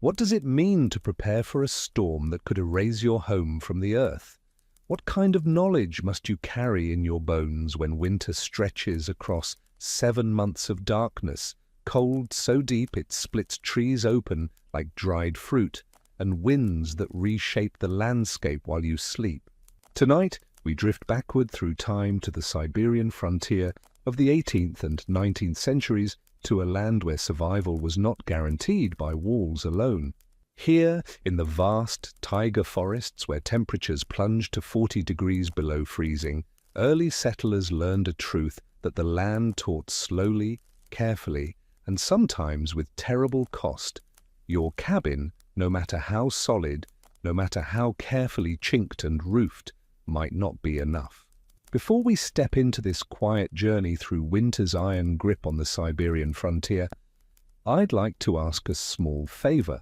What does it mean to prepare for a storm that could erase your home from the earth? What kind of knowledge must you carry in your bones when winter stretches across 7 months of darkness, cold so deep it splits trees open like dried fruit, and winds that reshape the landscape while you sleep? Tonight, we drift backward through time to the Siberian frontier of the 18th and 19th centuries, to a land where survival was not guaranteed by walls alone. Here, in the vast taiga forests where temperatures plunged to 40 degrees below freezing, early settlers learned a truth that the land taught slowly, carefully, and sometimes with terrible cost. Your cabin, no matter how solid, no matter how carefully chinked and roofed, might not be enough. Before we step into this quiet journey through winter's iron grip on the Siberian frontier, I'd like to ask a small favor.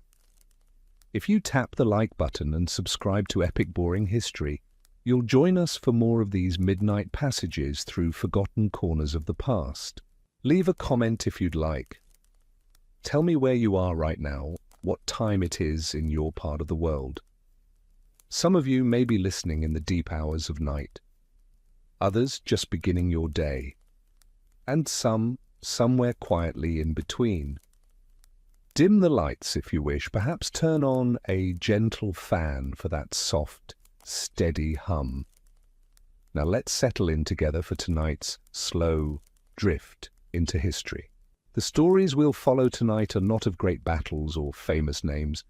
If you tap the like button and subscribe to Epic Boring History, you'll join us for more of these midnight passages through forgotten corners of the past. Leave a comment if you'd like. Tell me where you are right now, what time it is in your part of the world. Some of you may be listening in the deep hours of night. Others just beginning your day, and some somewhere quietly in between. Dim the lights if you wish, perhaps turn on a gentle fan for that soft, steady hum. Now let's settle in together for tonight's slow drift into history. The stories we'll follow tonight are not of great battles or famous names.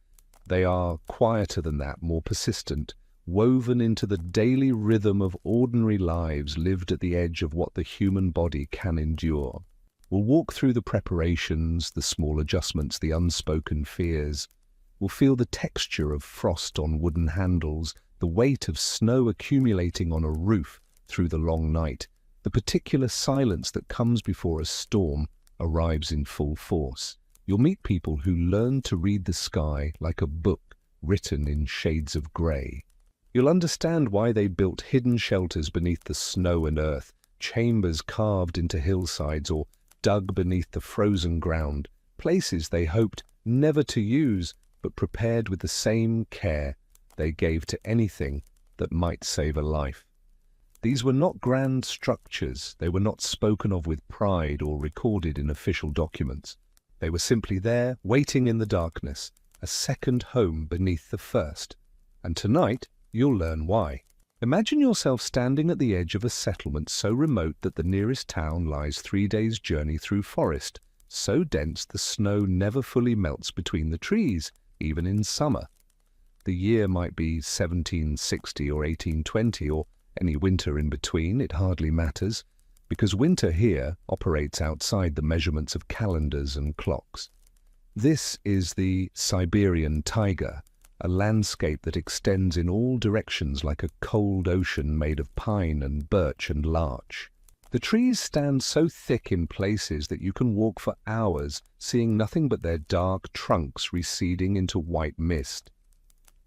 They are quieter than that, more persistent, woven into the daily rhythm of ordinary lives lived at the edge of what the human body can endure. We'll walk through the preparations, the small adjustments, the unspoken fears. We'll feel the texture of frost on wooden handles, the weight of snow accumulating on a roof through the long night, the particular silence that comes before a storm arrives in full force. You'll meet people who learn to read the sky like a book written in shades of grey. You'll understand why they built hidden shelters beneath the snow and earth, chambers carved into hillsides or dug beneath the frozen ground, places they hoped never to use, but prepared with the same care they gave to anything that might save a life. These were not grand structures. They were not spoken of with pride or recorded in official documents. They were simply there, waiting in the darkness, a second home beneath the first. And tonight, you'll learn why. Imagine yourself standing at the edge of a settlement so remote that the nearest town lies 3 days' journey through forest, so dense the snow never fully melts between the trees, even in summer. The year might be 1760 or 1820 or any winter in between, it hardly matters, because winter here operates outside the measurements of calendars and clocks. This is the Siberian taiga, a landscape that extends in all directions like a cold ocean made of pine and birch and larch. The trees stand so thick in places that you can walk for hours, seeing nothing but their dark trunks receding into white mist.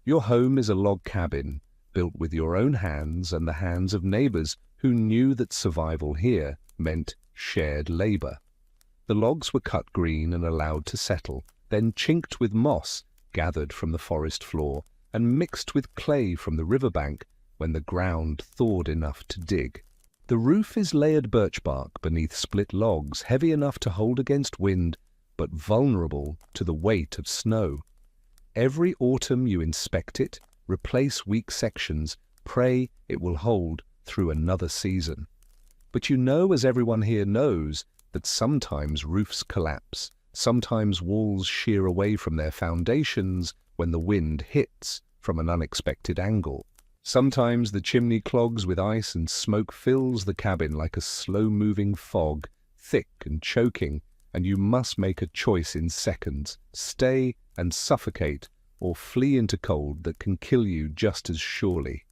Your home is a log cabin, built with your own hands and the hands of neighbors who knew that survival here meant shared labor. The logs were cut green and allowed to settle, then chinked with moss gathered from the forest floor and mixed with clay from the riverbank when the ground thawed enough to dig. The roof is layered birch bark beneath split logs, heavy enough to hold against wind, but vulnerable to the weight of snow. Every autumn you inspect it, replace weak sections, pray it will hold through another season. But you know, as everyone here knows, that sometimes roofs collapse, sometimes walls shear away from their foundations when the wind hits from an unexpected angle. Sometimes the chimney clogs with ice and smoke fills the cabin like a slow-moving fog, thick and choking, and you must make a choice in seconds, stay and suffocate, or flee into cold that can kill you just as surely.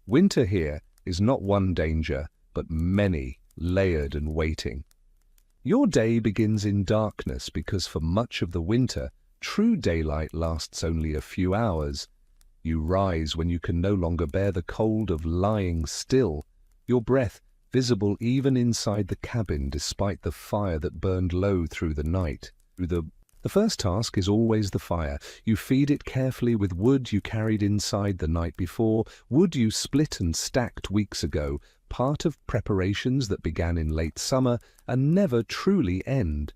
Winter here is not one danger, but many, layered and waiting. Your day begins in darkness because for much of the winter, true daylight lasts only a few hours. You rise when you can no longer bear the cold of lying still, your breath visible even inside the cabin despite the fire that burned low through the night. The The first task is always the fire. You feed it carefully with wood you carried inside the night before, wood you split and stacked weeks ago, part of preparations that began in late summer and never truly end.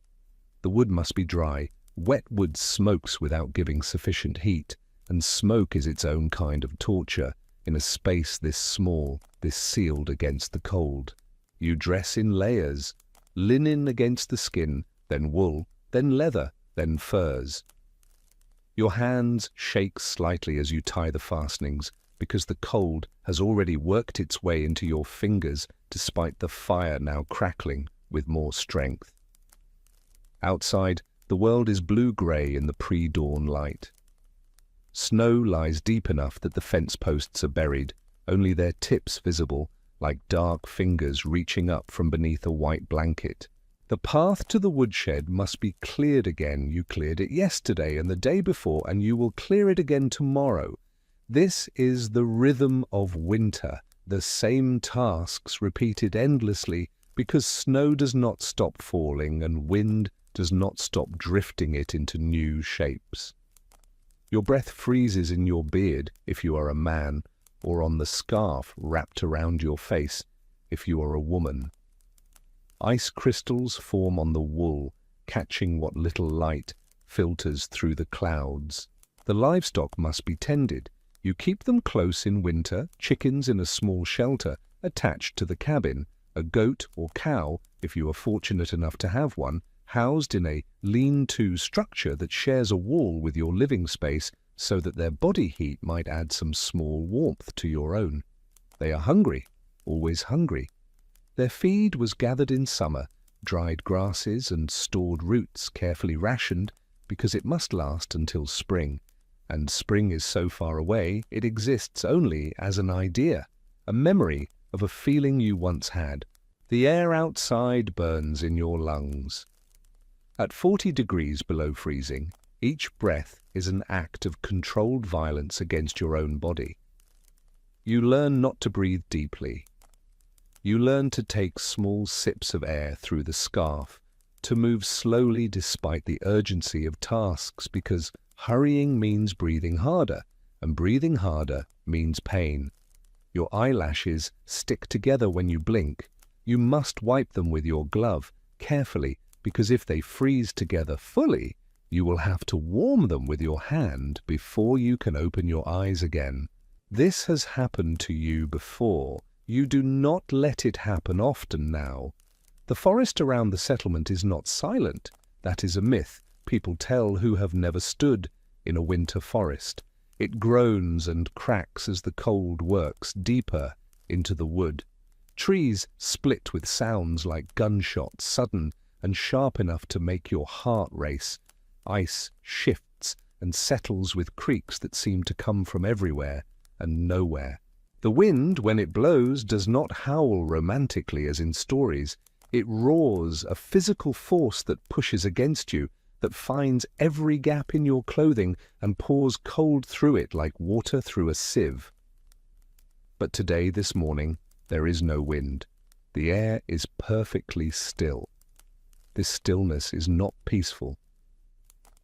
The wood must be dry. Wet wood smokes without giving sufficient heat, and smoke is its own kind of torture in a space this small, this sealed against the cold. You dress in layers, linen against the skin, then wool, then leather, then furs. Your hands shake slightly as you tie the fastenings, because the cold has already worked its way into your fingers despite the fire now crackling with more strength. Outside, the world is blue-grey in the pre-dawn light. Snow lies deep enough that the fence posts are buried, only their tips visible, like dark fingers reaching up from beneath a white blanket. The path to the woodshed must be cleared again. You cleared it yesterday and the day before, and you will clear it again tomorrow. This is the rhythm of winter, the same tasks repeated endlessly, because snow does not stop falling and wind does not stop drifting it into new shapes. Your breath freezes in your beard if you are a man, or on the scarf wrapped around your face if you are a woman. Ice crystals form on the wool, catching what little light filters through the clouds. The livestock must be tended. You keep them close in winter, chickens in a small shelter attached to the cabin, a goat or cow, if you are fortunate enough to have one, housed in a lean-to structure that shares a wall with your living space so that their body heat might add some small warmth to your own. They are hungry, always hungry. Their feed was gathered in summer, dried grasses and stored roots carefully rationed because it must last until spring. And spring is so far away it exists only as an idea, a memory of a feeling you once had. The air outside burns in your lungs. At 40 degrees below freezing, each breath is an act of controlled violence against your own body. You learn not to breathe deeply. You learn to take small sips of air through the scarf, to move slowly despite the urgency of tasks, because hurrying means breathing harder, and breathing harder means pain. Your eyelashes stick together when you blink. You must wipe them with your glove, carefully, because if they freeze together fully, you will have to warm them with your hand before you can open your eyes again. This has happened to you before. You do not let it happen often now. The forest around the settlement is not silent. That is a myth people tell who have never stood in a winter forest. It groans and cracks as the cold works deeper into the wood. Trees split with sounds like gunshots, sudden and sharp enough to make your heart race. Ice shifts and settles with creaks that seem to come from everywhere and nowhere. The wind, when it blows, does not howl romantically as in stories. It roars, a physical force that pushes against you, that finds every gap in your clothing and pours cold through it like water through a sieve. But today, this morning, there is no wind. The air is perfectly still. This stillness is not peaceful.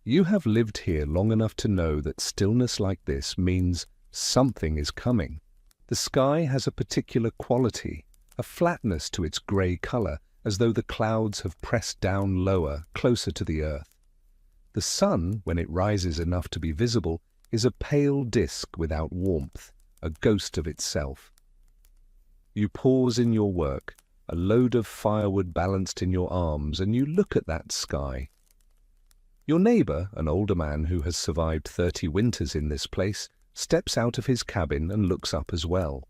You have lived here long enough to know that stillness like this means something is coming. The sky has a particular quality, a flatness to its grey colour, as though the clouds have pressed down lower, closer to the earth. The sun, when it rises enough to be visible, is a pale disk without warmth, a ghost of itself. You pause in your work, a load of firewood balanced in your arms, and you look at that sky. Your neighbour, an older man who has survived 30 winters in this place, steps out of his cabin and looks up as well.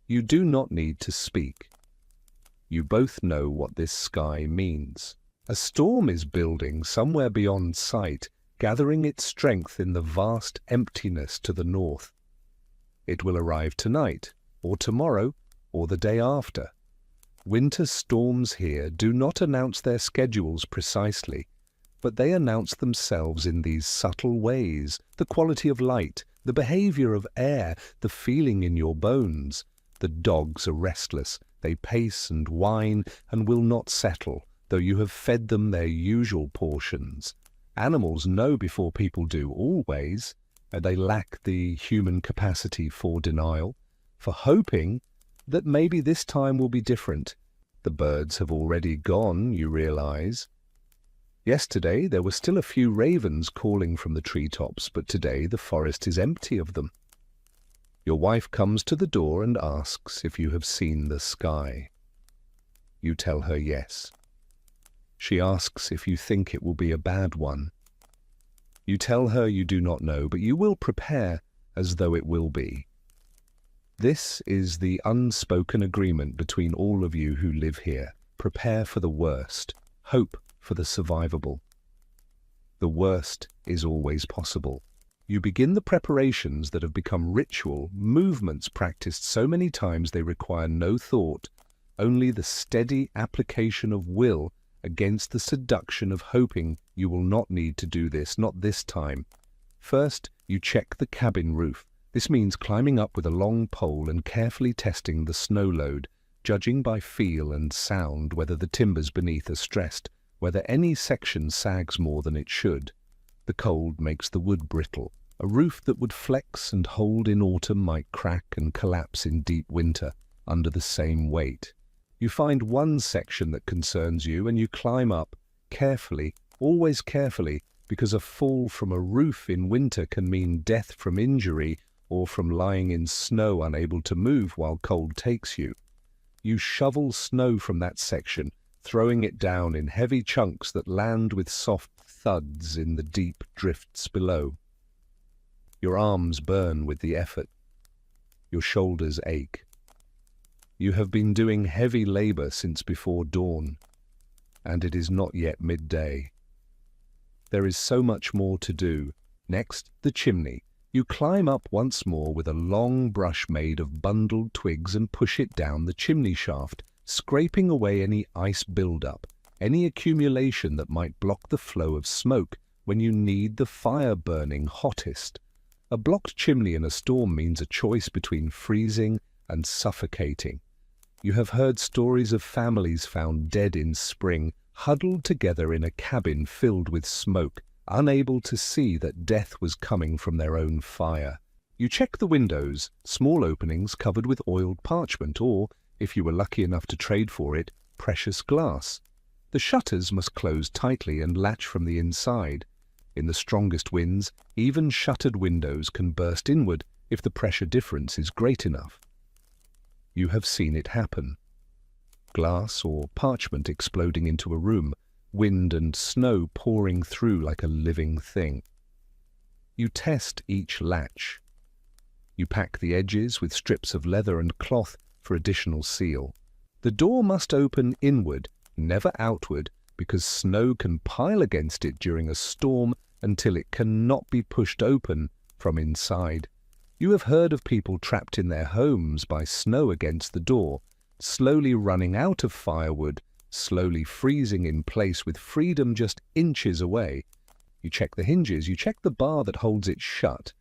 You do not need to speak. You both know what this sky means. A storm is building somewhere beyond sight, gathering its strength in the vast emptiness to the north. It will arrive tonight, or tomorrow, or the day after. Winter storms here do not announce their schedules precisely, but they announce themselves in these subtle ways: the quality of light, the behavior of air, the feeling in your bones. The dogs are restless. They pace and whine and will not settle, though you have fed them their usual portions. Animals know before people do, always, and they lack the human capacity for denial, for hoping that maybe this time will be different. The birds have already gone, you realize. Yesterday there were still a few ravens calling from the treetops, but today the forest is empty of them. Your wife comes to the door and asks if you have seen the sky. You tell her yes. She asks if you think it will be a bad one. You tell her you do not know, but you will prepare as though it will be. This is the unspoken agreement between all of you who live here. Prepare for the worst, hope for the survivable. The worst is always possible. You begin the preparations that have become ritual, movements practiced so many times they require no thought, only the steady application of will against the seduction of hoping you will not need to do this, not this time. First, you check the cabin roof. This means climbing up with a long pole and carefully testing the snow load, judging by feel and sound whether the timbers beneath are stressed, whether any section sags more than it should. The cold makes the wood brittle. A roof that would flex and hold in autumn might crack and collapse in deep winter under the same weight. You find one section that concerns you and you climb up, carefully, always carefully, because a fall from a roof in winter can mean death from injury or from lying in snow unable to move while cold takes you. You shovel snow from that section, throwing it down in heavy chunks that land with soft thuds in the deep drifts below. Your arms burn with the effort. Your shoulders ache. You have been doing heavy labor since before dawn, and it is not yet midday. There is so much more to do. Next, the chimney. You climb up once more with a long brush made of bundled twigs and push it down the chimney shaft, scraping away any ice buildup, any accumulation that might block the flow of smoke when you need the fire burning hottest. A blocked chimney in a storm means a choice between freezing and suffocating. You have heard stories of families found dead in spring, huddled together in a cabin filled with smoke, unable to see that death was coming from their own fire. You check the windows, small openings covered with oiled parchment or, if you were lucky enough to trade for it, precious glass. The shutters must close tightly and latch from the inside. In the strongest winds, even shuttered windows can burst inward if the pressure difference is great enough. You have seen it happen. Glass or parchment exploding into a room, wind and snow pouring through like a living thing. You test each latch. You pack the edges with strips of leather and cloth for additional seal. The door must open inward, never outward, because snow can pile against it during a storm until it cannot be pushed open from inside. You have heard of people trapped in their homes by snow against the door, slowly running out of firewood, slowly freezing in place with freedom just inches away. You check the hinges, you check the bar that holds it shut.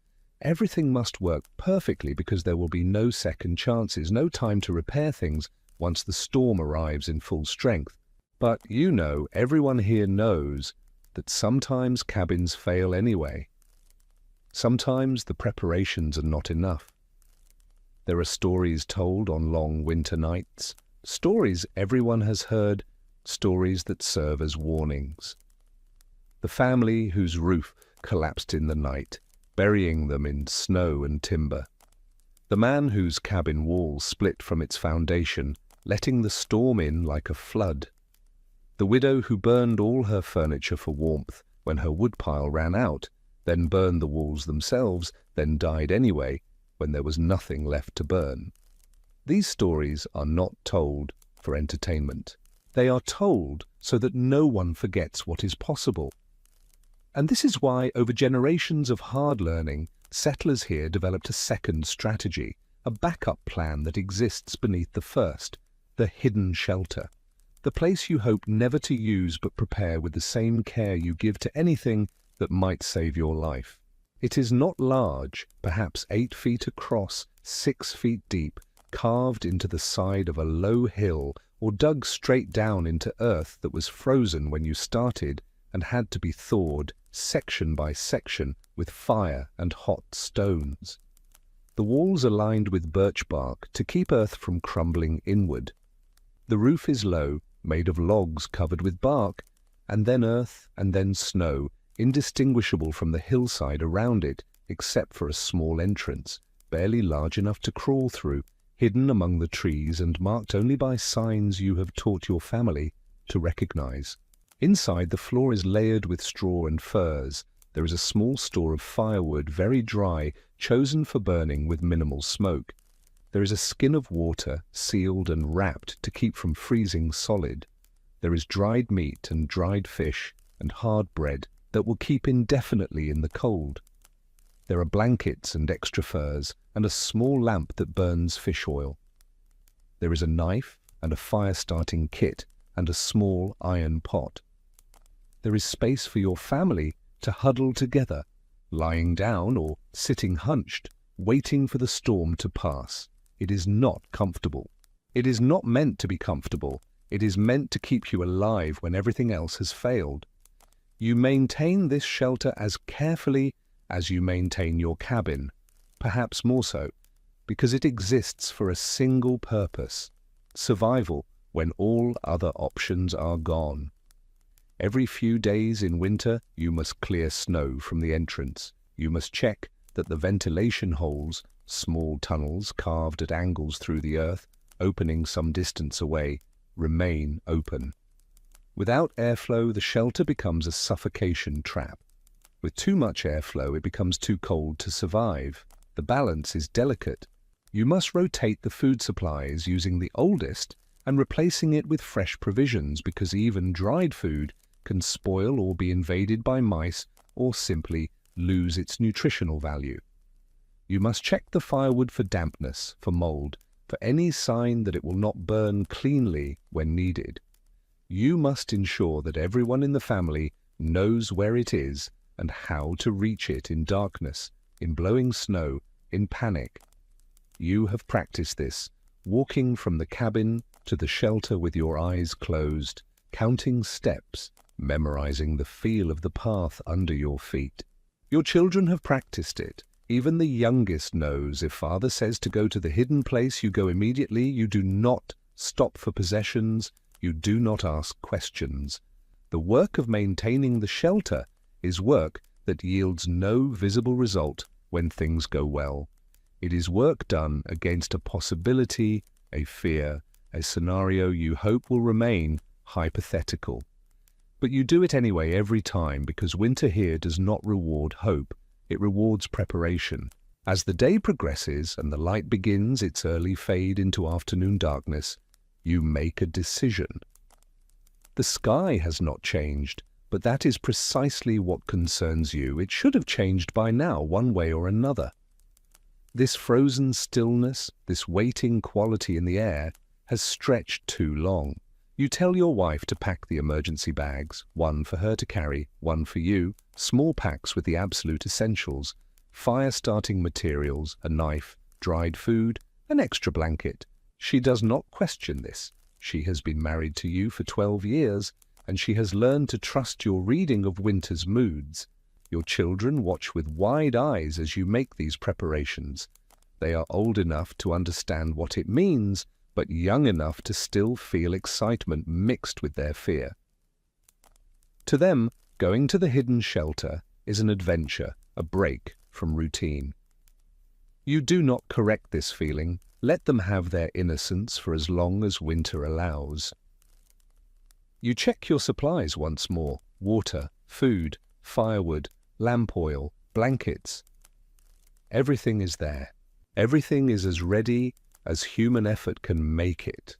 Everything must work perfectly because there will be no second chances, no time to repair things once the storm arrives in full strength. But you know, everyone here knows, that sometimes cabins fail anyway. Sometimes the preparations are not enough. There are stories told on long winter nights, stories everyone has heard, stories that serve as warnings. The family whose roof collapsed in the night, burying them in snow and timber. The man whose cabin wall split from its foundation, letting the storm in like a flood. The widow who burned all her furniture for warmth when her woodpile ran out, then burned the walls themselves, then died anyway when there was nothing left to burn. These stories are not told for entertainment. They are told so that no one forgets what is possible. And this is why, over generations of hard learning, settlers here developed a second strategy, a backup plan that exists beneath the first, the hidden shelter. The place you hope never to use but prepare with the same care you give to anything that might save your life. It is not large, perhaps 8 feet across, 6 feet deep, carved into the side of a low hill or dug straight down into earth that was frozen when you started and had to be thawed section by section with fire and hot stones. The walls are lined with birch bark to keep earth from crumbling inward. The roof is low, made of logs covered with bark, and then earth and then snow, indistinguishable from the hillside around it, except for a small entrance, barely large enough to crawl through, hidden among the trees and marked only by signs you have taught your family to recognize. Inside, the floor is layered with straw and furs. There is a small store of firewood, very dry, chosen for burning with minimal smoke. There is a skin of water, sealed and wrapped to keep from freezing solid. There is dried meat and dried fish and hard bread that will keep indefinitely in the cold. There are blankets and extra furs and a small lamp that burns fish oil. There is a knife and a fire-starting kit and a small iron pot. There is space for your family to huddle together, lying down or sitting hunched, waiting for the storm to pass. It is not comfortable. It is not meant to be comfortable. It is meant to keep you alive when everything else has failed. You maintain this shelter as carefully as you maintain your cabin, perhaps more so, because it exists for a single purpose: survival when all other options are gone. Every few days in winter, you must clear snow from the entrance. You must check that the ventilation holes, small tunnels carved at angles through the earth, opening some distance away, remain open. Without airflow, the shelter becomes a suffocation trap. With too much airflow, it becomes too cold to survive. The balance is delicate. You must rotate the food supplies using the oldest and replacing it with fresh provisions, because even dried food can spoil or be invaded by mice or simply lose its nutritional value. You must check the firewood for dampness, for mold, for any sign that it will not burn cleanly when needed. You must ensure that everyone in the family knows where it is and how to reach it in darkness, in blowing snow, in panic. You have practiced this, walking from the cabin to the shelter with your eyes closed, counting steps, memorizing the feel of the path under your feet. Your children have practiced it. Even the youngest knows if father says to go to the hidden place, you go immediately. You do not stop for possessions. You do not ask questions. The work of maintaining the shelter is work that yields no visible result when things go well. It is work done against a possibility, a fear, a scenario you hope will remain hypothetical. But you do it anyway every time, because winter here does not reward hope. It rewards preparation. As the day progresses and the light begins its early fade into afternoon darkness, you make a decision. The sky has not changed, but that is precisely what concerns you. It should have changed by now, one way or another. This frozen stillness, this waiting quality in the air, has stretched too long. You tell your wife to pack the emergency bags, one for her to carry, one for you, small packs with the absolute essentials, fire-starting materials, a knife, dried food, an extra blanket. She does not question this. She has been married to you for 12 years, and she has learned to trust your reading of winter's moods. Your children watch with wide eyes as you make these preparations. They are old enough to understand what it means, but young enough to still feel excitement mixed with their fear. To them, going to the hidden shelter is an adventure, a break from routine. You do not correct this feeling. Let them have their innocence for as long as winter allows. You check your supplies once more: water, food, firewood, lamp oil, blankets. Everything is there. Everything is as ready as human effort can make it.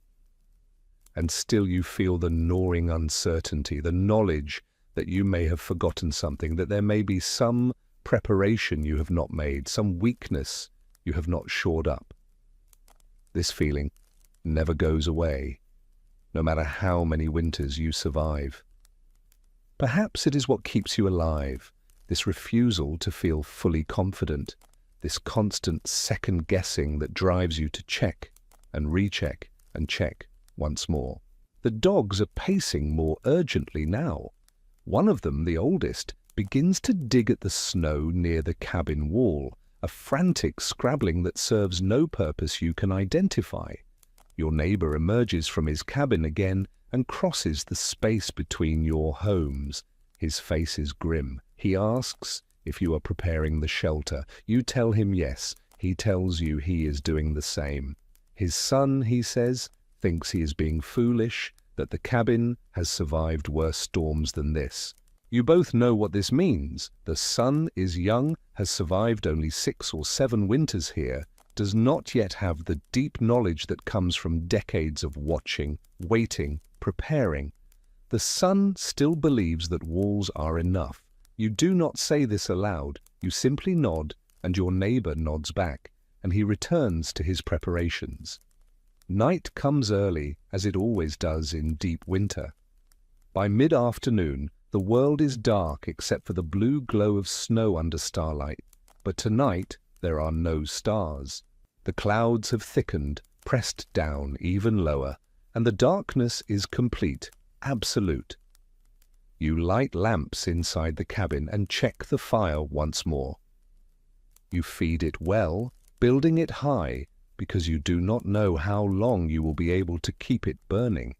And still you feel the gnawing uncertainty, the knowledge that you may have forgotten something, that there may be some preparation you have not made, some weakness you have not shored up. This feeling never goes away, no matter how many winters you survive. Perhaps it is what keeps you alive, this refusal to feel fully confident, this constant second-guessing that drives you to check and recheck and check once more. The dogs are pacing more urgently now. One of them, the oldest, begins to dig at the snow near the cabin wall, a frantic scrabbling that serves no purpose you can identify. Your neighbor emerges from his cabin again and crosses the space between your homes. His face is grim. He asks if you are preparing the shelter. You tell him yes. He tells you he is doing the same. His son, he says, thinks he is being foolish, that the cabin has survived worse storms than this. You both know what this means. The son is young, has survived only 6 or 7 winters here, does not yet have the deep knowledge that comes from decades of watching, waiting, preparing. The son still believes that walls are enough. You do not say this aloud. You simply nod, and your neighbor nods back, and he returns to his preparations. Night comes early, as it always does in deep winter. By mid-afternoon, the world is dark except for the blue glow of snow under starlight. But tonight, there are no stars. The clouds have thickened, pressed down even lower, and the darkness is complete, absolute. You light lamps inside the cabin and check the fire once more. You feed it well, building it high, because you do not know how long you will be able to keep it burning.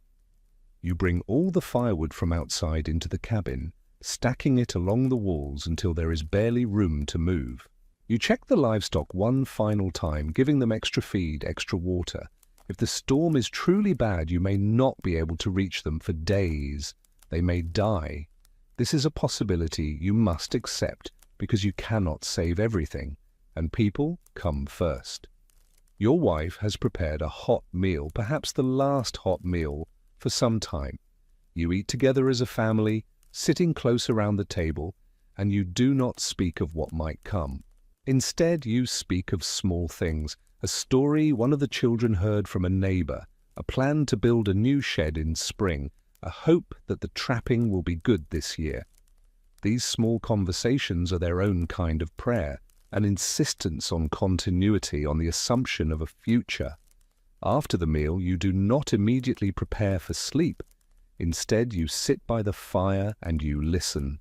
You bring all the firewood from outside into the cabin, stacking it along the walls until there is barely room to move. You check the livestock one final time, giving them extra feed, extra water. If the storm is truly bad, you may not be able to reach them for days. They may die. This is a possibility you must accept because you cannot save everything, and people come first. Your wife has prepared a hot meal, perhaps the last hot meal for some time. You eat together as a family, sitting close around the table, and you do not speak of what might come. Instead, you speak of small things, a story one of the children heard from a neighbor, a plan to build a new shed in spring, a hope that the trapping will be good this year. These small conversations are their own kind of prayer, an insistence on continuity, on the assumption of a future. After the meal, you do not immediately prepare for sleep. Instead, you sit by the fire and you listen.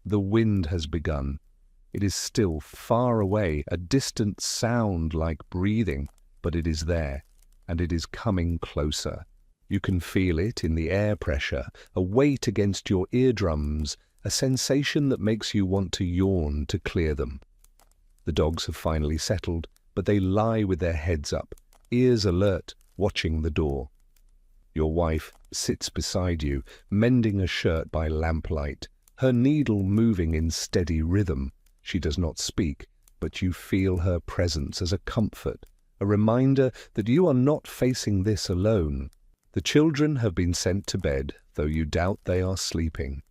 The wind has begun. It is still far away, a distant sound like breathing, but it is there, and it is coming closer. You can feel it in the air pressure, a weight against your eardrums, a sensation that makes you want to yawn to clear them. The dogs have finally settled, but they lie with their heads up, ears alert, watching the door. Your wife sits beside you, mending a shirt by lamplight, her needle moving in steady rhythm. She does not speak, but you feel her presence as a comfort, a reminder that you are not facing this alone. The children have been sent to bed, though you doubt they are sleeping.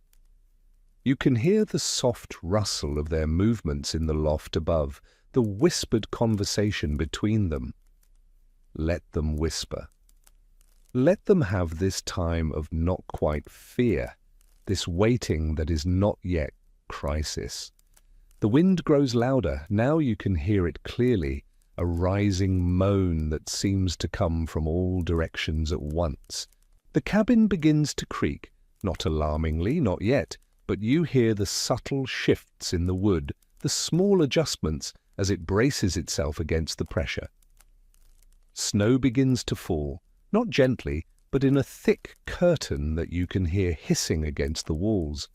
You can hear the soft rustle of their movements in the loft above, the whispered conversation between them. Let them whisper. Let them have this time of not quite fear, this waiting that is not yet crisis. The wind grows louder. Now you can hear it clearly, a rising moan that seems to come from all directions at once. The cabin begins to creak, not alarmingly, not yet, but you hear the subtle shifts in the wood, the small adjustments as it braces itself against the pressure. Snow begins to fall, not gently, but in a thick curtain that you can hear hissing against the walls.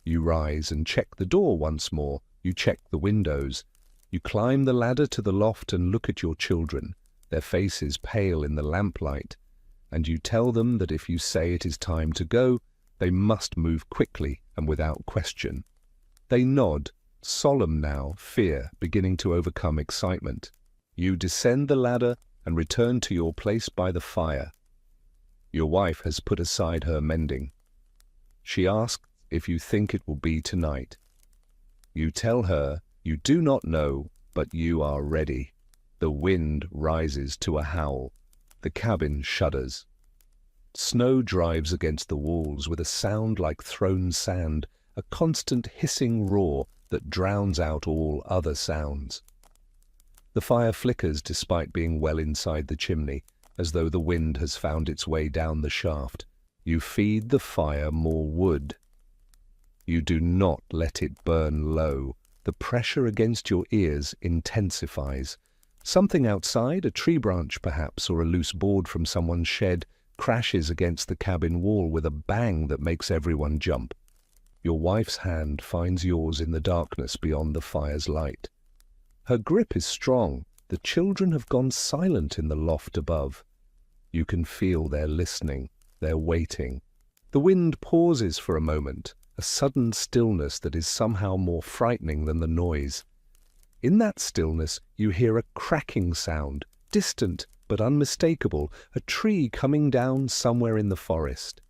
You rise and check the door once more. You check the windows. You climb the ladder to the loft and look at your children, their faces pale in the lamplight, and you tell them that if you say it is time to go, they must move quickly and without question. They nod, solemn now, fear beginning to overcome excitement. You descend the ladder and return to your place by the fire. Your wife has put aside her mending. She asks if you think it will be tonight. You tell her you do not know, but you are ready. The wind rises to a howl. The cabin shudders. Snow drives against the walls with a sound like thrown sand, a constant hissing roar that drowns out all other sounds. The fire flickers despite being well inside the chimney, as though the wind has found its way down the shaft. You feed the fire more wood. You do not let it burn low. The pressure against your ears intensifies. Something outside, a tree branch perhaps, or a loose board from someone's shed, crashes against the cabin wall with a bang that makes everyone jump. Your wife's hand finds yours in the darkness beyond the fire's light. Her grip is strong. The children have gone silent in the loft above. You can feel they're listening, they're waiting. The wind pauses for a moment, a sudden stillness that is somehow more frightening than the noise. In that stillness, you hear a cracking sound, distant but unmistakable, a tree coming down somewhere in the forest.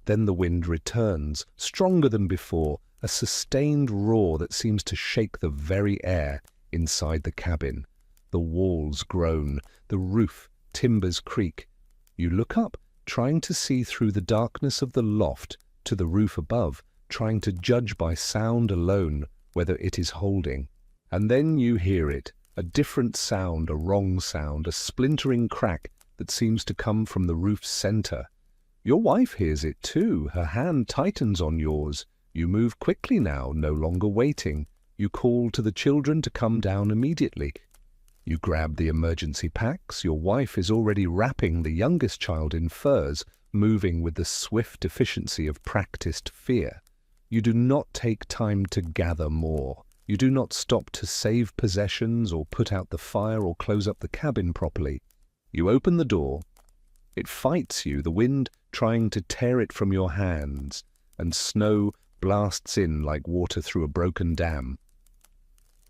Then the wind returns, stronger than before, a sustained roar that seems to shake the very air inside the cabin. The walls groan, the roof, timbers creak. You look up, trying to see through the darkness of the loft to the roof above, trying to judge by sound alone whether it is holding. And then you hear it, a different sound, a wrong sound, a splintering crack that seems to come from the roof's center. Your wife hears it too. Her hand tightens on yours. You move quickly now, no longer waiting. You call to the children to come down immediately. You grab the emergency packs. Your wife is already wrapping the youngest child in furs, moving with the swift efficiency of practiced fear. You do not take time to gather more. You do not stop to save possessions or put out the fire or close up the cabin properly. You open the door. It fights you, the wind trying to tear it from your hands, and snow blasts in like water through a broken dam.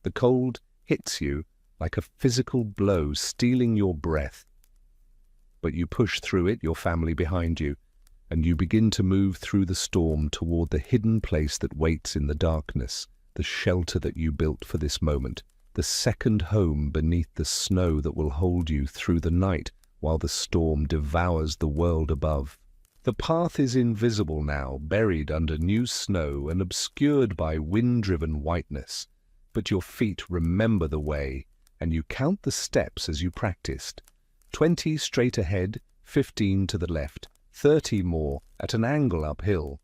The cold hits you like a physical blow, stealing your breath. But you push through it, your family behind you, and you begin to move through the storm toward the hidden place that waits in the darkness, the shelter that you built for this moment, the second home beneath the snow that will hold you through the night while the storm devours the world above. The path is invisible now, buried under new snow and obscured by wind-driven whiteness, but your feet remember the way, and you count the steps as you practiced. 20 straight ahead, 15 to the left, 30 more at an angle uphill.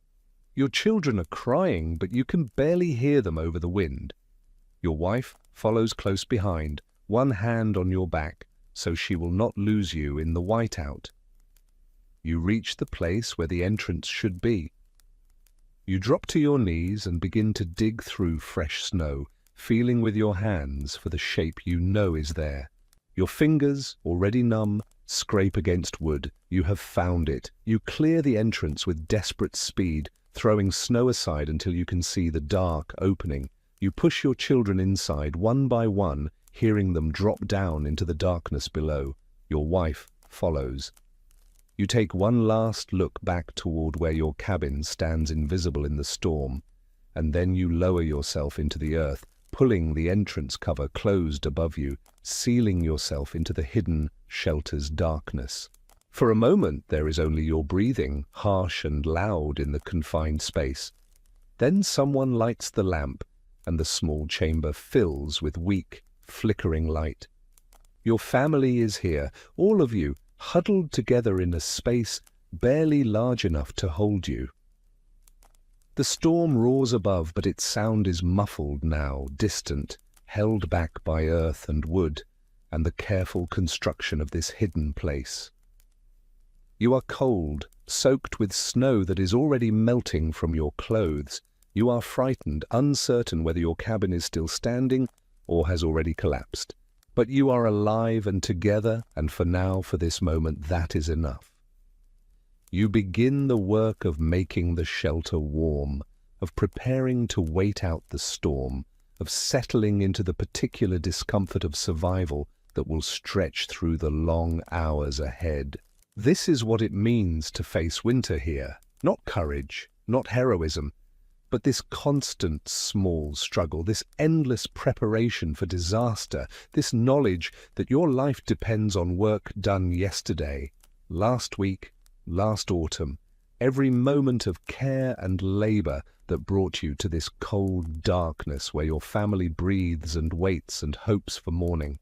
Your children are crying, but you can barely hear them over the wind. Your wife follows close behind, one hand on your back, so she will not lose you in the whiteout. You reach the place where the entrance should be. You drop to your knees and begin to dig through fresh snow, feeling with your hands for the shape you know is there. Your fingers, already numb, scrape against wood. You have found it. You clear the entrance with desperate speed, throwing snow aside until you can see the dark opening. You push your children inside one by one, hearing them drop down into the darkness below. Your wife follows. You take one last look back toward where your cabin stands invisible in the storm, and then you lower yourself into the earth, pulling the entrance cover closed above you, sealing yourself into the hidden shelter's darkness. For a moment there is only your breathing, harsh and loud in the confined space. Then someone lights the lamp, and the small chamber fills with weak, flickering light. Your family is here, all of you, huddled together in a space barely large enough to hold you. The storm roars above, but its sound is muffled now, distant, held back by earth and wood, and the careful construction of this hidden place. You are cold, soaked with snow that is already melting from your clothes. You are frightened, uncertain whether your cabin is still standing or has already collapsed. But you are alive and together, and for now, for this moment, that is enough. You begin the work of making the shelter warm, of preparing to wait out the storm, of settling into the particular discomfort of survival that will stretch through the long hours ahead. This is what it means to face winter here. Not courage, not heroism, but this constant small struggle, this endless preparation for disaster, this knowledge that your life depends on work done yesterday, last week, last autumn, every moment of care and labor that brought you to this cold darkness where your family breathes and waits and hopes for morning.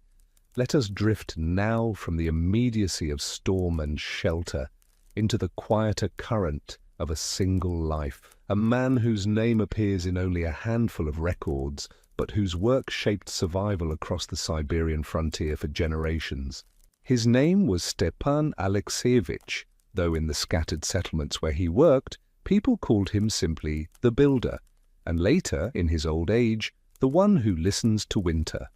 Let us drift now from the immediacy of storm and shelter into the quieter current of a single life. a man whose name appears in only a handful of records, but whose work shaped survival across the Siberian frontier for generations. His name was Stepan Alexeyevich, though in the scattered settlements where he worked, people called him simply the Builder, and later, in his old age, the one who listens to winter.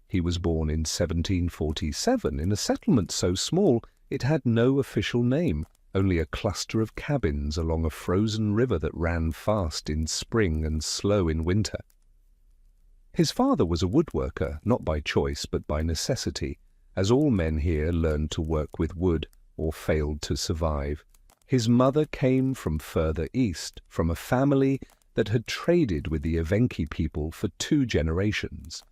He was born in 1747 in a settlement so small it had no official name, only a cluster of cabins along a frozen river that ran fast in spring and slow in winter. His father was a woodworker, not by choice but by necessity, as all men here learned to work with wood or failed to survive. His mother came from further east, from a family that had traded with the Evenki people for 2 generations,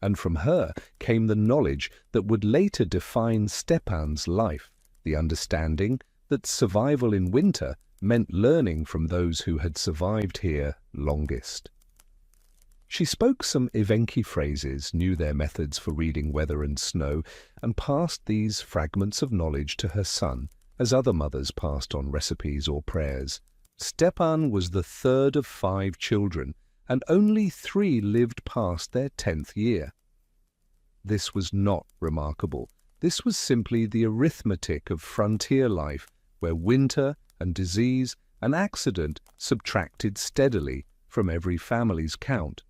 and from her came the knowledge that would later define Stepan's life, the understanding that survival in winter meant learning from those who had survived here longest. She spoke some Evenki phrases, knew their methods for reading weather and snow, and passed these fragments of knowledge to her son, as other mothers passed on recipes or prayers. Stepan was the 3rd of 5 children, and only 3 lived past their 10th year. This was not remarkable. This was simply the arithmetic of frontier life, where winter and disease and accident subtracted steadily from every family's count.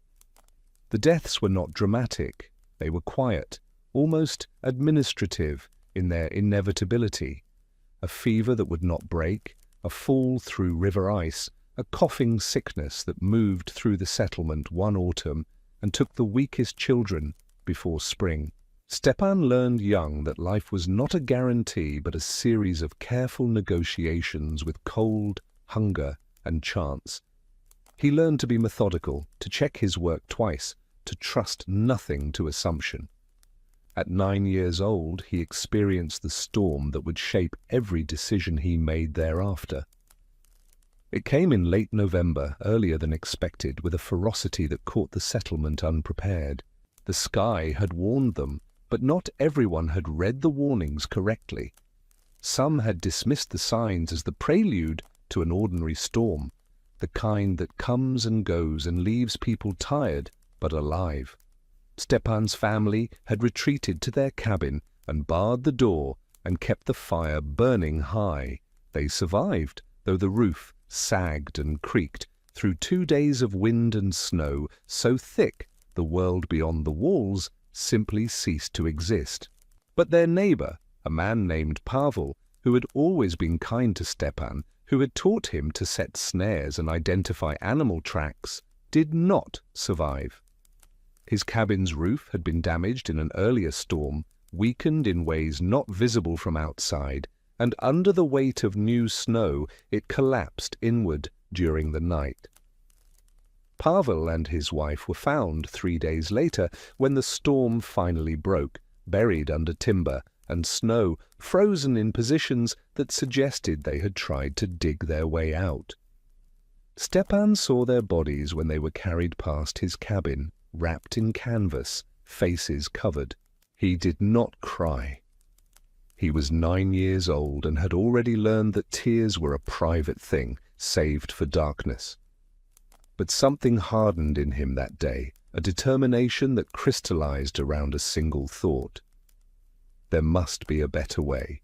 The deaths were not dramatic. They were quiet, almost administrative in their inevitability. A fever that would not break, a fall through river ice, a coughing sickness that moved through the settlement one autumn and took the weakest children before spring. Stepan learned young that life was not a guarantee but a series of careful negotiations with cold, hunger, and chance. He learned to be methodical, to check his work twice, to trust nothing to assumption. At 9 years old, he experienced the storm that would shape every decision he made thereafter. It came in late November, earlier than expected, with a ferocity that caught the settlement unprepared. The sky had warned them, but not everyone had read the warnings correctly. Some had dismissed the signs as the prelude to an ordinary storm, the kind that comes and goes and leaves people tired but alive. Stepan's family had retreated to their cabin and barred the door and kept the fire burning high. They survived, though the roof sagged and creaked through 2 days of wind and snow so thick the world beyond the walls simply ceased to exist. But their neighbor, a man named Pavel, who had always been kind to Stepan, who had taught him to set snares and identify animal tracks, did not survive. His cabin's roof had been damaged in an earlier storm, weakened in ways not visible from outside, and under the weight of new snow it collapsed inward during the night. Pavel and his wife were found 3 days later when the storm finally broke, buried under timber and snow, frozen in positions that suggested they had tried to dig their way out. Stepan saw their bodies when they were carried past his cabin, wrapped in canvas, faces covered. He did not cry. He was 9 years old and had already learned that tears were a private thing, saved for darkness. But something hardened in him that day, a determination that crystallized around a single thought. There must be a better way.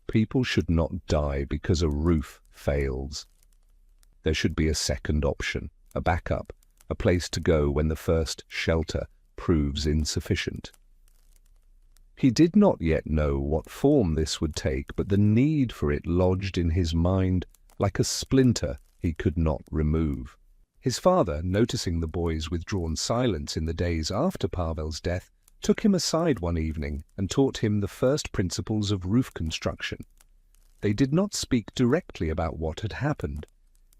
People should not die because a roof fails. There should be a second option, a backup, a place to go when the first shelter proves insufficient. He did not yet know what form this would take, but the need for it lodged in his mind like a splinter he could not remove. His father, noticing the boy's withdrawn silence in the days after Pavel's death, took him aside one evening and taught him the first principles of roof construction. They did not speak directly about what had happened.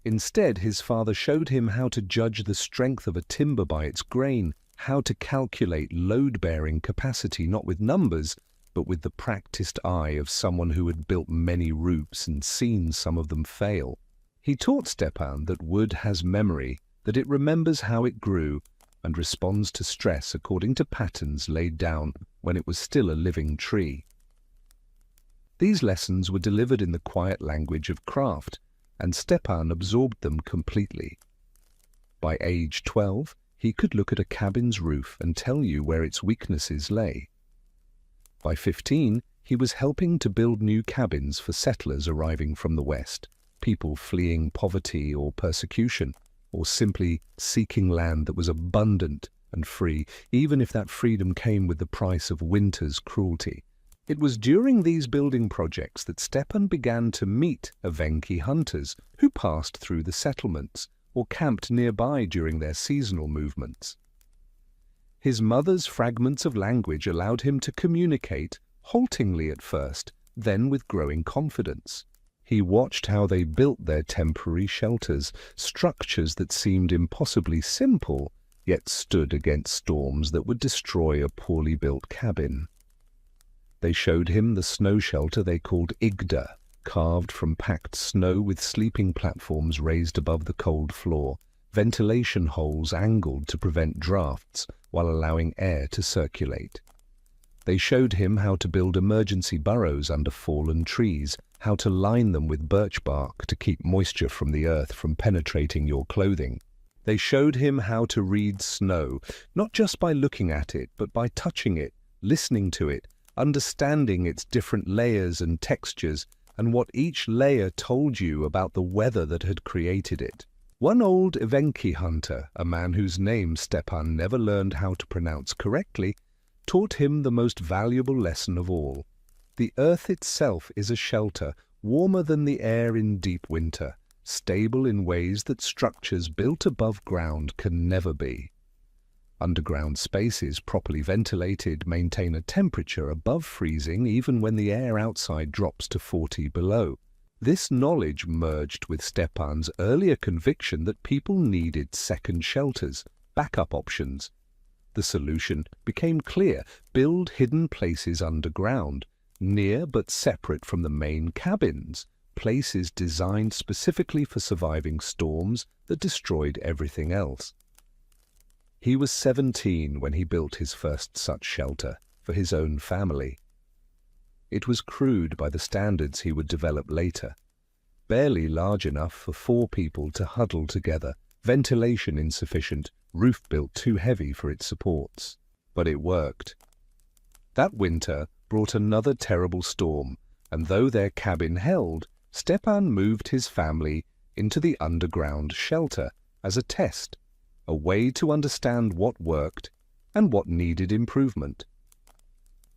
Instead, his father showed him how to judge the strength of a timber by its grain, how to calculate load-bearing capacity not with numbers, but with the practiced eye of someone who had built many roofs and seen some of them fail. He taught Stepan that wood has memory, that it remembers how it grew and responds to stress according to patterns laid down when it was still a living tree. These lessons were delivered in the quiet language of craft, and Stepan absorbed them completely. By age 12, he could look at a cabin's roof and tell you where its weaknesses lay. By 15, he was helping to build new cabins for settlers arriving from the West, people fleeing poverty or persecution, or simply seeking land that was abundant and free, even if that freedom came with the price of winter's cruelty. It was during these building projects that Stepan began to meet Evenki hunters who passed through the settlements or camped nearby during their seasonal movements. His mother's fragments of language allowed him to communicate, haltingly at first, then with growing confidence. He watched how they built their temporary shelters, structures that seemed impossibly simple, yet stood against storms that would destroy a poorly built cabin. They showed him the snow shelter they called Igda, carved from packed snow with sleeping platforms raised above the cold floor, ventilation holes angled to prevent drafts while allowing air to circulate. They showed him how to build emergency burrows under fallen trees, how to line them with birch bark to keep moisture from the earth from penetrating your clothing. They showed him how to read snow, not just by looking at it, but by touching it, listening to it, understanding its different layers and textures, and what each layer told you about the weather that had created it. One old Evenki hunter, a man whose name Stepan never learned how to pronounce correctly, taught him the most valuable lesson of all. The earth itself is a shelter, warmer than the air in deep winter, stable in ways that structures built above ground can never be. Underground spaces, properly ventilated, maintain a temperature above freezing even when the air outside drops to 40 below. This knowledge merged with Stepan's earlier conviction that people needed second shelters, backup options. The solution became clear: build hidden places underground, near but separate from the main cabins, places designed specifically for surviving storms that destroyed everything else. He was 17 when he built his first such shelter for his own family. It was crude by the standards he would develop later, barely large enough for 4 people to huddle together, ventilation insufficient, roof built too heavy for its supports. But it worked. That winter brought another terrible storm, and though their cabin held, Stepan moved his family into the underground shelter as a test, a way to understand what worked and what needed improvement.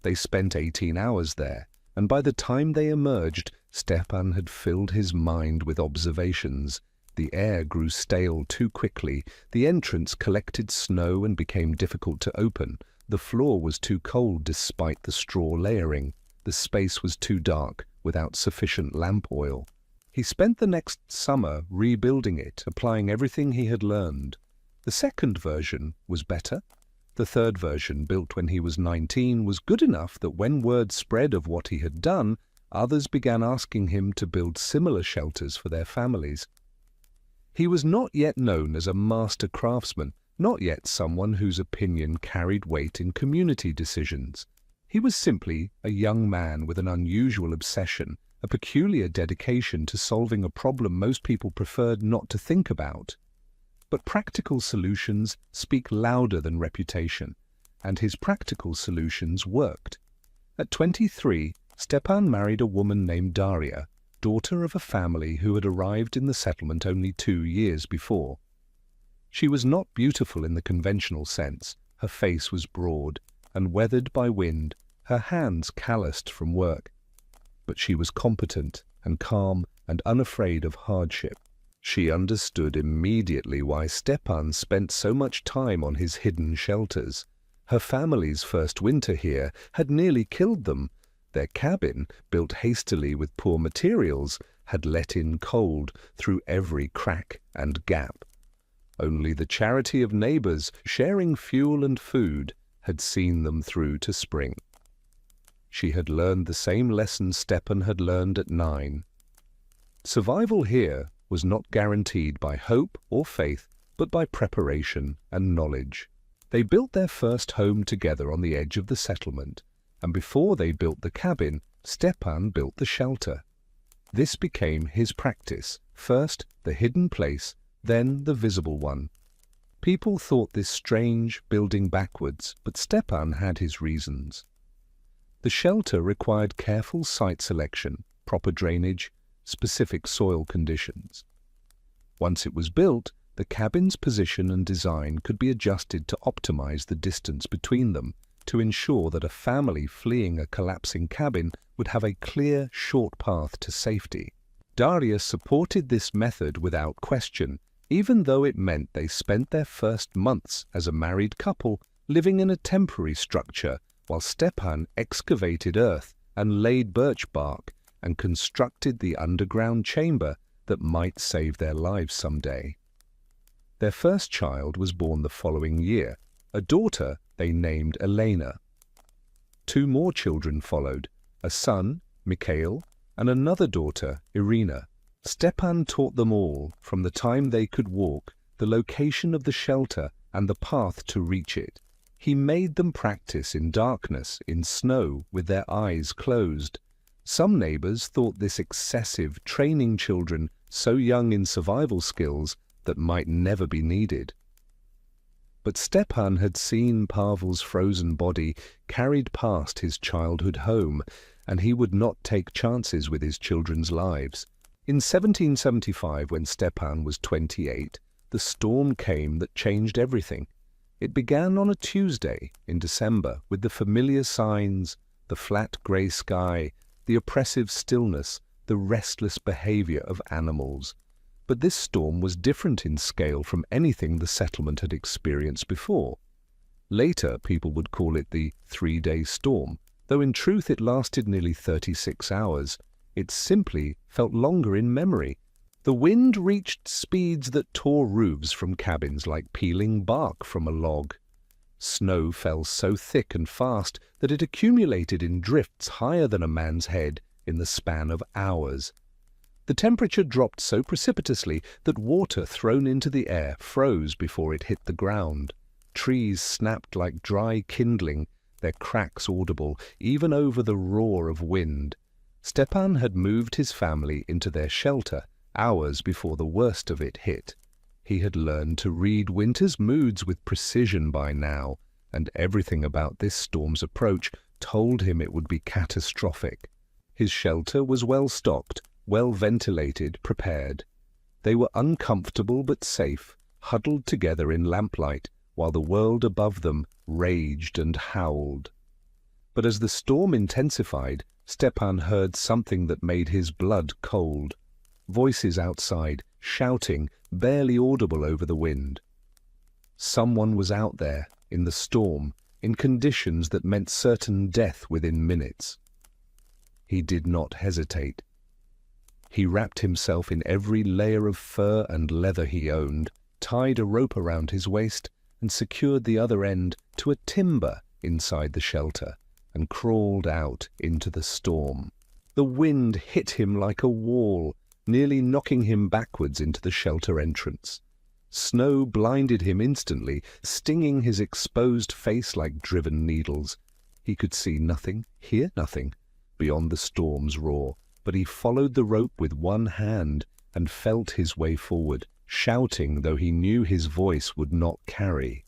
They spent 18 hours there, and by the time they emerged, Stepan had filled his mind with observations. The air grew stale too quickly, the entrance collected snow and became difficult to open, the floor was too cold despite the straw layering, the space was too dark without sufficient lamp oil. He spent the next summer rebuilding it, applying everything he had learned. The second version was better. The third version, built when he was 19, was good enough that when word spread of what he had done, others began asking him to build similar shelters for their families. He was not yet known as a master craftsman, not yet someone whose opinion carried weight in community decisions. He was simply a young man with an unusual obsession, a peculiar dedication to solving a problem most people preferred not to think about. But practical solutions speak louder than reputation, and his practical solutions worked. At 23, Stepan married a woman named Daria, daughter of a family who had arrived in the settlement only 2 years before. She was not beautiful in the conventional sense. Her face was broad and weathered by wind, her hands calloused from work. But she was competent and calm and unafraid of hardship. She understood immediately why Stepan spent so much time on his hidden shelters. Her family's first winter here had nearly killed them. Their cabin, built hastily with poor materials, had let in cold through every crack and gap. Only the charity of neighbors, sharing fuel and food, had seen them through to spring. She had learned the same lesson Stepan had learned at 9. Survival here was not guaranteed by hope or faith, but by preparation and knowledge. They built their first home together on the edge of the settlement, and before they built the cabin, Stepan built the shelter. This became his practice, first the hidden place, then the visible one. People thought this strange, building backwards, but Stepan had his reasons. The shelter required careful site selection, proper drainage, specific soil conditions. Once it was built, the cabin's position and design could be adjusted to optimize the distance between them to ensure that a family fleeing a collapsing cabin would have a clear, short path to safety. Daria supported this method without question, even though it meant they spent their first months as a married couple living in a temporary structure while Stepan excavated earth and laid birch bark and constructed the underground chamber that might save their lives someday. Their first child was born the following year, a daughter they named Elena. 2 more children followed, a son, Mikhail, and another daughter, Irina. Stepan taught them all, from the time they could walk, the location of the shelter and the path to reach it. He made them practice in darkness, in snow, with their eyes closed. Some neighbors thought this excessive, training children so young in survival skills that might never be needed. But Stepan had seen Pavel's frozen body carried past his childhood home, and he would not take chances with his children's lives. In 1775, when Stepan was 28, the storm came that changed everything. It began on a Tuesday in December with the familiar signs, the flat grey sky, the oppressive stillness, the restless behavior of animals. But this storm was different in scale from anything the settlement had experienced before. Later, people would call it the 3-day storm, though in truth it lasted nearly 36 hours. It simply felt longer in memory. The wind reached speeds that tore roofs from cabins like peeling bark from a log. Snow fell so thick and fast that it accumulated in drifts higher than a man's head in the span of hours. The temperature dropped so precipitously that water thrown into the air froze before it hit the ground. Trees snapped like dry kindling, their cracks audible even over the roar of wind. Stepan had moved his family into their shelter hours before the worst of it hit. He had learned to read winter's moods with precision by now, and everything about this storm's approach told him it would be catastrophic. His shelter was well stocked, well ventilated, prepared. They were uncomfortable but safe, huddled together in lamplight, while the world above them raged and howled. But as the storm intensified, Stepan heard something that made his blood cold. Voices outside, shouting, barely audible over the wind. Someone was out there, in the storm, in conditions that meant certain death within minutes. He did not hesitate. He wrapped himself in every layer of fur and leather he owned, tied a rope around his waist, and secured the other end to a timber inside the shelter, and crawled out into the storm. The wind hit him like a wall, nearly knocking him backwards into the shelter entrance. Snow blinded him instantly, stinging his exposed face like driven needles. He could see nothing, hear nothing, beyond the storm's roar, but he followed the rope with one hand and felt his way forward, shouting though he knew his voice would not carry.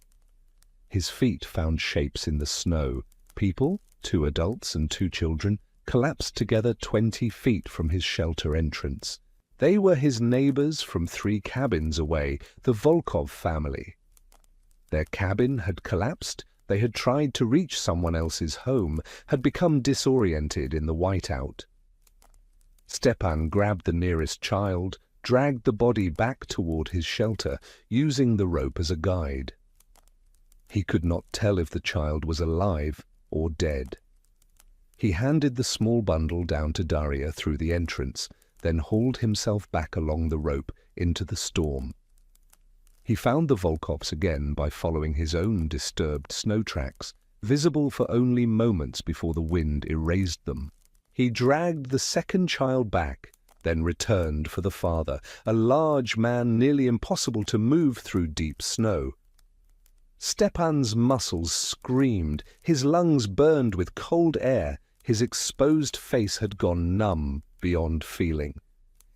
His feet found shapes in the snow. People, 2 adults and 2 children, collapsed together 20 feet from his shelter entrance. They were his neighbors from 3 cabins away, the Volkov family. Their cabin had collapsed, they had tried to reach someone else's home, had become disoriented in the whiteout. Stepan grabbed the nearest child, dragged the body back toward his shelter, using the rope as a guide. He could not tell if the child was alive or dead. He handed the small bundle down to Daria through the entrance, then hauled himself back along the rope into the storm. He found the Volkovs again by following his own disturbed snow tracks, visible for only moments before the wind erased them. He dragged the second child back, then returned for the father, a large man nearly impossible to move through deep snow. Stepan's muscles screamed, his lungs burned with cold air. His exposed face had gone numb beyond feeling.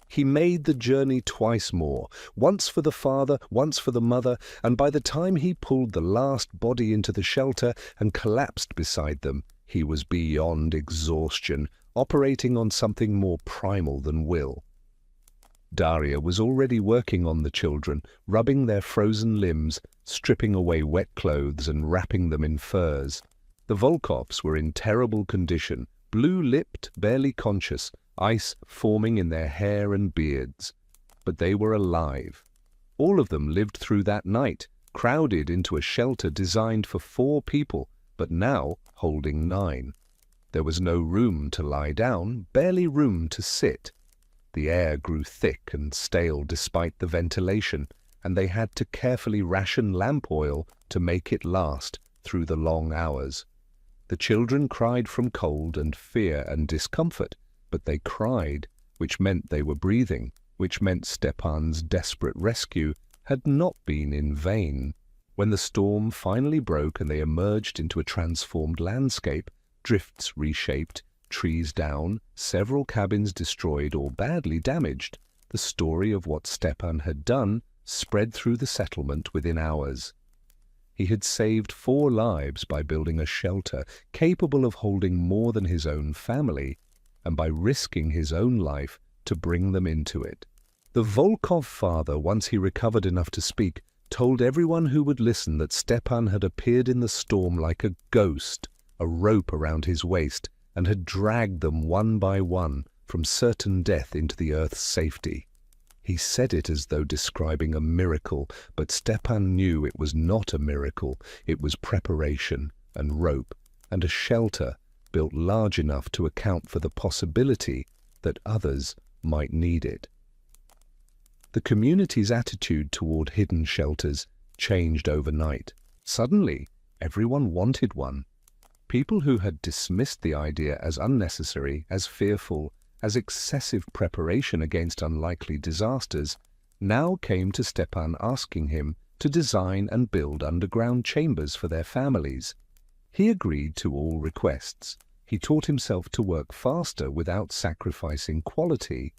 He made the journey twice more, once for the father, once for the mother, and by the time he pulled the last body into the shelter and collapsed beside them, he was beyond exhaustion, operating on something more primal than will. Daria was already working on the children, rubbing their frozen limbs, stripping away wet clothes and wrapping them in furs. The Volkovs were in terrible condition, blue-lipped, barely conscious, ice forming in their hair and beards. But they were alive. All of them lived through that night, crowded into a shelter designed for 4 people, but now holding 9. There was no room to lie down, barely room to sit. The air grew thick and stale despite the ventilation, and they had to carefully ration lamp oil to make it last through the long hours. The children cried from cold and fear and discomfort, but they cried, which meant they were breathing, which meant Stepan's desperate rescue had not been in vain. When the storm finally broke and they emerged into a transformed landscape, drifts reshaped, trees down, several cabins destroyed or badly damaged, the story of what Stepan had done spread through the settlement within hours. He had saved 4 lives by building a shelter capable of holding more than his own family, and by risking his own life to bring them into it. The Volkov father, once he recovered enough to speak, told everyone who would listen that Stepan had appeared in the storm like a ghost, a rope around his waist, and had dragged them one by one from certain death into the earth's safety. He said it as though describing a miracle, but Stepan knew it was not a miracle. It was preparation and rope and a shelter built large enough to account for the possibility that others might need it. The community's attitude toward hidden shelters changed overnight. Suddenly, everyone wanted one. People who had dismissed the idea as unnecessary, as fearful, as excessive preparation against unlikely disasters, now came to Stepan asking him to design and build underground chambers for their families. He agreed to all requests. He taught himself to work faster without sacrificing quality.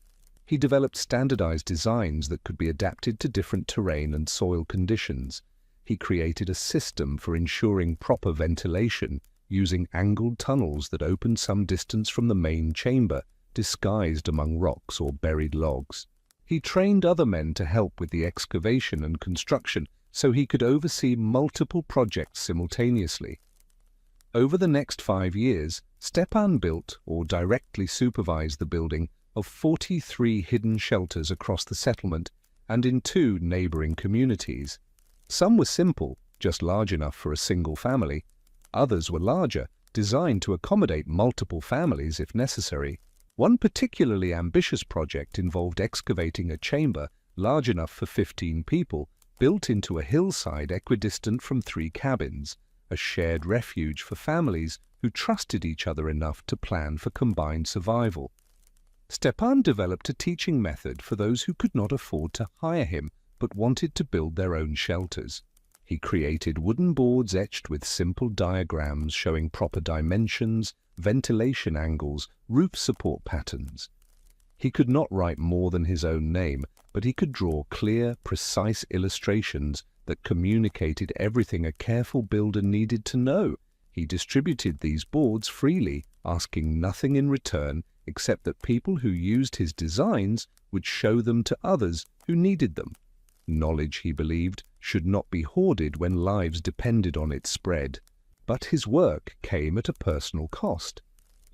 He developed standardized designs that could be adapted to different terrain and soil conditions. He created a system for ensuring proper ventilation, using angled tunnels that opened some distance from the main chamber, disguised among rocks or buried logs. He trained other men to help with the excavation and construction so he could oversee multiple projects simultaneously. Over the next 5 years, Stepan built or directly supervised the building of 43 hidden shelters across the settlement and in 2 neighboring communities. Some were simple, just large enough for a single family. Others were larger, designed to accommodate multiple families if necessary. One particularly ambitious project involved excavating a chamber large enough for 15 people, built into a hillside equidistant from 3 cabins, a shared refuge for families who trusted each other enough to plan for combined survival. Stepan developed a teaching method for those who could not afford to hire him but wanted to build their own shelters. He created wooden boards etched with simple diagrams showing proper dimensions, ventilation angles, roof support patterns. He could not write more than his own name, but he could draw clear, precise illustrations that communicated everything a careful builder needed to know. He distributed these boards freely, asking nothing in return except that people who used his designs would show them to others who needed them. Knowledge, he believed, should not be hoarded when lives depended on its spread. But his work came at a personal cost.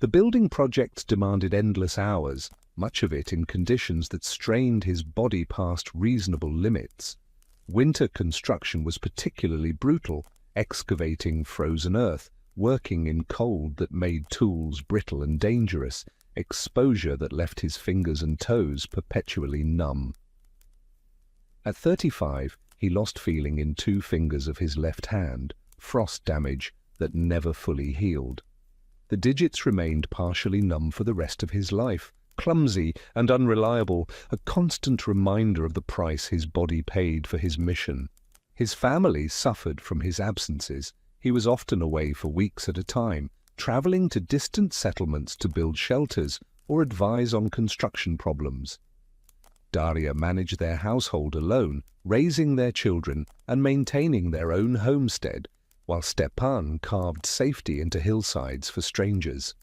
The building projects demanded endless hours, much of it in conditions that strained his body past reasonable limits. Winter construction was particularly brutal, excavating frozen earth, working in cold that made tools brittle and dangerous, exposure that left his fingers and toes perpetually numb. At 35, he lost feeling in 2 fingers of his left hand, frost damage that never fully healed. The digits remained partially numb for the rest of his life, clumsy and unreliable, a constant reminder of the price his body paid for his mission. His family suffered from his absences. He was often away for weeks at a time, traveling to distant settlements to build shelters or advise on construction problems. Daria managed their household alone, raising their children and maintaining their own homestead, while Stepan carved safety into hillsides for strangers.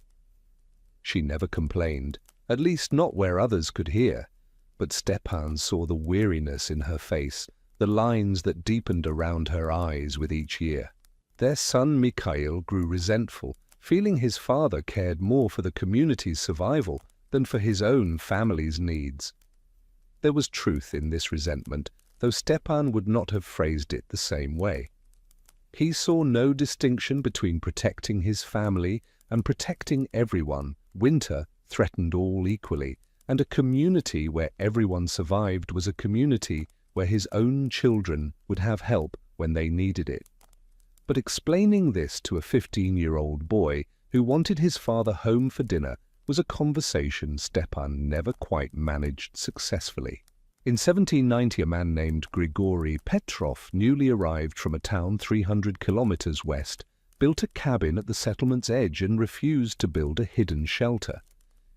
She never complained, at least not where others could hear, but Stepan saw the weariness in her face, the lines that deepened around her eyes with each year. Their son Mikhail grew resentful, feeling his father cared more for the community's survival than for his own family's needs. There was truth in this resentment, though Stepan would not have phrased it the same way. He saw no distinction between protecting his family and protecting everyone. Winter threatened all equally, and a community where everyone survived was a community where his own children would have help when they needed it. But explaining this to a 15-year-old boy who wanted his father home for dinner was a conversation Stepan never quite managed successfully. In 1790, a man named Grigory Petrov, newly arrived from a town 300 kilometers west, built a cabin at the settlement's edge and refused to build a hidden shelter.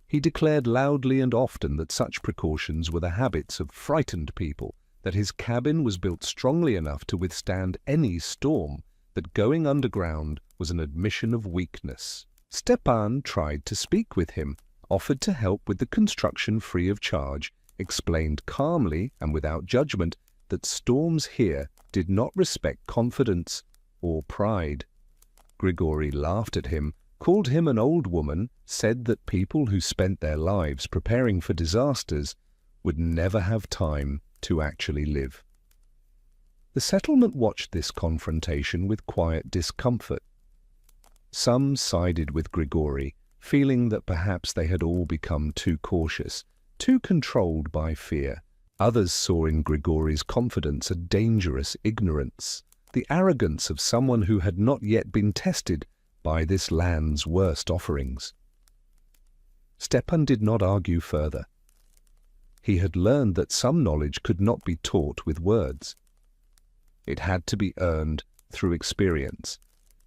He declared loudly and often that such precautions were the habits of frightened people, that his cabin was built strongly enough to withstand any storm, that going underground was an admission of weakness. Stepan tried to speak with him, offered to help with the construction free of charge, explained calmly and without judgment that storms here did not respect confidence or pride. Grigory laughed at him, called him an old woman, said that people who spent their lives preparing for disasters would never have time to actually live. The settlement watched this confrontation with quiet discomfort. Some sided with Grigory, feeling that perhaps they had all become too cautious, too controlled by fear. Others saw in Grigory's confidence a dangerous ignorance, the arrogance of someone who had not yet been tested by this land's worst offerings. Stepan did not argue further. He had learned that some knowledge could not be taught with words. It had to be earned through experience,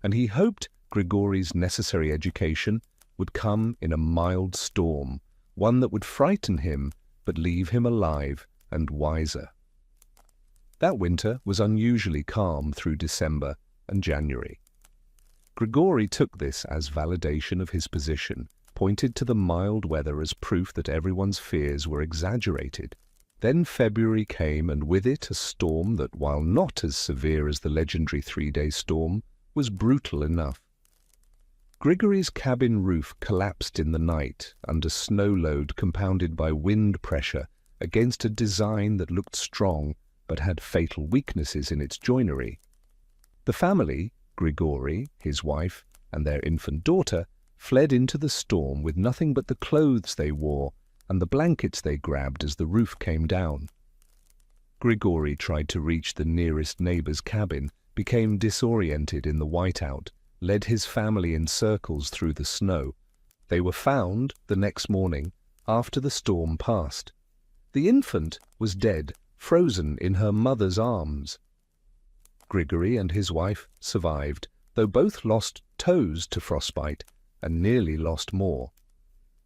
and he hoped Grigory's necessary education would come in a mild storm, one that would frighten him but leave him alive and wiser. That winter was unusually calm through December and January. Grigory took this as validation of his position, pointed to the mild weather as proof that everyone's fears were exaggerated. Then February came, and with it a storm that, while not as severe as the legendary three-day storm, was brutal enough. Grigory's cabin roof collapsed in the night under snow load compounded by wind pressure against a design that looked strong but had fatal weaknesses in its joinery. The family, Grigory, his wife, and their infant daughter, fled into the storm with nothing but the clothes they wore and the blankets they grabbed as the roof came down. Grigory tried to reach the nearest neighbor's cabin, became disoriented in the whiteout, led his family in circles through the snow. They were found the next morning, after the storm passed. The infant was dead, frozen in her mother's arms. Grigory and his wife survived, though both lost toes to frostbite and nearly lost more.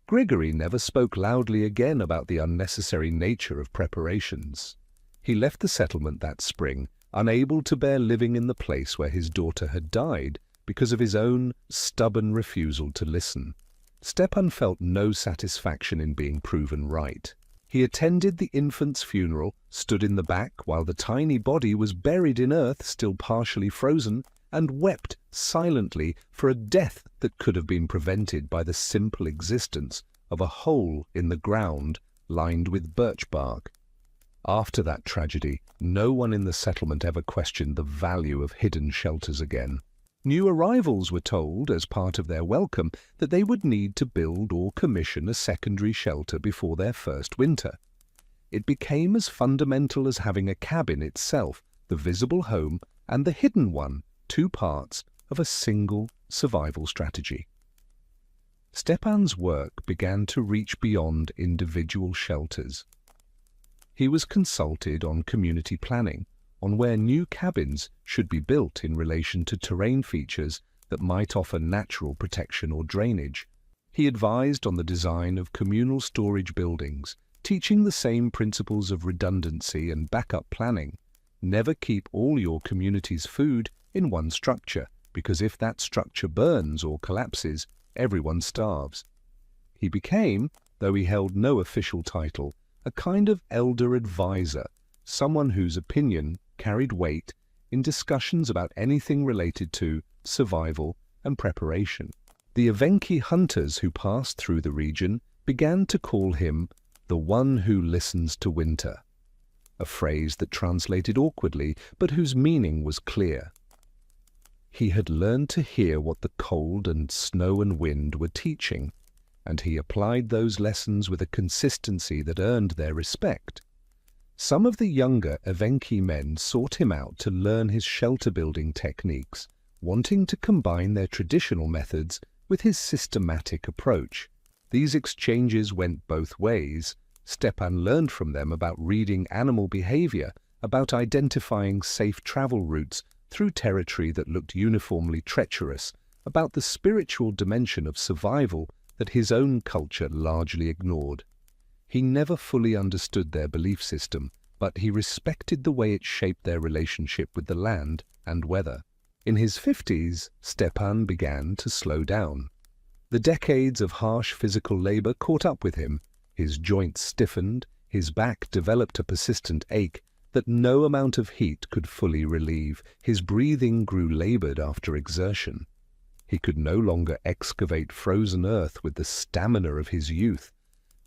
Grigory never spoke loudly again about the unnecessary nature of preparations. He left the settlement that spring, unable to bear living in the place where his daughter had died because of his own stubborn refusal to listen. Stepan felt no satisfaction in being proven right. He attended the infant's funeral, stood in the back while the tiny body was buried in earth still partially frozen, and wept silently for a death that could have been prevented by the simple existence of a hole in the ground lined with birch bark. After that tragedy, no one in the settlement ever questioned the value of hidden shelters again. New arrivals were told, as part of their welcome, that they would need to build or commission a secondary shelter before their first winter. It became as fundamental as having a cabin itself, the visible home, and the hidden one, two parts of a single survival strategy. Stepan's work began to reach beyond individual shelters. He was consulted on community planning, on where new cabins should be built in relation to terrain features that might offer natural protection or drainage. He advised on the design of communal storage buildings, teaching the same principles of redundancy and backup planning. Never keep all your community's food in one structure, because if that structure burns or collapses, everyone starves. He became, though he held no official title, a kind of elder advisor, someone whose opinion carried weight in discussions about anything related to survival and preparation. The Evenki hunters who passed through the region began to call him the one who listens to winter, a phrase that translated awkwardly, but whose meaning was clear. He had learned to hear what the cold and snow and wind were teaching, and he applied those lessons with a consistency that earned their respect. Some of the younger Evenki men sought him out to learn his shelter-building techniques, wanting to combine their traditional methods with his systematic approach. These exchanges went both ways. Stepan learned from them about reading animal behavior, about identifying safe travel routes through territory that looked uniformly treacherous, about the spiritual dimension of survival that his own culture largely ignored. He never fully understood their belief system, but he respected the way it shaped their relationship with the land and weather. In his 50s, Stepan began to slow down. The decades of harsh physical labor caught up with him. His joints stiffened, his back developed a persistent ache that no amount of heat could fully relieve. His breathing grew labored after exertion. He could no longer excavate frozen earth with the stamina of his youth,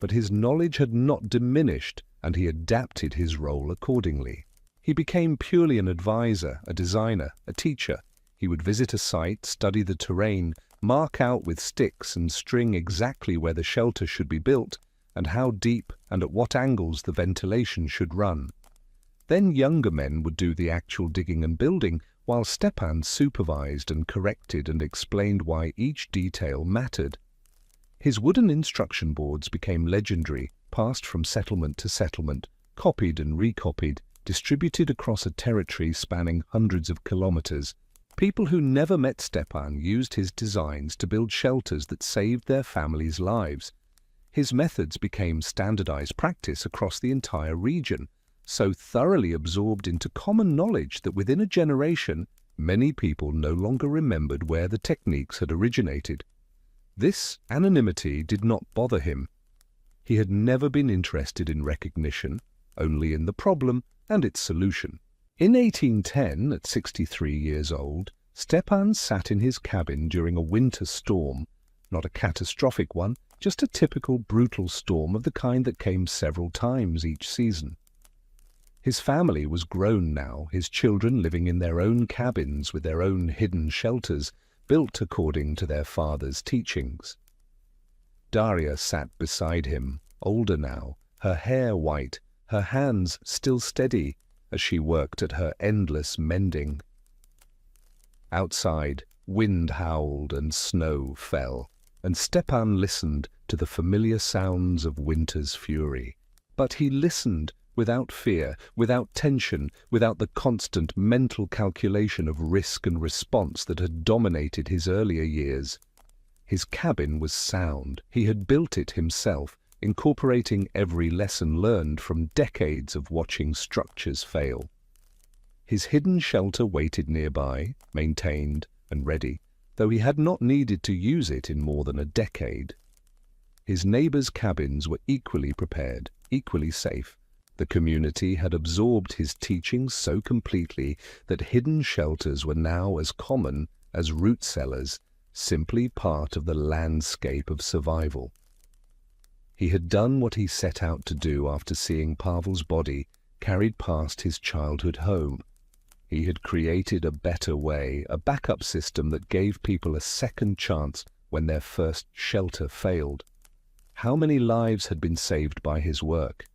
but his knowledge had not diminished, and he adapted his role accordingly. He became purely an advisor, a designer, a teacher. He would visit a site, study the terrain, mark out with sticks and string exactly where the shelter should be built, and how deep and at what angles the ventilation should run. Then younger men would do the actual digging and building, while Stepan supervised and corrected and explained why each detail mattered. His wooden instruction boards became legendary, passed from settlement to settlement, copied and recopied, distributed across a territory spanning hundreds of kilometers. People who never met Stepan used his designs to build shelters that saved their families' lives. His methods became standardized practice across the entire region, so thoroughly absorbed into common knowledge that within a generation, many people no longer remembered where the techniques had originated. This anonymity did not bother him. He had never been interested in recognition, only in the problem and its solution. In 1810, at 63 years old, Stepan sat in his cabin during a winter storm, not a catastrophic one, just a typical brutal storm of the kind that came several times each season. His family was grown now, his children living in their own cabins with their own hidden shelters, built according to their father's teachings. Daria sat beside him, older now, her hair white, her hands still steady as she worked at her endless mending. Outside, wind howled and snow fell, and Stepan listened to the familiar sounds of winter's fury. But he listened without fear, without tension, without the constant mental calculation of risk and response that had dominated his earlier years. His cabin was sound. He had built it himself, incorporating every lesson learned from decades of watching structures fail. His hidden shelter waited nearby, maintained and ready, though he had not needed to use it in more than a decade. His neighbors' cabins were equally prepared, equally safe. The community had absorbed his teachings so completely that hidden shelters were now as common as root cellars, simply part of the landscape of survival. He had done what he set out to do after seeing Pavel's body carried past his childhood home. He had created a better way, a backup system that gave people a second chance when their first shelter failed. How many lives had been saved by his work?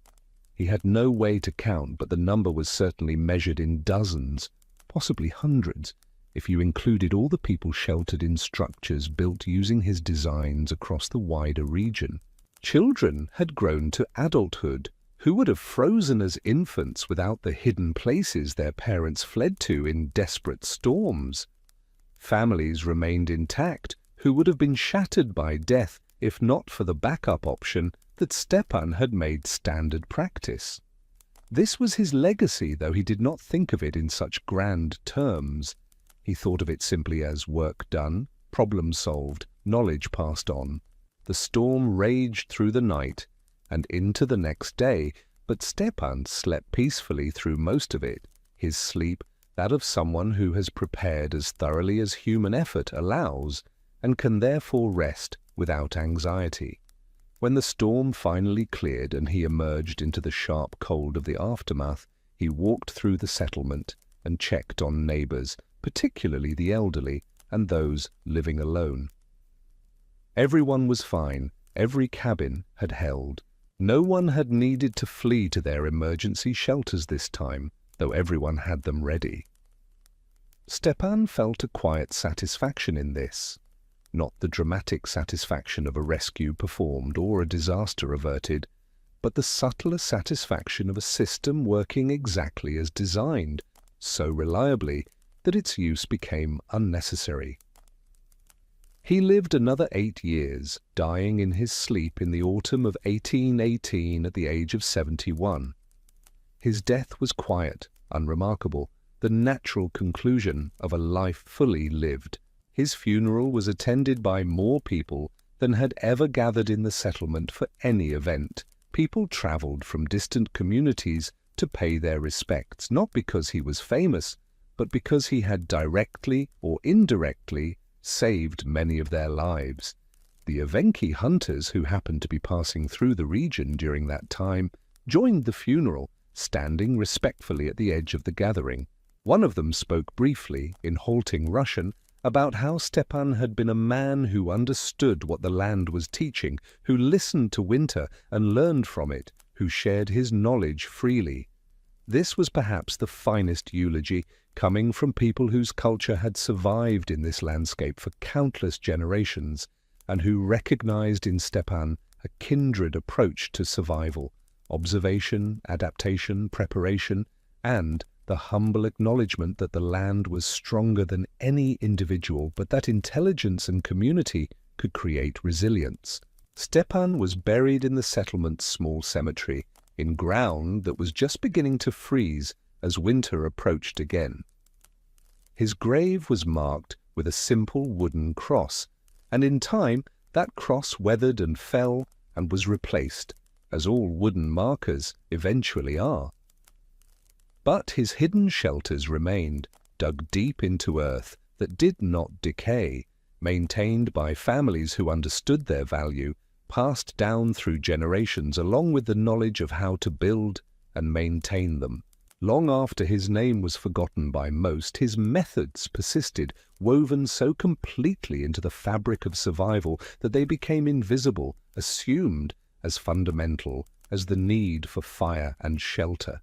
He had no way to count, but the number was certainly measured in dozens, possibly hundreds, if you included all the people sheltered in structures built using his designs across the wider region. Children had grown to adulthood. Who would have frozen as infants without the hidden places their parents fled to in desperate storms? Families remained intact who would have been shattered by death if not for the backup option that Stepan had made standard practice. This was his legacy, though he did not think of it in such grand terms. He thought of it simply as work done, problem solved, knowledge passed on. The storm raged through the night and into the next day, but Stepan slept peacefully through most of it, his sleep that of someone who has prepared as thoroughly as human effort allows, and can therefore rest without anxiety. When the storm finally cleared and he emerged into the sharp cold of the aftermath, he walked through the settlement and checked on neighbors, particularly the elderly and those living alone. Everyone was fine. Every cabin had held. No one had needed to flee to their emergency shelters this time, though everyone had them ready. Stepan felt a quiet satisfaction in this. Not the dramatic satisfaction of a rescue performed or a disaster averted, but the subtler satisfaction of a system working exactly as designed, so reliably that its use became unnecessary. He lived another 8 years, dying in his sleep in the autumn of 1818 at the age of 71. His death was quiet, unremarkable, the natural conclusion of a life fully lived. His funeral was attended by more people than had ever gathered in the settlement for any event. People travelled from distant communities to pay their respects, not because he was famous, but because he had directly or indirectly saved many of their lives. The Evenki hunters who happened to be passing through the region during that time joined the funeral, standing respectfully at the edge of the gathering. One of them spoke briefly, in halting Russian, about how Stepan had been a man who understood what the land was teaching, who listened to winter and learned from it, who shared his knowledge freely. This was perhaps the finest eulogy, coming from people whose culture had survived in this landscape for countless generations, and who recognized in Stepan a kindred approach to survival, observation, adaptation, preparation, and the humble acknowledgement that the land was stronger than any individual, but that intelligence and community could create resilience. Stepan was buried in the settlement's small cemetery, in ground that was just beginning to freeze as winter approached again. His grave was marked with a simple wooden cross, and in time that cross weathered and fell and was replaced, as all wooden markers eventually are. But his hidden shelters remained, dug deep into earth that did not decay, maintained by families who understood their value, passed down through generations along with the knowledge of how to build and maintain them. Long after his name was forgotten by most, his methods persisted, woven so completely into the fabric of survival that they became invisible, assumed as fundamental as the need for fire and shelter.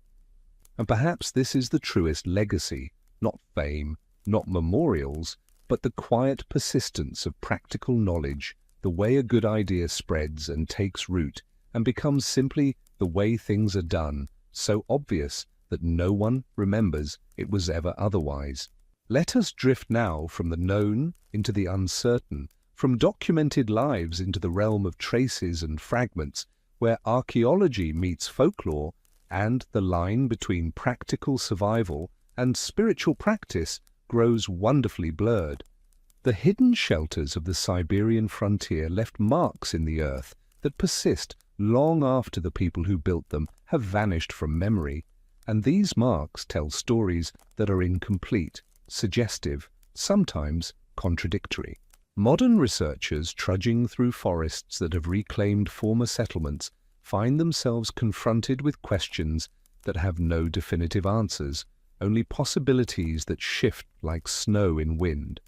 And perhaps this is the truest legacy, not fame, not memorials, but the quiet persistence of practical knowledge, the way a good idea spreads and takes root and becomes simply the way things are done, so obvious that no one remembers it was ever otherwise. Let us drift now from the known into the uncertain, from documented lives into the realm of traces and fragments, where archaeology meets folklore, and the line between practical survival and spiritual practice grows wonderfully blurred. The hidden shelters of the Siberian frontier left marks in the earth that persist long after the people who built them have vanished from memory, and these marks tell stories that are incomplete, suggestive, sometimes contradictory. Modern researchers trudging through forests that have reclaimed former settlements find themselves confronted with questions that have no definitive answers, only possibilities that shift like snow in wind.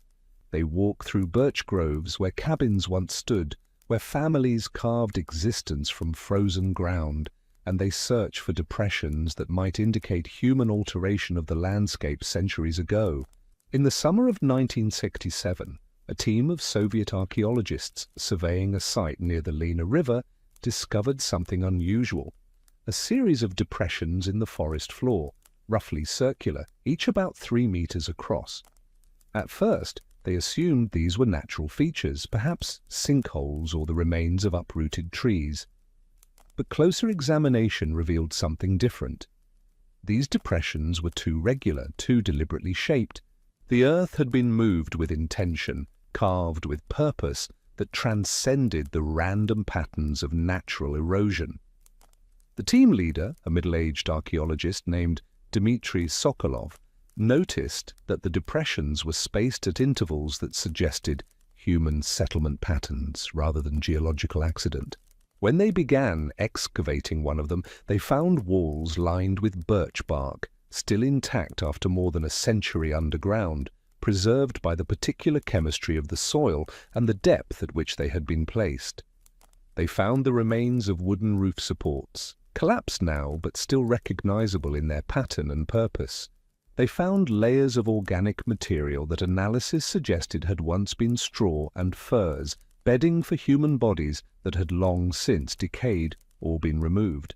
They walk through birch groves where cabins once stood, where families carved existence from frozen ground, and they search for depressions that might indicate human alteration of the landscape centuries ago. In the summer of 1967, a team of Soviet archaeologists surveying a site near the Lena River discovered something unusual, a series of depressions in the forest floor, roughly circular, each about 3 meters across. At first, They assumed these were natural features, perhaps sinkholes or the remains of uprooted trees. But closer examination revealed something different. These depressions were too regular, too deliberately shaped. The earth had been moved with intention, carved with purpose that transcended the random patterns of natural erosion. The team leader, a middle-aged archaeologist named Dmitry Sokolov, noticed that the depressions were spaced at intervals that suggested human settlement patterns rather than geological accident. When they began excavating one of them, they found walls lined with birch bark, still intact after more than a century underground, preserved by the particular chemistry of the soil and the depth at which they had been placed. They found the remains of wooden roof supports, collapsed now but still recognizable in their pattern and purpose. They found layers of organic material that analysis suggested had once been straw and furs, bedding for human bodies that had long since decayed or been removed.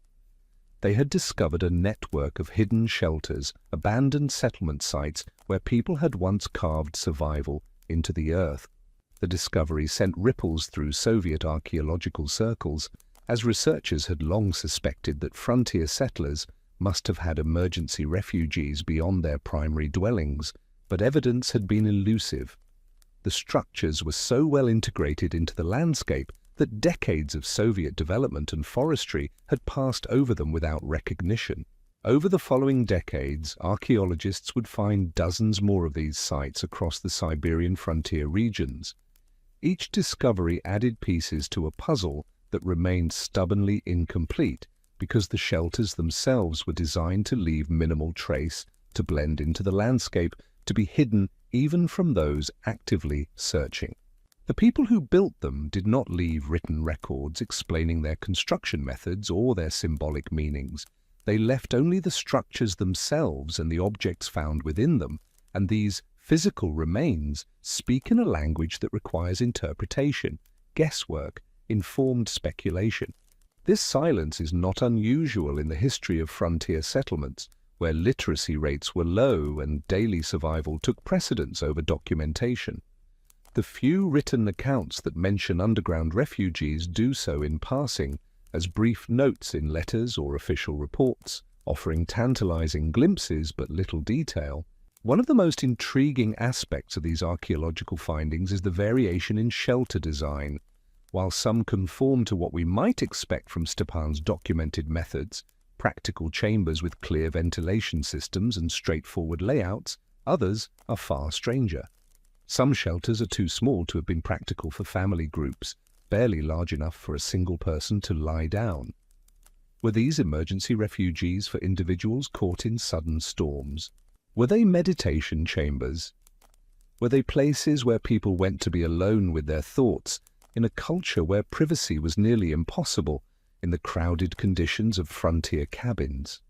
They had discovered a network of hidden shelters, abandoned settlement sites where people had once carved survival into the earth. The discovery sent ripples through Soviet archaeological circles, as researchers had long suspected that frontier settlers must have had emergency refugees beyond their primary dwellings, but evidence had been elusive. The structures were so well integrated into the landscape that decades of Soviet development and forestry had passed over them without recognition. Over the following decades, archaeologists would find dozens more of these sites across the Siberian frontier regions. Each discovery added pieces to a puzzle that remained stubbornly incomplete, because the shelters themselves were designed to leave minimal trace, to blend into the landscape, to be hidden even from those actively searching. The people who built them did not leave written records explaining their construction methods or their symbolic meanings. They left only the structures themselves and the objects found within them, and these physical remains speak in a language that requires interpretation, guesswork, informed speculation. This silence is not unusual in the history of frontier settlements, where literacy rates were low and daily survival took precedence over documentation. The few written accounts that mention underground refugees do so in passing, as brief notes in letters or official reports, offering tantalizing glimpses but little detail. One of the most intriguing aspects of these archaeological findings is the variation in shelter design. While some conform to what we might expect from Stepan's documented methods, practical chambers with clear ventilation systems and straightforward layouts, others are far stranger. Some shelters are too small to have been practical for family groups, barely large enough for a single person to lie down. Were these emergency refugees for individuals caught in sudden storms? Were they meditation chambers? Were they places where people went to be alone with their thoughts, in a culture where privacy was nearly impossible, in the crowded conditions of frontier cabins?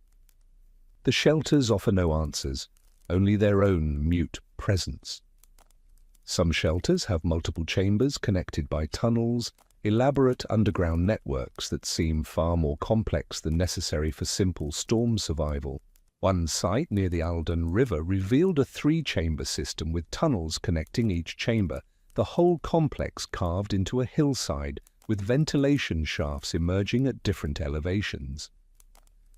The shelters offer no answers, only their own mute presence. Some shelters have multiple chambers connected by tunnels, elaborate underground networks that seem far more complex than necessary for simple storm survival. One site near the Aldan River revealed a three-chamber system with tunnels connecting each chamber, the whole complex carved into a hillside with ventilation shafts emerging at different elevations.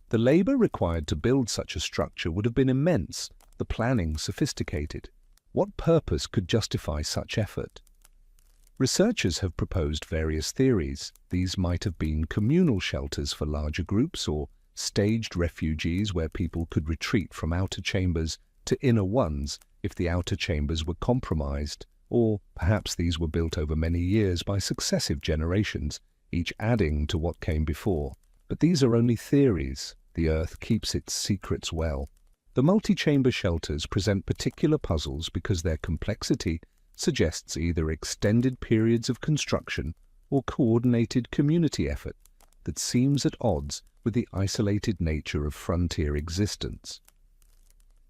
The labor required to build such a structure would have been immense, the planning sophisticated. What purpose could justify such effort? Researchers have proposed various theories. These might have been communal shelters for larger groups or staged refuges where people could retreat from outer chambers to inner ones if the outer chambers were compromised. Or perhaps these were built over many years by successive generations, each adding to what came before. But these are only theories. The earth keeps its secrets well. The multi-chamber shelters present particular puzzles because their complexity suggests either extended periods of construction or coordinated community effort that seems at odds with the isolated nature of frontier existence.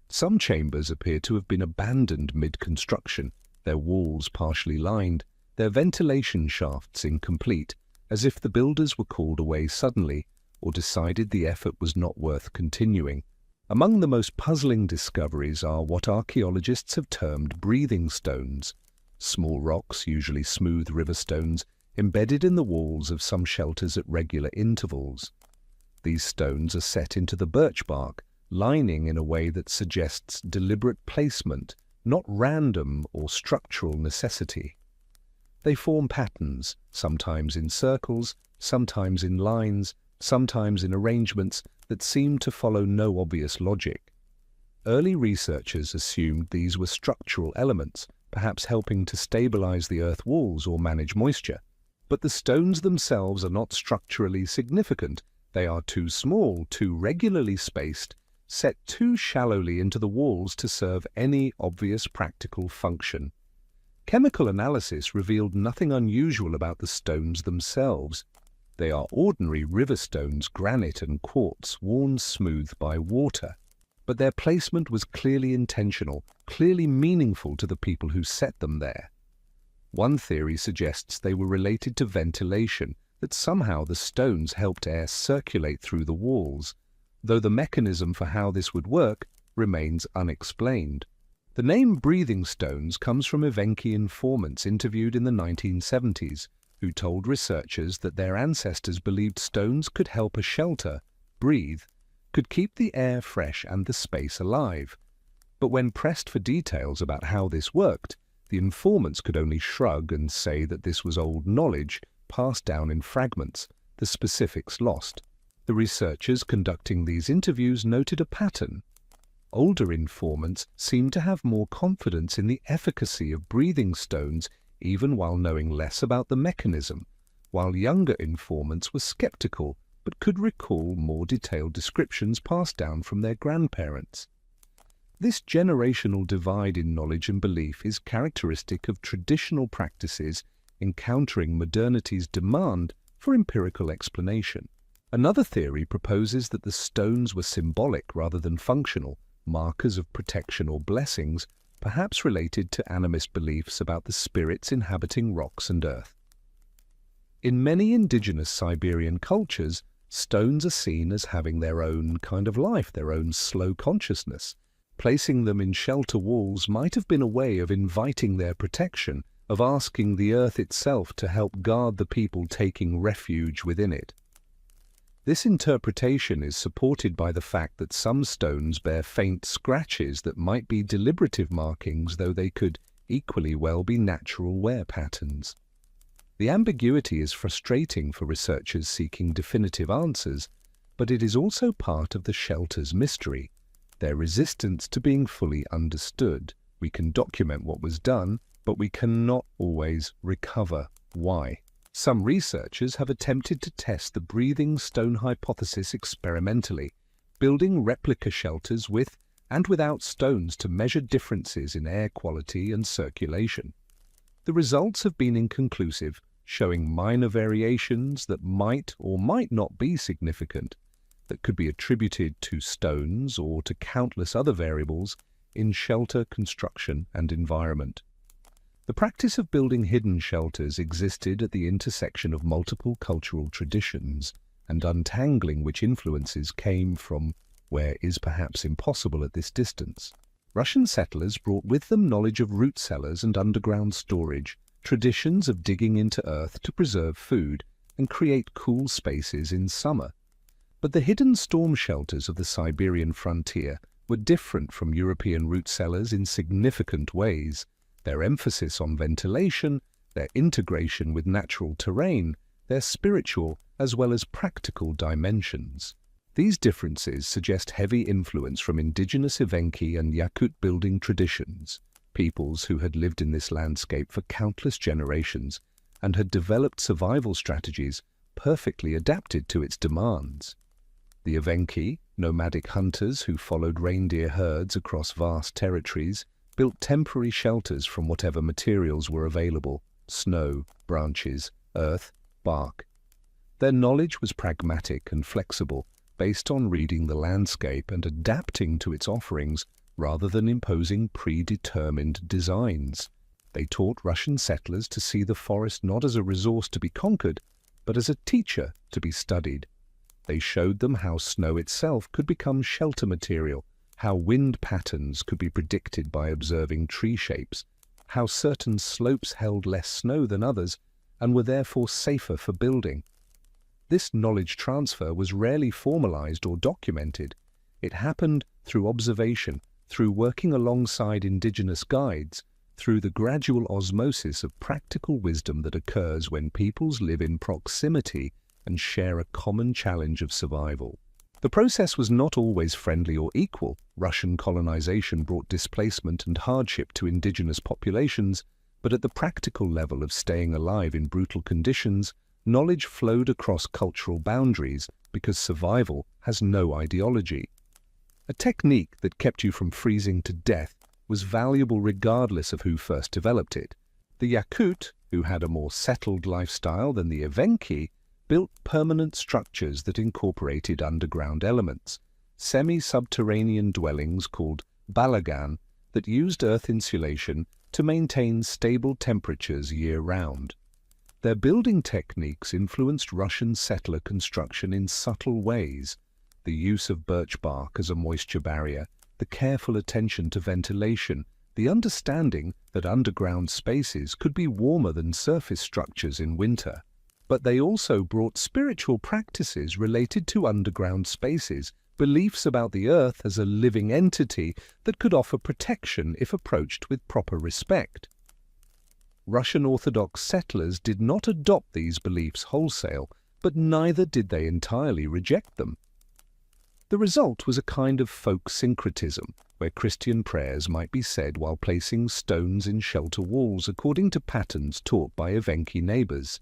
Some chambers appear to have been abandoned mid-construction, their walls partially lined, their ventilation shafts incomplete, as if the builders were called away suddenly or decided the effort was not worth continuing. Among the most puzzling discoveries are what archaeologists have termed breathing stones, small rocks, usually smooth river stones, embedded in the walls of some shelters at regular intervals. These stones are set into the birch bark, lining in a way that suggests deliberate placement, not random or structural necessity. They form patterns, sometimes in circles, sometimes in lines, sometimes in arrangements that seem to follow no obvious logic. Early researchers assumed these were structural elements, perhaps helping to stabilize the earth walls or manage moisture. But the stones themselves are not structurally significant. They are too small, too regularly spaced, set too shallowly into the walls to serve any obvious practical function. Chemical analysis revealed nothing unusual about the stones themselves. They are ordinary river stones, granite and quartz, worn smooth by water. But their placement was clearly intentional, clearly meaningful to the people who set them there. One theory suggests they were related to ventilation, that somehow the stones helped air circulate through the walls, though the mechanism for how this would work remains unexplained. The name breathing stones comes from Evenki informants interviewed in the 1970s, who told researchers that their ancestors believed stones could help a shelter breathe, could keep the air fresh and the space alive. But when pressed for details about how this worked, the informants could only shrug and say that this was old knowledge passed down in fragments, the specifics lost. The researchers conducting these interviews noted a pattern. Older informants seemed to have more confidence in the efficacy of breathing stones even while knowing less about the mechanism, while younger informants were skeptical but could recall more detailed descriptions passed down from their grandparents. This generational divide in knowledge and belief is characteristic of traditional practices encountering modernity's demand for empirical explanation. Another theory proposes that the stones were symbolic rather than functional, markers of protection or blessings, perhaps related to animist beliefs about the spirits inhabiting rocks and earth. In many indigenous Siberian cultures, stones are seen as having their own kind of life, their own slow consciousness. Placing them in shelter walls might have been a way of inviting their protection, of asking the earth itself to help guard the people taking refuge within it. This interpretation is supported by the fact that some stones bear faint scratches that might be deliberative markings, though they could equally well be natural wear patterns. The ambiguity is frustrating for researchers seeking definitive answers, but it is also part of the shelter's mystery, their resistance to being fully understood. We can document what was done, but we cannot always recover why. Some researchers have attempted to test the breathing stone hypothesis experimentally, building replica shelters with and without stones to measure differences in air quality and circulation. The results have been inconclusive, showing minor variations that might or might not be significant, that could be attributed to stones or to countless other variables in shelter construction and environment. The practice of building hidden shelters existed at the intersection of multiple cultural traditions, and untangling which influences came from where is perhaps impossible at this distance. Russian settlers brought with them knowledge of root cellars and underground storage, traditions of digging into earth to preserve food and create cool spaces in summer. But the hidden storm shelters of the Siberian frontier were different from European root cellars in significant ways. Their emphasis on ventilation, their integration with natural terrain, their spiritual as well as practical dimensions. These differences suggest heavy influence from indigenous Evenki and Yakut building traditions, peoples who had lived in this landscape for countless generations and had developed survival strategies perfectly adapted to its demands. The Evenki, nomadic hunters who followed reindeer herds across vast territories, built temporary shelters from whatever materials were available: snow, branches, earth, bark. Their knowledge was pragmatic and flexible, based on reading the landscape and adapting to its offerings rather than imposing predetermined designs. They taught Russian settlers to see the forest not as a resource to be conquered, but as a teacher to be studied. They showed them how snow itself could become shelter material, how wind patterns could be predicted by observing tree shapes, how certain slopes held less snow than others and were therefore safer for building. This knowledge transfer was rarely formalized or documented. It happened through observation, through working alongside indigenous guides, through the gradual osmosis of practical wisdom that occurs when peoples live in proximity and share a common challenge of survival. The process was not always friendly or equal. Russian colonization brought displacement and hardship to indigenous populations, but at the practical level of staying alive in brutal conditions, knowledge flowed across cultural boundaries because survival has no ideology. A technique that kept you from freezing to death was valuable regardless of who first developed it. The Yakut, who had a more settled lifestyle than the Evenki, built permanent structures that incorporated underground elements, semi-subterranean dwellings called balagan that used earth insulation to maintain stable temperatures year-round. Their building techniques influenced Russian settler construction in subtle ways: the use of birch bark as a moisture barrier, the careful attention to ventilation, the understanding that underground spaces could be warmer than surface structures in winter. But they also brought spiritual practices related to underground spaces, beliefs about the earth as a living entity that could offer protection if approached with proper respect. Russian Orthodox settlers did not adopt these beliefs wholesale, but neither did they entirely reject them. The result was a kind of folk syncretism, where Christian prayers might be said while placing stones in shelter walls according to patterns taught by Evenki neighbors,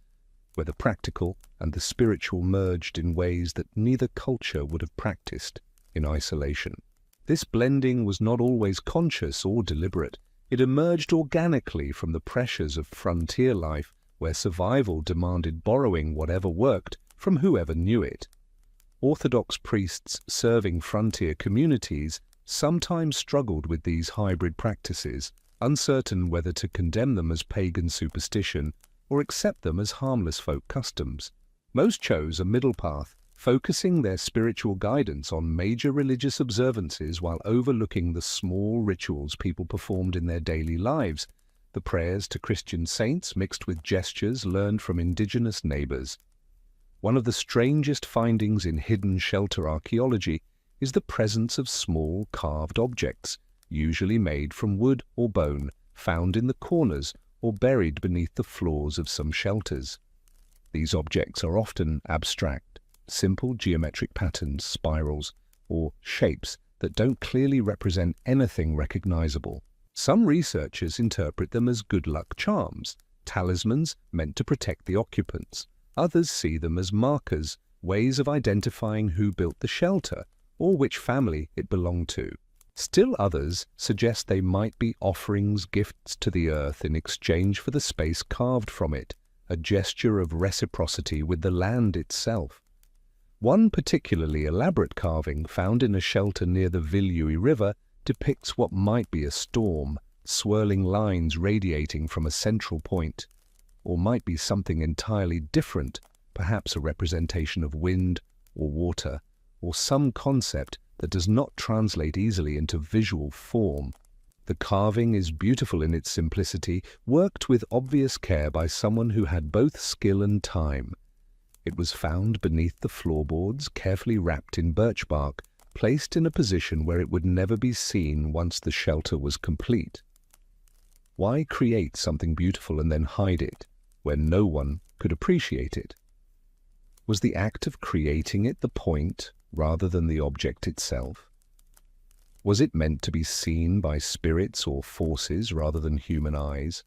where the practical and the spiritual merged in ways that neither culture would have practiced in isolation. This blending was not always conscious or deliberate. It emerged organically from the pressures of frontier life, where survival demanded borrowing whatever worked from whoever knew it. Orthodox priests serving frontier communities sometimes struggled with these hybrid practices, uncertain whether to condemn them as pagan superstition or accept them as harmless folk customs. Most chose a middle path, focusing their spiritual guidance on major religious observances while overlooking the small rituals people performed in their daily lives, the prayers to Christian saints mixed with gestures learned from indigenous neighbors. One of the strangest findings in hidden shelter archaeology is the presence of small carved objects, usually made from wood or bone, found in the corners or buried beneath the floors of some shelters. These objects are often abstract, simple geometric patterns, spirals, or shapes that don't clearly represent anything recognizable. Some researchers interpret them as good luck charms, talismans meant to protect the occupants. Others see them as markers, ways of identifying who built the shelter or which family it belonged to. Still others suggest they might be offerings, gifts to the earth in exchange for the space carved from it, a gesture of reciprocity with the land itself. One particularly elaborate carving found in a shelter near the Vilyui River depicts what might be a storm, swirling lines radiating from a central point, or might be something entirely different, perhaps a representation of wind or water, or some concept that does not translate easily into visual form. The carving is beautiful in its simplicity, worked with obvious care by someone who had both skill and time. It was found beneath the floorboards, carefully wrapped in birch bark, placed in a position where it would never be seen once the shelter was complete. Why create something beautiful and then hide it, where no one could appreciate it? Was the act of creating it the point, rather than the object itself? Was it meant to be seen by spirits or forces rather than human eyes?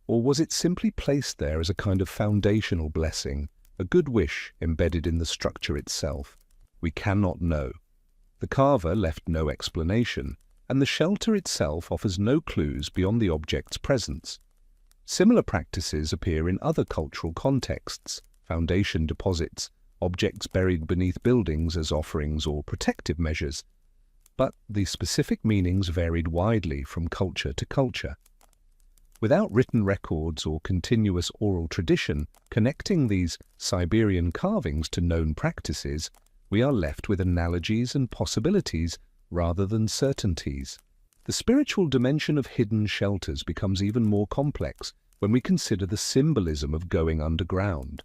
Or was it simply placed there as a kind of foundational blessing, a good wish embedded in the structure itself? We cannot know. The carver left no explanation, and the shelter itself offers no clues beyond the object's presence. Similar practices appear in other cultural contexts: foundation deposits, objects buried beneath buildings as offerings or protective measures. But the specific meanings varied widely from culture to culture. Without written records or continuous oral tradition connecting these Siberian carvings to known practices, we are left with analogies and possibilities rather than certainties. The spiritual dimension of hidden shelters becomes even more complex when we consider the symbolism of going underground.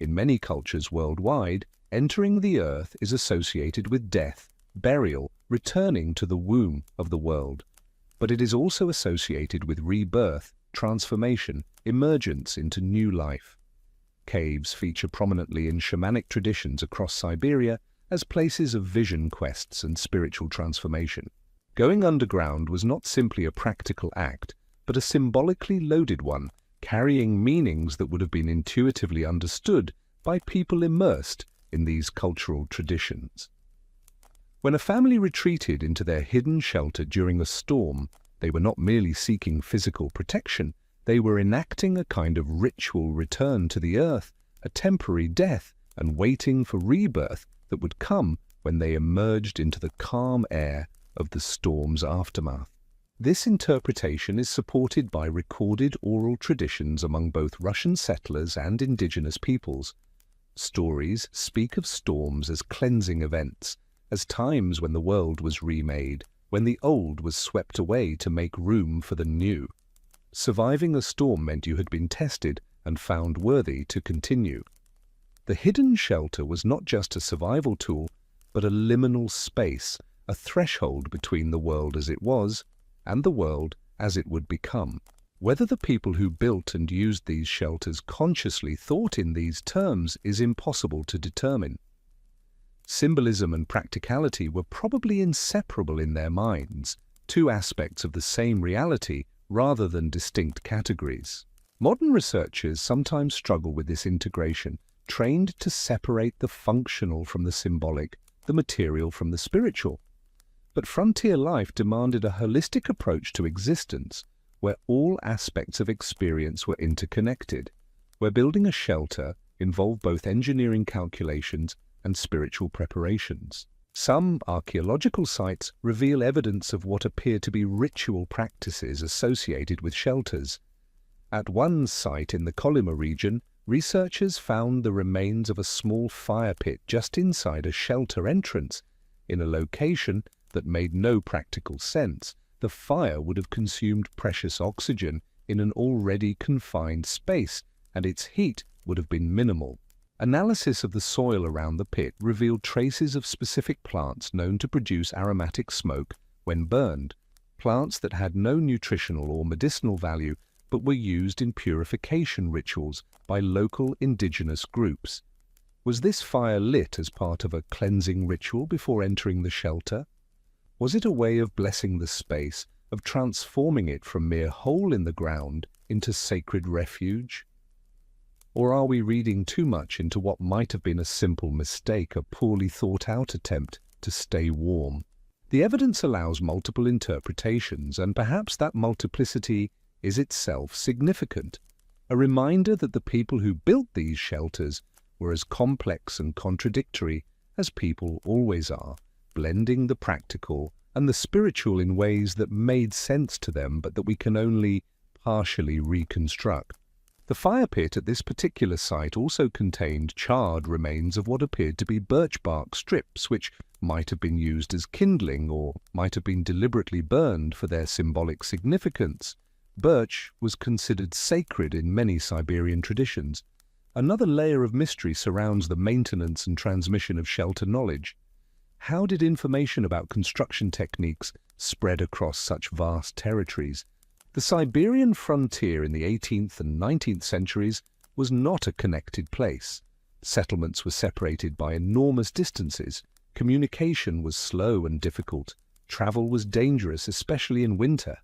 In many cultures worldwide, entering the earth is associated with death, burial, returning to the womb of the world. But it is also associated with rebirth, transformation, emergence into new life. Caves feature prominently in shamanic traditions across Siberia as places of vision quests and spiritual transformation. Going underground was not simply a practical act, but a symbolically loaded one, carrying meanings that would have been intuitively understood by people immersed in these cultural traditions. When a family retreated into their hidden shelter during a storm, they were not merely seeking physical protection, they were enacting a kind of ritual return to the earth, a temporary death, and waiting for rebirth that would come when they emerged into the calm air of the storm's aftermath. This interpretation is supported by recorded oral traditions among both Russian settlers and indigenous peoples. Stories speak of storms as cleansing events, as times when the world was remade, when the old was swept away to make room for the new. Surviving a storm meant you had been tested and found worthy to continue. The hidden shelter was not just a survival tool, but a liminal space, a threshold between the world as it was and the world as it would become. Whether the people who built and used these shelters consciously thought in these terms is impossible to determine. Symbolism and practicality were probably inseparable in their minds, two aspects of the same reality rather than distinct categories. Modern researchers sometimes struggle with this integration, trained to separate the functional from the symbolic, the material from the spiritual. But frontier life demanded a holistic approach to existence, where all aspects of experience were interconnected, where building a shelter involved both engineering calculations and spiritual preparations. Some archaeological sites reveal evidence of what appear to be ritual practices associated with shelters. At one site in the Kolyma region, researchers found the remains of a small fire pit just inside a shelter entrance. In a location that made no practical sense, the fire would have consumed precious oxygen in an already confined space, and its heat would have been minimal. Analysis of the soil around the pit revealed traces of specific plants known to produce aromatic smoke when burned, plants that had no nutritional or medicinal value but were used in purification rituals by local indigenous groups. Was this fire lit as part of a cleansing ritual before entering the shelter? Was it a way of blessing the space, of transforming it from mere hole in the ground into sacred refuge? Or are we reading too much into what might have been a simple mistake, a poorly thought-out attempt to stay warm? The evidence allows multiple interpretations, and perhaps that multiplicity is itself significant, a reminder that the people who built these shelters were as complex and contradictory as people always are, blending the practical and the spiritual in ways that made sense to them but that we can only partially reconstruct. The fire pit at this particular site also contained charred remains of what appeared to be birch bark strips, which might have been used as kindling or might have been deliberately burned for their symbolic significance. Birch was considered sacred in many Siberian traditions. Another layer of mystery surrounds the maintenance and transmission of shelter knowledge. How did information about construction techniques spread across such vast territories? The Siberian frontier in the 18th and 19th centuries was not a connected place. Settlements were separated by enormous distances, communication was slow and difficult, travel was dangerous, especially in winter.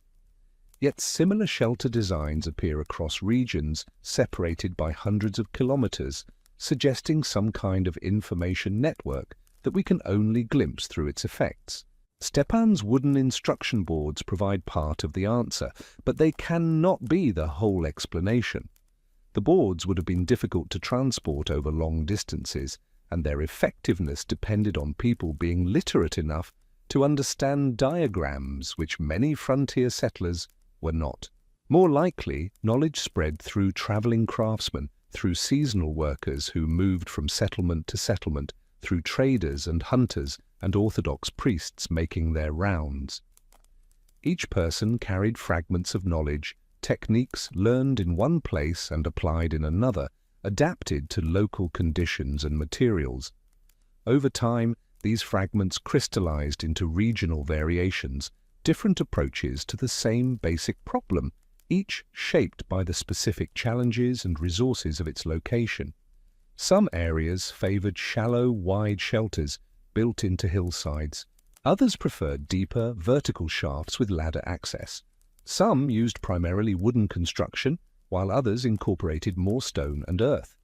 Yet similar shelter designs appear across regions separated by hundreds of kilometers, suggesting some kind of information network that we can only glimpse through its effects. Stepan's wooden instruction boards provide part of the answer, but they cannot be the whole explanation. The boards would have been difficult to transport over long distances, and their effectiveness depended on people being literate enough to understand diagrams, which many frontier settlers were not. More likely, knowledge spread through traveling craftsmen, through seasonal workers who moved from settlement to settlement, through traders and hunters and Orthodox priests making their rounds. Each person carried fragments of knowledge, techniques learned in one place and applied in another, adapted to local conditions and materials. Over time, these fragments crystallized into regional variations, different approaches to the same basic problem, each shaped by the specific challenges and resources of its location. Some areas favored shallow, wide shelters built into hillsides. Others preferred deeper, vertical shafts with ladder access. Some used primarily wooden construction, while others incorporated more stone and earth.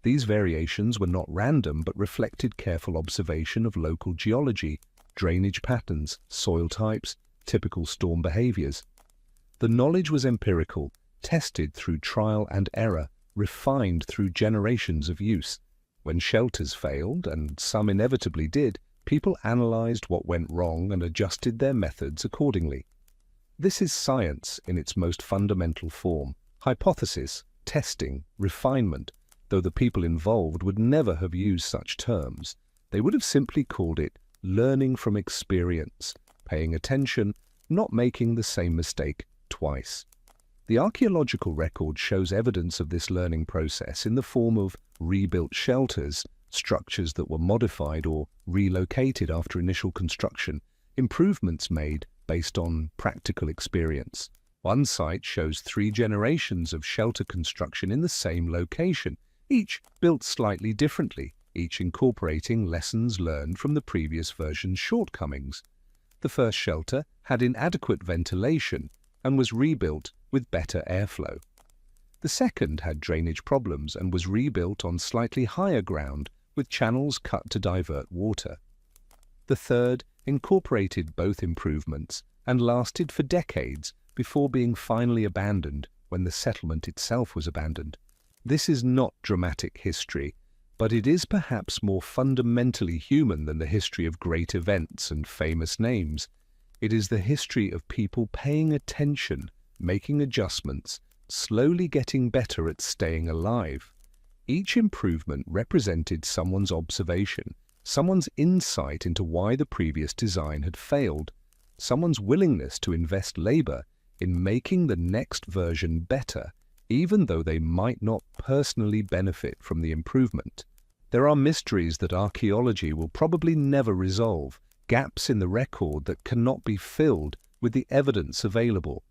These variations were not random but reflected careful observation of local geology, drainage patterns, soil types, typical storm behaviors. The knowledge was empirical, tested through trial and error, refined through generations of use. When shelters failed, and some inevitably did, people analyzed what went wrong and adjusted their methods accordingly. This is science in its most fundamental form: hypothesis, testing, refinement. Though the people involved would never have used such terms, they would have simply called it learning from experience, paying attention, not making the same mistake twice. The archaeological record shows evidence of this learning process in the form of rebuilt shelters, structures that were modified or relocated after initial construction, improvements made based on practical experience. One site shows 3 generations of shelter construction in the same location, each built slightly differently, each incorporating lessons learned from the previous version's shortcomings. The first shelter had inadequate ventilation and was rebuilt with better airflow. The second had drainage problems and was rebuilt on slightly higher ground with channels cut to divert water. The third incorporated both improvements and lasted for decades before being finally abandoned when the settlement itself was abandoned. This is not dramatic history, but it is perhaps more fundamentally human than the history of great events and famous names. It is the history of people paying attention, making adjustments, slowly getting better at staying alive. Each improvement represented someone's observation, someone's insight into why the previous design had failed, someone's willingness to invest labor in making the next version better, even though they might not personally benefit from the improvement. There are mysteries that archaeology will probably never resolve, gaps in the record that cannot be filled with the evidence available.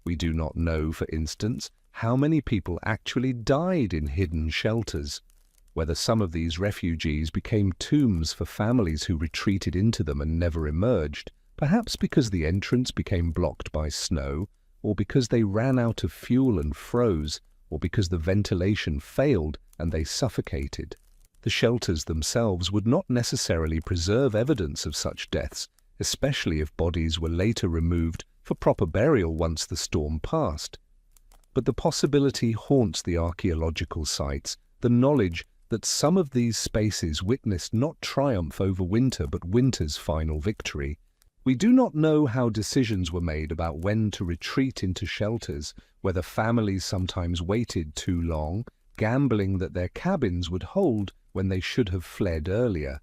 We do not know, for instance, how many people actually died in hidden shelters, whether some of these refugees became tombs for families who retreated into them and never emerged, perhaps because the entrance became blocked by snow, or because they ran out of fuel and froze, or because the ventilation failed and they suffocated. The shelters themselves would not necessarily preserve evidence of such deaths, especially if bodies were later removed for proper burial once the storm passed. But the possibility haunts the archaeological sites, the knowledge that some of these spaces witnessed not triumph over winter but winter's final victory. We do not know how decisions were made about when to retreat into shelters, whether families sometimes waited too long, gambling that their cabins would hold when they should have fled earlier.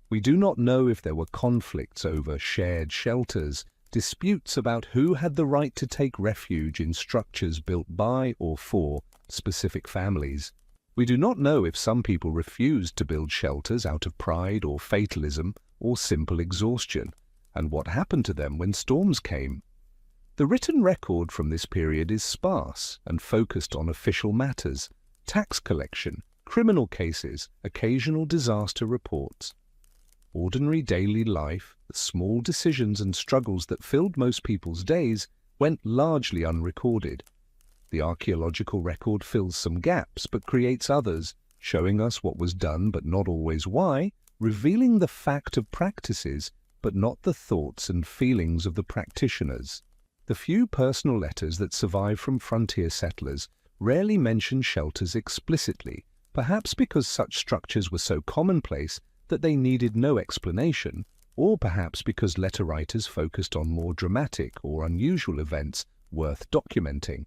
We do not know if there were conflicts over shared shelters, disputes about who had the right to take refuge in structures built by or for specific families. We do not know if some people refused to build shelters out of pride or fatalism or simple exhaustion, and what happened to them when storms came. The written record from this period is sparse and focused on official matters, tax collection, criminal cases, occasional disaster reports. Ordinary daily life, the small decisions and struggles that filled most people's days, went largely unrecorded. The archaeological record fills some gaps but creates others, showing us what was done but not always why, revealing the fact of practices but not the thoughts and feelings of the practitioners. The few personal letters that survive from frontier settlers rarely mention shelters explicitly, perhaps because such structures were so commonplace that they needed no explanation, or perhaps because letter writers focused on more dramatic or unusual events worth documenting.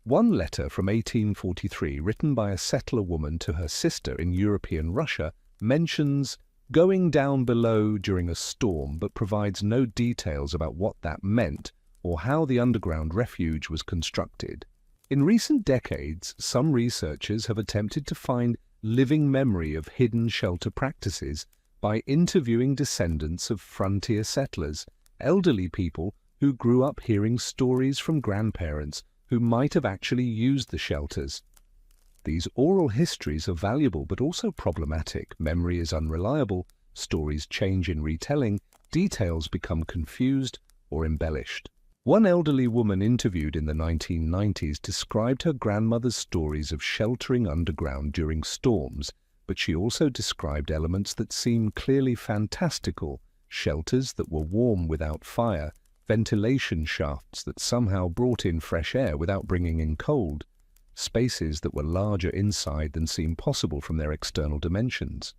One letter from 1843, written by a settler woman to her sister in European Russia, mentions going down below during a storm, but provides no details about what that meant or how the underground refuge was constructed. In recent decades, some researchers have attempted to find living memory of hidden shelter practices by interviewing descendants of frontier settlers, elderly people who grew up hearing stories from grandparents who might have actually used the shelters. These oral histories are valuable but also problematic. Memory is unreliable, stories change in retelling, details become confused or embellished. One elderly woman interviewed in the 1990s described her grandmother's stories of sheltering underground during storms, but she also described elements that seemed clearly fantastical: shelters that were warm without fire, ventilation shafts that somehow brought in fresh air without bringing in cold, spaces that were larger inside than seemed possible from their external dimensions.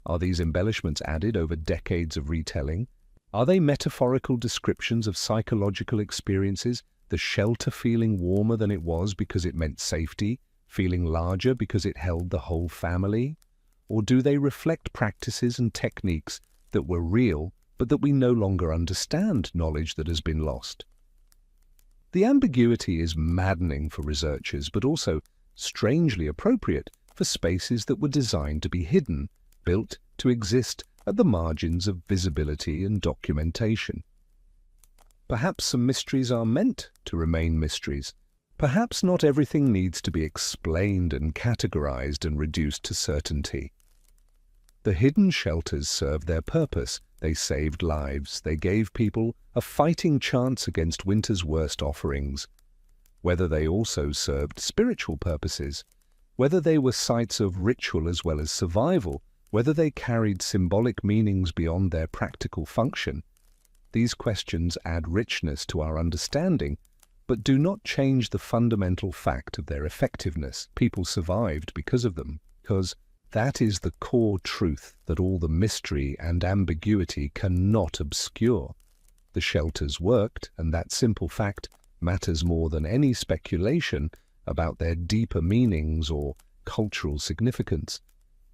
Are these embellishments added over decades of retelling? Are they metaphorical descriptions of psychological experiences, the shelter feeling warmer than it was because it meant safety, feeling larger because it held the whole family? Or do they reflect practices and techniques that were real but that we no longer understand, knowledge that has been lost? The ambiguity is maddening for researchers, but also strangely appropriate for spaces that were designed to be hidden, built to exist at the margins of visibility and documentation. Perhaps some mysteries are meant to remain mysteries. Perhaps not everything needs to be explained and categorized and reduced to certainty. The hidden shelters served their purpose. They saved lives. They gave people a fighting chance against winter's worst offerings. Whether they also served spiritual purposes, whether they were sites of ritual as well as survival, whether they carried symbolic meanings beyond their practical function, these questions add richness to our understanding, but do not change the fundamental fact of their effectiveness. People survived because of them, because that is the core truth that all the mystery and ambiguity cannot obscure. The shelters worked, and that simple fact matters more than any speculation about their deeper meanings or cultural significance.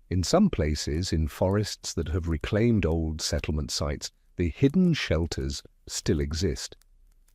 In some places, in forests that have reclaimed old settlement sites, the hidden shelters still exist.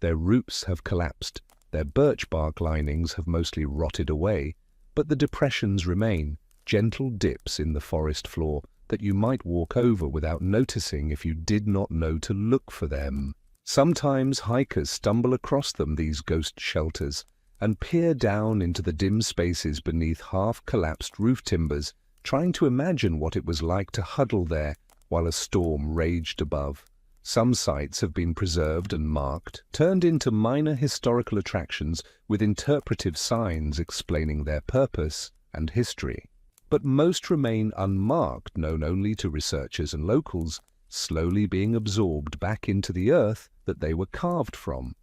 Their roofs have collapsed, their birch bark linings have mostly rotted away, but the depressions remain, gentle dips in the forest floor that you might walk over without noticing if you did not know to look for them. Sometimes hikers stumble across them, these ghost shelters, and peer down into the dim spaces beneath half-collapsed roof timbers, trying to imagine what it was like to huddle there while a storm raged above. Some sites have been preserved and marked, turned into minor historical attractions with interpretive signs explaining their purpose and history. But most remain unmarked, known only to researchers and locals, slowly being absorbed back into the earth that they were carved from.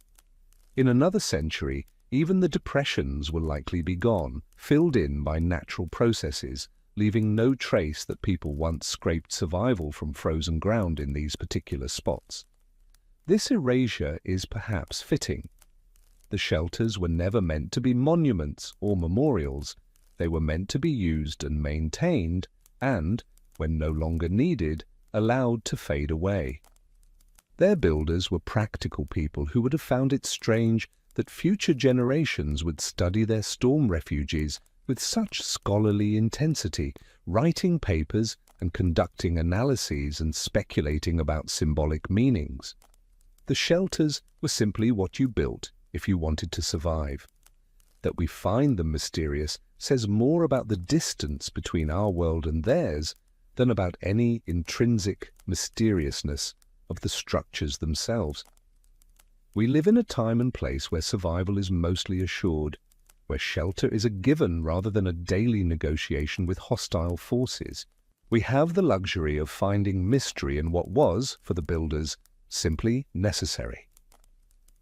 In another century, even the depressions will likely be gone, filled in by natural processes, leaving no trace that people once scraped survival from frozen ground in these particular spots. This erasure is perhaps fitting. The shelters were never meant to be monuments or memorials. They were meant to be used and maintained and, when no longer needed, allowed to fade away. Their builders were practical people who would have found it strange that future generations would study their storm refuges with such scholarly intensity, writing papers and conducting analyses and speculating about symbolic meanings. The shelters were simply what you built if you wanted to survive. That we find them mysterious says more about the distance between our world and theirs than about any intrinsic mysteriousness of the structures themselves. We live in a time and place where survival is mostly assured, where shelter is a given rather than a daily negotiation with hostile forces. We have the luxury of finding mystery in what was, for the builders, simply necessary.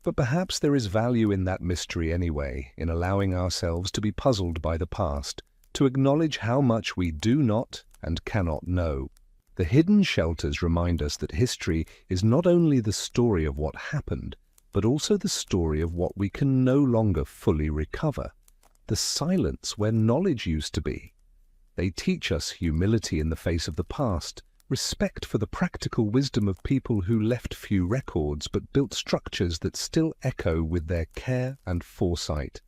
But perhaps there is value in that mystery anyway, in allowing ourselves to be puzzled by the past, to acknowledge how much we do not and cannot know. The hidden shelters remind us that history is not only the story of what happened, but also the story of what we can no longer fully recover, the silence where knowledge used to be. They teach us humility in the face of the past, respect for the practical wisdom of people who left few records but built structures that still echo with their care and foresight.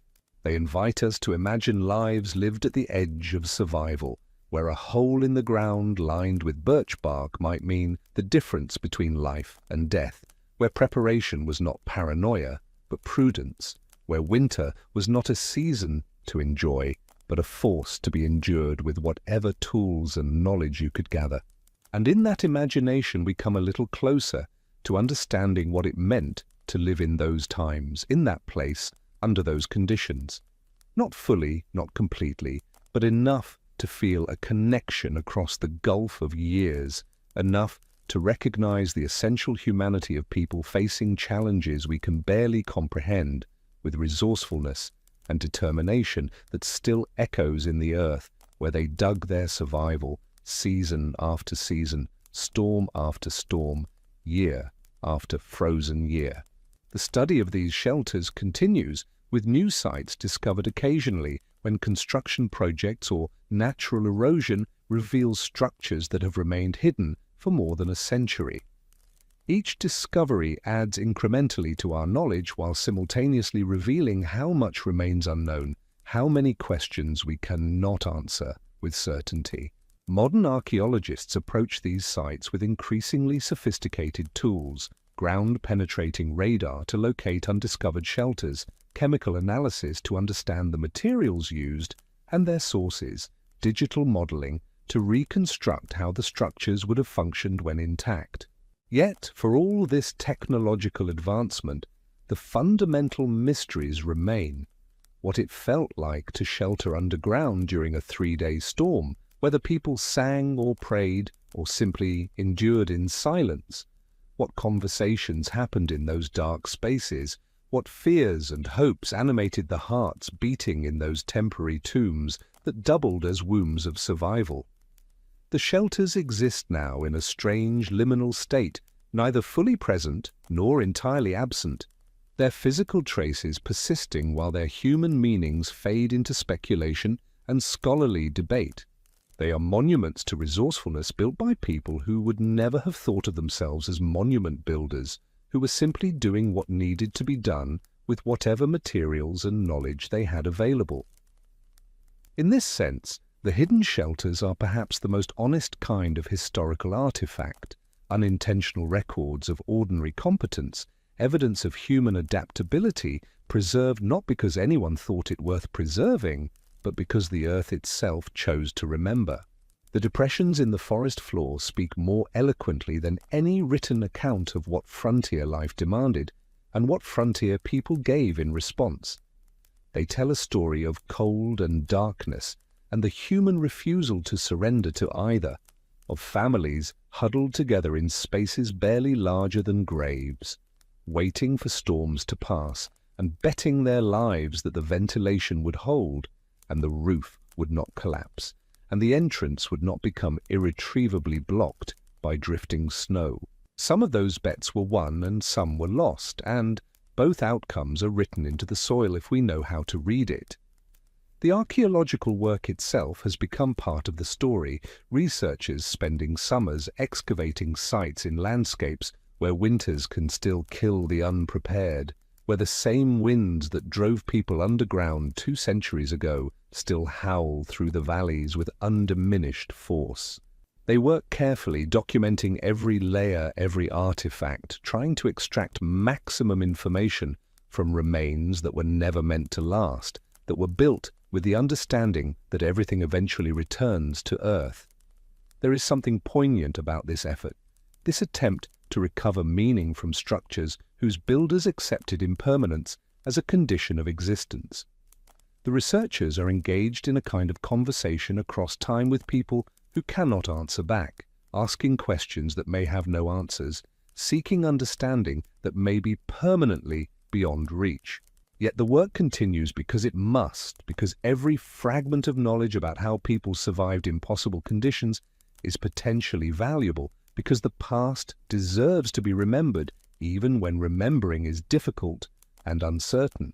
They invite us to imagine lives lived at the edge of survival, where a hole in the ground lined with birch bark might mean the difference between life and death, where preparation was not paranoia but prudence, where winter was not a season to enjoy but a force to be endured with whatever tools and knowledge you could gather. And in that imagination we come a little closer to understanding what it meant to live in those times, in that place, under those conditions. Not fully, not completely, but enough to feel a connection across the gulf of years, enough to recognize the essential humanity of people facing challenges we can barely comprehend, with resourcefulness and determination that still echoes in the earth where they dug their survival, season after season, storm after storm, year after frozen year. The study of these shelters continues, with new sites discovered occasionally when construction projects or natural erosion reveals structures that have remained hidden for more than a century. Each discovery adds incrementally to our knowledge while simultaneously revealing how much remains unknown, how many questions we cannot answer with certainty. Modern archaeologists approach these sites with increasingly sophisticated tools, ground-penetrating radar to locate undiscovered shelters, chemical analysis to understand the materials used and their sources, digital modeling to reconstruct how the structures would have functioned when intact. Yet, for all this technological advancement, the fundamental mysteries remain. What it felt like to shelter underground during a 3-day storm, whether people sang or prayed or simply endured in silence, what conversations happened in those dark spaces, what fears and hopes animated the hearts beating in those temporary tombs that doubled as wombs of survival. The shelters exist now in a strange liminal state, neither fully present nor entirely absent, their physical traces persisting while their human meanings fade into speculation and scholarly debate. They are monuments to resourcefulness built by people who would never have thought of themselves as monument builders, who were simply doing what needed to be done with whatever materials and knowledge they had available. In this sense, the hidden shelters are perhaps the most honest kind of historical artifact, unintentional records of ordinary competence, evidence of human adaptability, preserved not because anyone thought it worth preserving, but because the earth itself chose to remember. The depressions in the forest floor speak more eloquently than any written account of what frontier life demanded and what frontier people gave in response. They tell a story of cold and darkness and the human refusal to surrender to either, of families huddled together in spaces barely larger than graves, waiting for storms to pass and betting their lives that the ventilation would hold and the roof would not collapse, and the entrance would not become irretrievably blocked by drifting snow. Some of those bets were won and some were lost, and both outcomes are written into the soil if we know how to read it. The archaeological work itself has become part of the story, researchers spending summers excavating sites in landscapes where winters can still kill the unprepared, where the same winds that drove people underground 2 centuries ago still howl through the valleys with undiminished force. They work carefully, documenting every layer, every artifact, trying to extract maximum information from remains that were never meant to last, that were built with the understanding that everything eventually returns to Earth. There is something poignant about this effort, this attempt to recover meaning from structures whose builders accepted impermanence as a condition of existence. The researchers are engaged in a kind of conversation across time with people who cannot answer back, asking questions that may have no answers, seeking understanding that may be permanently beyond reach. Yet the work continues because it must, because every fragment of knowledge about how people survived impossible conditions is potentially valuable, because the past deserves to be remembered even when remembering is difficult and uncertain.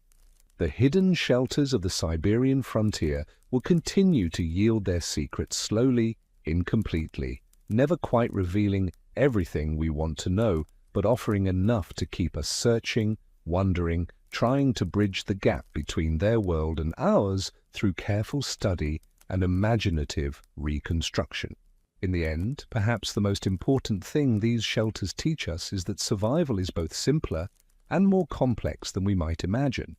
The hidden shelters of the Siberian frontier will continue to yield their secrets slowly, incompletely, never quite revealing everything we want to know, but offering enough to keep us searching, wondering, trying to bridge the gap between their world and ours through careful study and imaginative reconstruction. In the end, perhaps the most important thing these shelters teach us is that survival is both simpler and more complex than we might imagine.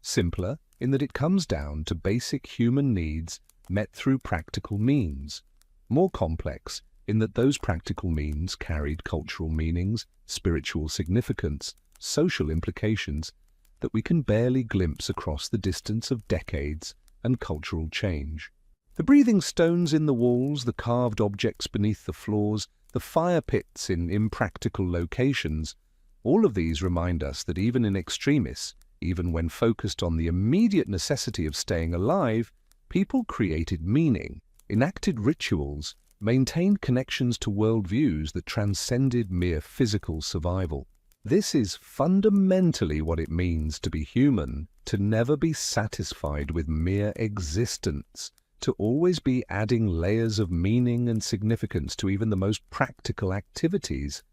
Simpler in that it comes down to basic human needs met through practical means. More complex in that those practical means carried cultural meanings, spiritual significance, social implications that we can barely glimpse across the distance of decades and cultural change. The breathing stones in the walls, the carved objects beneath the floors, the fire pits in impractical locations, all of these remind us that even in extremis, even when focused on the immediate necessity of staying alive, people created meaning, enacted rituals, maintained connections to worldviews that transcended mere physical survival. This is fundamentally what it means to be human, to never be satisfied with mere existence, to always be adding layers of meaning and significance to even the most practical activities.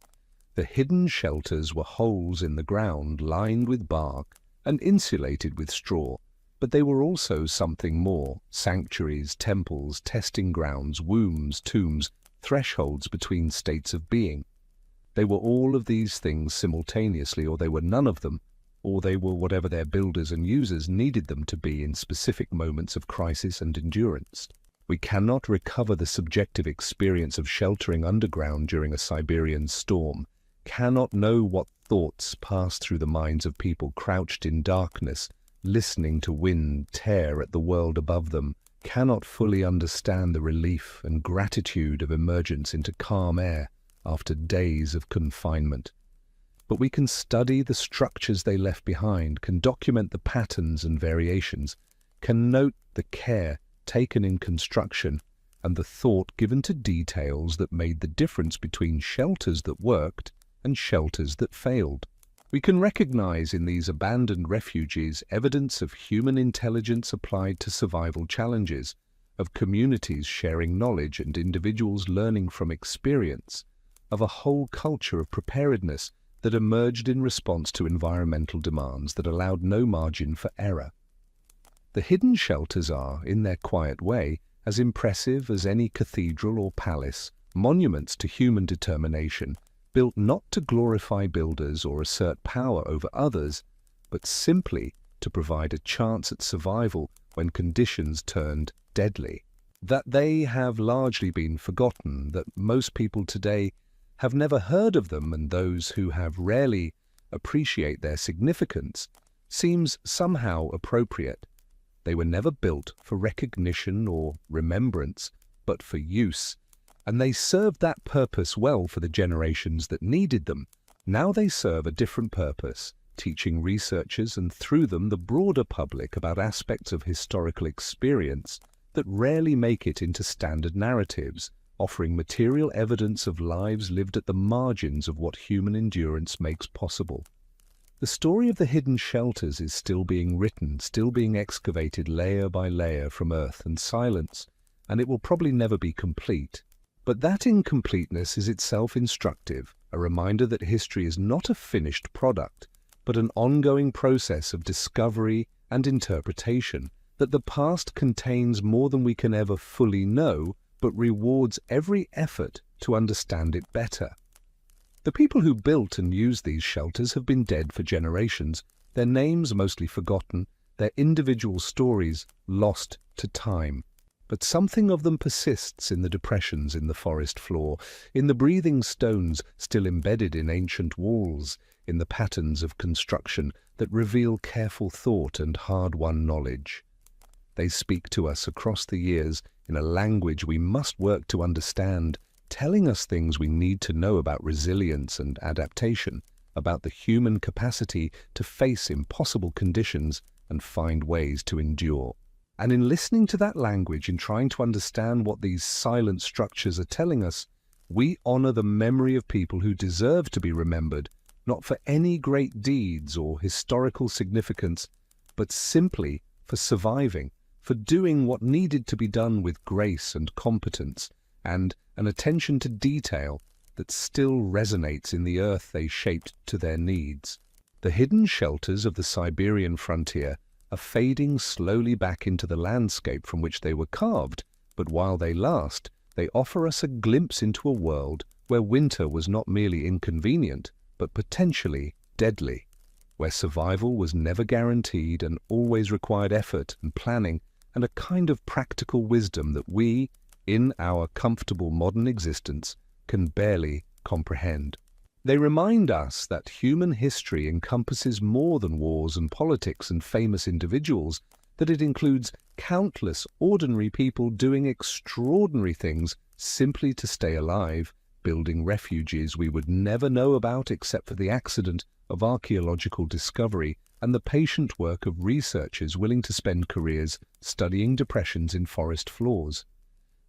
The hidden shelters were holes in the ground lined with bark and insulated with straw, but they were also something more: sanctuaries, temples, testing grounds, wombs, tombs, thresholds between states of being. They were all of these things simultaneously, or they were none of them, or they were whatever their builders and users needed them to be in specific moments of crisis and endurance. We cannot recover the subjective experience of sheltering underground during a Siberian storm, cannot know what thoughts pass through the minds of people crouched in darkness, listening to wind tear at the world above them, cannot fully understand the relief and gratitude of emergence into calm air after days of confinement. But we can study the structures they left behind, can document the patterns and variations, can note the care taken in construction and the thought given to details that made the difference between shelters that worked and shelters that failed. We can recognize in these abandoned refuges evidence of human intelligence applied to survival challenges, of communities sharing knowledge and individuals learning from experience, of a whole culture of preparedness that emerged in response to environmental demands that allowed no margin for error. The hidden shelters are, in their quiet way, as impressive as any cathedral or palace, monuments to human determination, built not to glorify builders or assert power over others, but simply to provide a chance at survival when conditions turned deadly. That they have largely been forgotten, that most people today have never heard of them, and those who have rarely appreciate their significance, seems somehow appropriate. They were never built for recognition or remembrance, but for use, and they served that purpose well for the generations that needed them. Now they serve a different purpose, teaching researchers and through them the broader public about aspects of historical experience that rarely make it into standard narratives, offering material evidence of lives lived at the margins of what human endurance makes possible. The story of the hidden shelters is still being written, still being excavated layer by layer from earth and silence, and it will probably never be complete. But that incompleteness is itself instructive, a reminder that history is not a finished product, but an ongoing process of discovery and interpretation, that the past contains more than we can ever fully know, but rewards every effort to understand it better. The people who built and used these shelters have been dead for generations, their names mostly forgotten, their individual stories lost to time. But something of them persists in the depressions in the forest floor, in the breathing stones still embedded in ancient walls, in the patterns of construction that reveal careful thought and hard-won knowledge. They speak to us across the years in a language we must work to understand, telling us things we need to know about resilience and adaptation, about the human capacity to face impossible conditions and find ways to endure. And in listening to that language, in trying to understand what these silent structures are telling us, we honor the memory of people who deserve to be remembered, not for any great deeds or historical significance, but simply for surviving, for doing what needed to be done with grace and competence, and an attention to detail that still resonates in the earth they shaped to their needs. The hidden shelters of the Siberian frontier are fading slowly back into the landscape from which they were carved, but while they last, they offer us a glimpse into a world where winter was not merely inconvenient, but potentially deadly, where survival was never guaranteed and always required effort and planning and a kind of practical wisdom that we, in our comfortable modern existence, can barely comprehend. They remind us that human history encompasses more than wars and politics and famous individuals, that it includes countless ordinary people doing extraordinary things simply to stay alive, building refuges we would never know about except for the accident of archaeological discovery and the patient work of researchers willing to spend careers studying depressions in forest floors.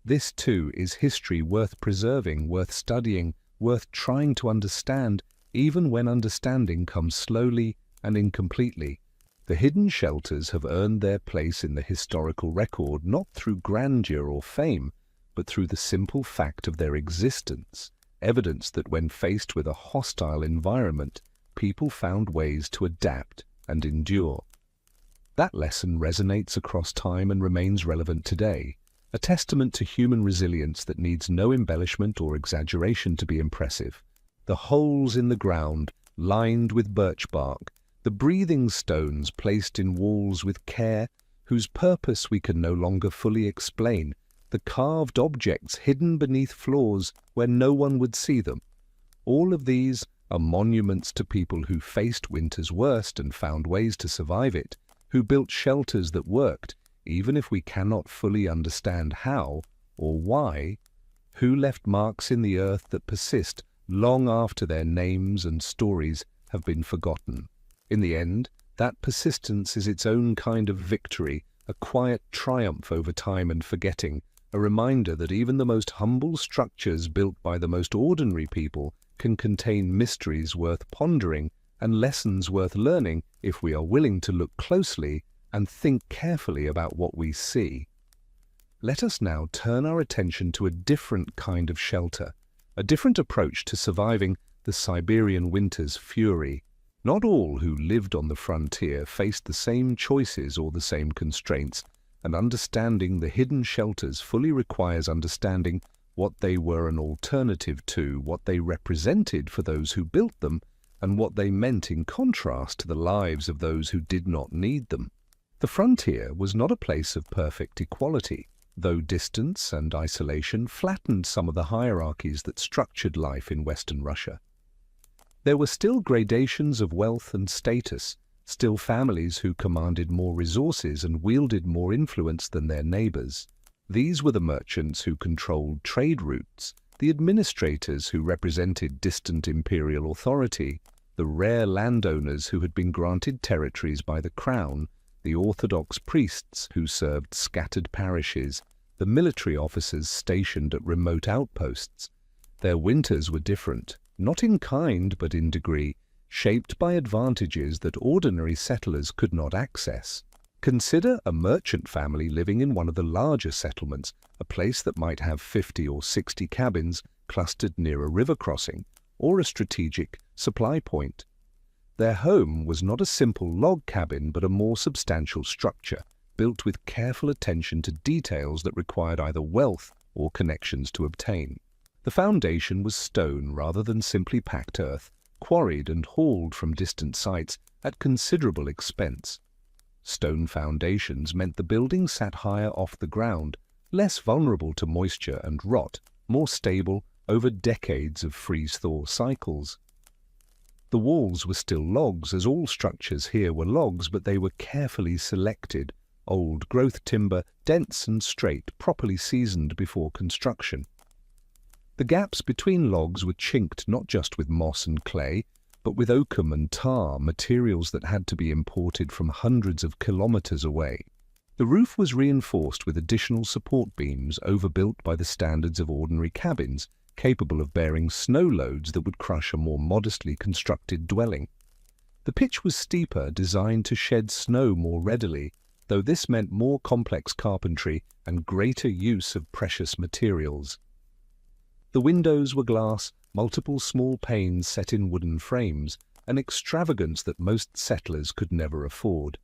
This, too, is history worth preserving, worth studying, worth trying to understand, even when understanding comes slowly and incompletely. The hidden shelters have earned their place in the historical record not through grandeur or fame, but through the simple fact of their existence, evidence that when faced with a hostile environment, people found ways to adapt and endure. That lesson resonates across time and remains relevant today, a testament to human resilience that needs no embellishment or exaggeration to be impressive. The holes in the ground, lined with birch bark, the breathing stones placed in walls with care, whose purpose we can no longer fully explain, the carved objects hidden beneath floors where no one would see them. All of these are monuments to people who faced winter's worst and found ways to survive it, who built shelters that worked, even if we cannot fully understand how or why, who left marks in the earth that persist long after their names and stories have been forgotten. In the end, that persistence is its own kind of victory, a quiet triumph over time and forgetting, a reminder that even the most humble structures built by the most ordinary people can contain mysteries worth pondering and lessons worth learning if we are willing to look closely and think carefully about what we see. Let us now turn our attention to a different kind of shelter, a different approach to surviving the Siberian winter's fury. Not all who lived on the frontier faced the same choices or the same constraints, and understanding the hidden shelters fully requires understanding what they were an alternative to, what they represented for those who built them, and what they meant in contrast to the lives of those who did not need them. The frontier was not a place of perfect equality, though distance and isolation flattened some of the hierarchies that structured life in Western Russia. There were still gradations of wealth and status, still families who commanded more resources and wielded more influence than their neighbors. These were the merchants who controlled trade routes, the administrators who represented distant imperial authority, the rare landowners who had been granted territories by the crown, the Orthodox priests who served scattered parishes, the military officers stationed at remote outposts. Their winters were different, not in kind but in degree, shaped by advantages that ordinary settlers could not access. Consider a merchant family living in one of the larger settlements, a place that might have 50 or 60 cabins clustered near a river crossing, or a strategic supply point. Their home was not a simple log cabin but a more substantial structure, built with careful attention to details that required either wealth or connections to obtain. The foundation was stone rather than simply packed earth, quarried and hauled from distant sites at considerable expense. Stone foundations meant the building sat higher off the ground, less vulnerable to moisture and rot, more stable over decades of freeze-thaw cycles. The walls were still logs, as all structures here were logs, but they were carefully selected, old-growth timber, dense and straight, properly seasoned before construction. The gaps between logs were chinked not just with moss and clay, but with oakum and tar, materials that had to be imported from hundreds of kilometers away. The roof was reinforced with additional support beams overbuilt by the standards of ordinary cabins, capable of bearing snow loads that would crush a more modestly constructed dwelling. The pitch was steeper, designed to shed snow more readily, though this meant more complex carpentry and greater use of precious materials. The windows were glass, multiple small panes set in wooden frames, an extravagance that most settlers could never afford.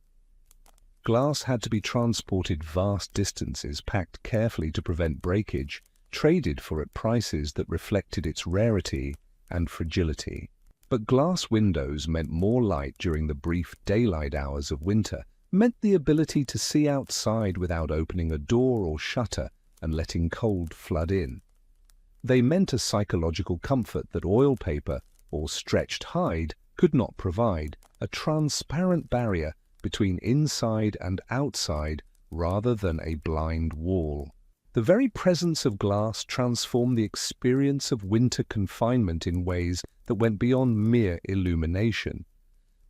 Glass had to be transported vast distances, packed carefully to prevent breakage, traded for at prices that reflected its rarity and fragility. But glass windows meant more light during the brief daylight hours of winter, meant the ability to see outside without opening a door or shutter and letting cold flood in. They meant a psychological comfort that oil paper or stretched hide could not provide, a transparent barrier between inside and outside rather than a blind wall. The very presence of glass transformed the experience of winter confinement in ways that went beyond mere illumination.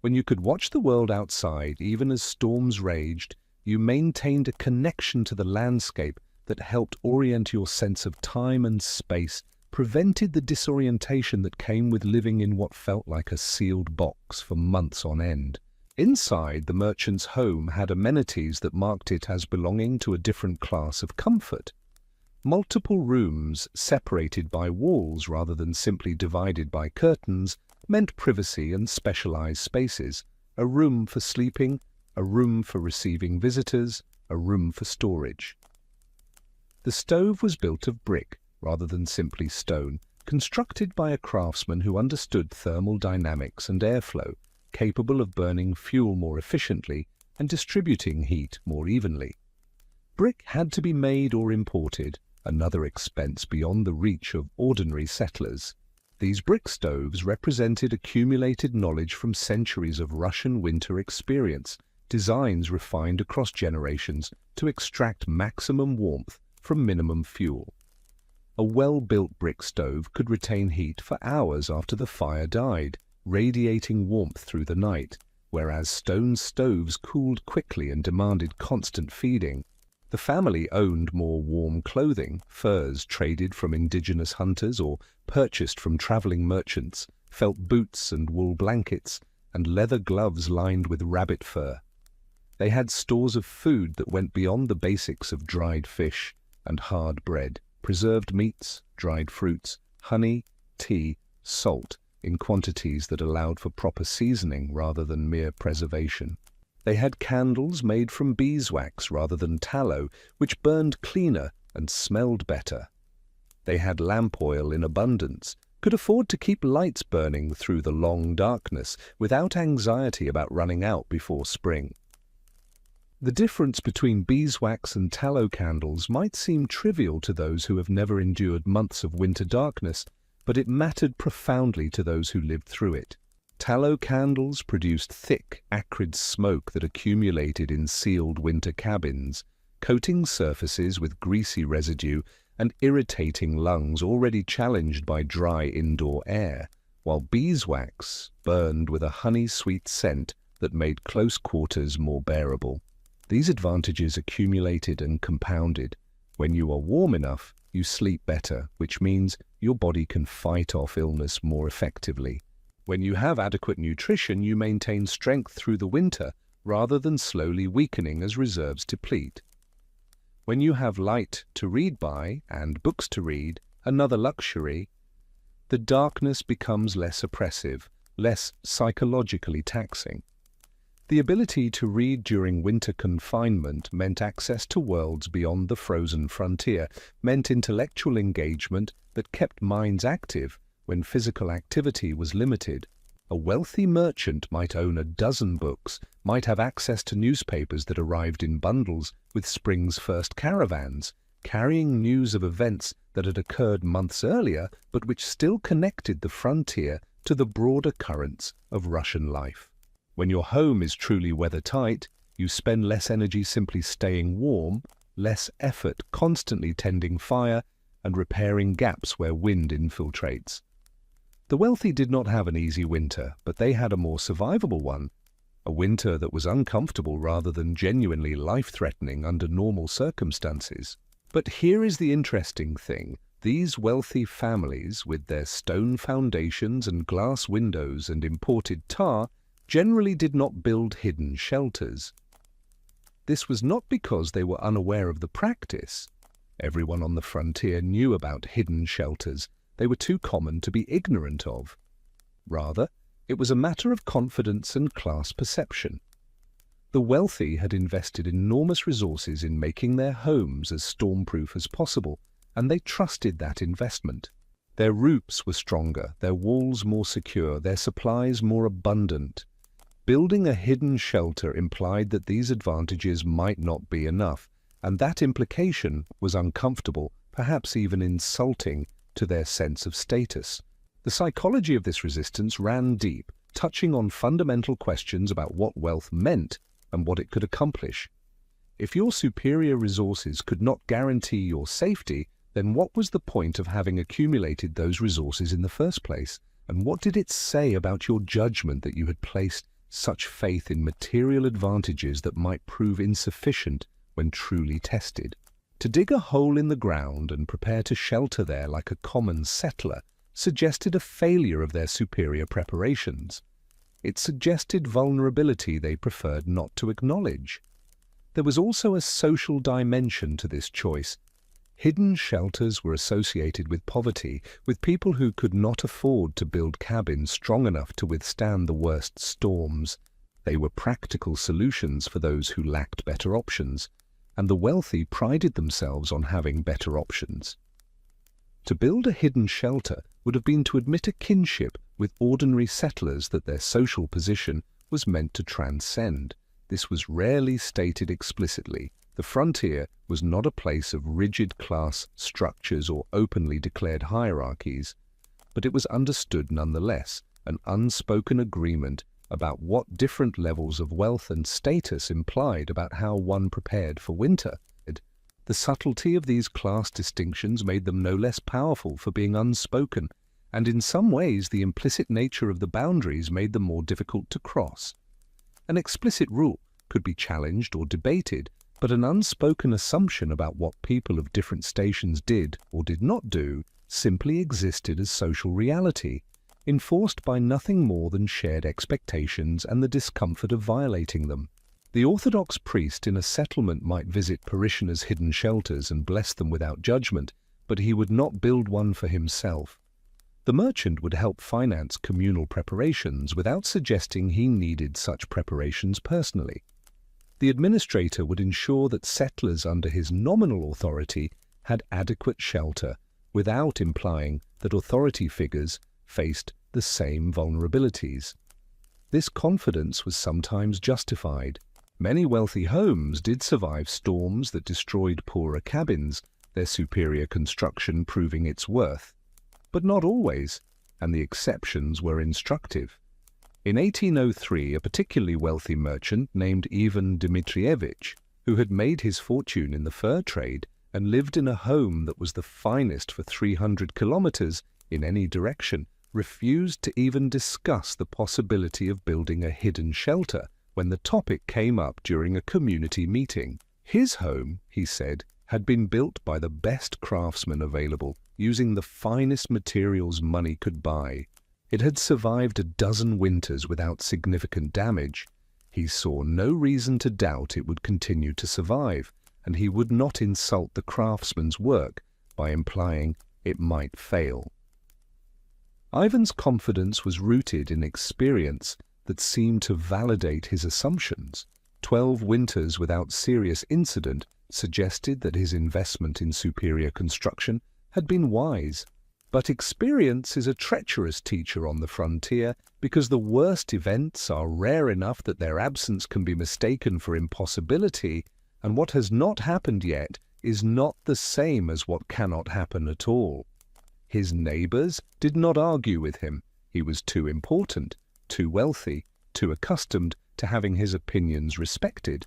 When you could watch the world outside, even as storms raged, you maintained a connection to the landscape that helped orient your sense of time and space, prevented the disorientation that came with living in what felt like a sealed box for months on end. Inside, the merchant's home had amenities that marked it as belonging to a different class of comfort. Multiple rooms, separated by walls rather than simply divided by curtains, meant privacy and specialized spaces, a room for sleeping, a room for receiving visitors, a room for storage. The stove was built of brick rather than simply stone, constructed by a craftsman who understood thermal dynamics and airflow, capable of burning fuel more efficiently and distributing heat more evenly. Brick had to be made or imported, another expense beyond the reach of ordinary settlers. These brick stoves represented accumulated knowledge from centuries of Russian winter experience, designs refined across generations to extract maximum warmth from minimum fuel. A well-built brick stove could retain heat for hours after the fire died, radiating warmth through the night, whereas stone stoves cooled quickly and demanded constant feeding. The family owned more warm clothing, furs traded from indigenous hunters or purchased from traveling merchants, felt boots and wool blankets, and leather gloves lined with rabbit fur. They had stores of food that went beyond the basics of dried fish and hard bread, preserved meats, dried fruits, honey, tea, salt, in quantities that allowed for proper seasoning rather than mere preservation. They had candles made from beeswax rather than tallow, which burned cleaner and smelled better. They had lamp oil in abundance, could afford to keep lights burning through the long darkness without anxiety about running out before spring. The difference between beeswax and tallow candles might seem trivial to those who have never endured months of winter darkness, but it mattered profoundly to those who lived through it. Tallow candles produced thick, acrid smoke that accumulated in sealed winter cabins, coating surfaces with greasy residue and irritating lungs already challenged by dry indoor air, while beeswax burned with a honey-sweet scent that made close quarters more bearable. These advantages accumulated and compounded. When you are warm enough, you sleep better, which means your body can fight off illness more effectively. When you have adequate nutrition, you maintain strength through the winter rather than slowly weakening as reserves deplete. When you have light to read by and books to read, another luxury, the darkness becomes less oppressive, less psychologically taxing. The ability to read during winter confinement meant access to worlds beyond the frozen frontier, meant intellectual engagement that kept minds active when physical activity was limited. A wealthy merchant might own a dozen books, might have access to newspapers that arrived in bundles with spring's first caravans, carrying news of events that had occurred months earlier but which still connected the frontier to the broader currents of Russian life. When your home is truly weather-tight, you spend less energy simply staying warm, less effort constantly tending fire and repairing gaps where wind infiltrates. The wealthy did not have an easy winter, but they had a more survivable one, a winter that was uncomfortable rather than genuinely life-threatening under normal circumstances. But here is the interesting thing. These wealthy families, with their stone foundations and glass windows and imported tar, generally did not build hidden shelters. This was not because they were unaware of the practice. Everyone on the frontier knew about hidden shelters. They were too common to be ignorant of. Rather, it was a matter of confidence and class perception. The wealthy had invested enormous resources in making their homes as storm-proof as possible, and they trusted that investment. Their roofs were stronger, their walls more secure, their supplies more abundant. Building a hidden shelter implied that these advantages might not be enough, and that implication was uncomfortable, perhaps even insulting, to their sense of status. The psychology of this resistance ran deep, touching on fundamental questions about what wealth meant and what it could accomplish. If your superior resources could not guarantee your safety, then what was the point of having accumulated those resources in the first place? And what did it say about your judgment that you had placed such faith in material advantages that might prove insufficient when truly tested? To dig a hole in the ground and prepare to shelter there like a common settler suggested a failure of their superior preparations. It suggested vulnerability they preferred not to acknowledge. There was also a social dimension to this choice. Hidden shelters were associated with poverty, with people who could not afford to build cabins strong enough to withstand the worst storms. They were practical solutions for those who lacked better options, and the wealthy prided themselves on having better options. To build a hidden shelter would have been to admit a kinship with ordinary settlers that their social position was meant to transcend. This was rarely stated explicitly. The frontier was not a place of rigid class structures or openly declared hierarchies, but it was understood nonetheless, an unspoken agreement about what different levels of wealth and status implied about how one prepared for winter. The subtlety of these class distinctions made them no less powerful for being unspoken, and in some ways the implicit nature of the boundaries made them more difficult to cross. An explicit rule could be challenged or debated, but an unspoken assumption about what people of different stations did or did not do simply existed as social reality, enforced by nothing more than shared expectations and the discomfort of violating them. The Orthodox priest in a settlement might visit parishioners' hidden shelters and bless them without judgment, but he would not build one for himself. The merchant would help finance communal preparations without suggesting he needed such preparations personally. The administrator would ensure that settlers under his nominal authority had adequate shelter, without implying that authority figures faced the same vulnerabilities. This confidence was sometimes justified. Many wealthy homes did survive storms that destroyed poorer cabins, their superior construction proving its worth. But not always, and the exceptions were instructive. In 1803, a particularly wealthy merchant named Ivan Dmitrievich, who had made his fortune in the fur trade and lived in a home that was the finest for 300 kilometers in any direction, refused to even discuss the possibility of building a hidden shelter when the topic came up during a community meeting. His home, he said, had been built by the best craftsmen available, using the finest materials money could buy. It had survived a dozen winters without significant damage. He saw no reason to doubt it would continue to survive, and he would not insult the craftsman's work by implying it might fail. Ivan's confidence was rooted in experience that seemed to validate his assumptions. 12 winters without serious incident suggested that his investment in superior construction had been wise. But experience is a treacherous teacher on the frontier because the worst events are rare enough that their absence can be mistaken for impossibility, and what has not happened yet is not the same as what cannot happen at all. His neighbors did not argue with him. He was too important, too wealthy, too accustomed to having his opinions respected.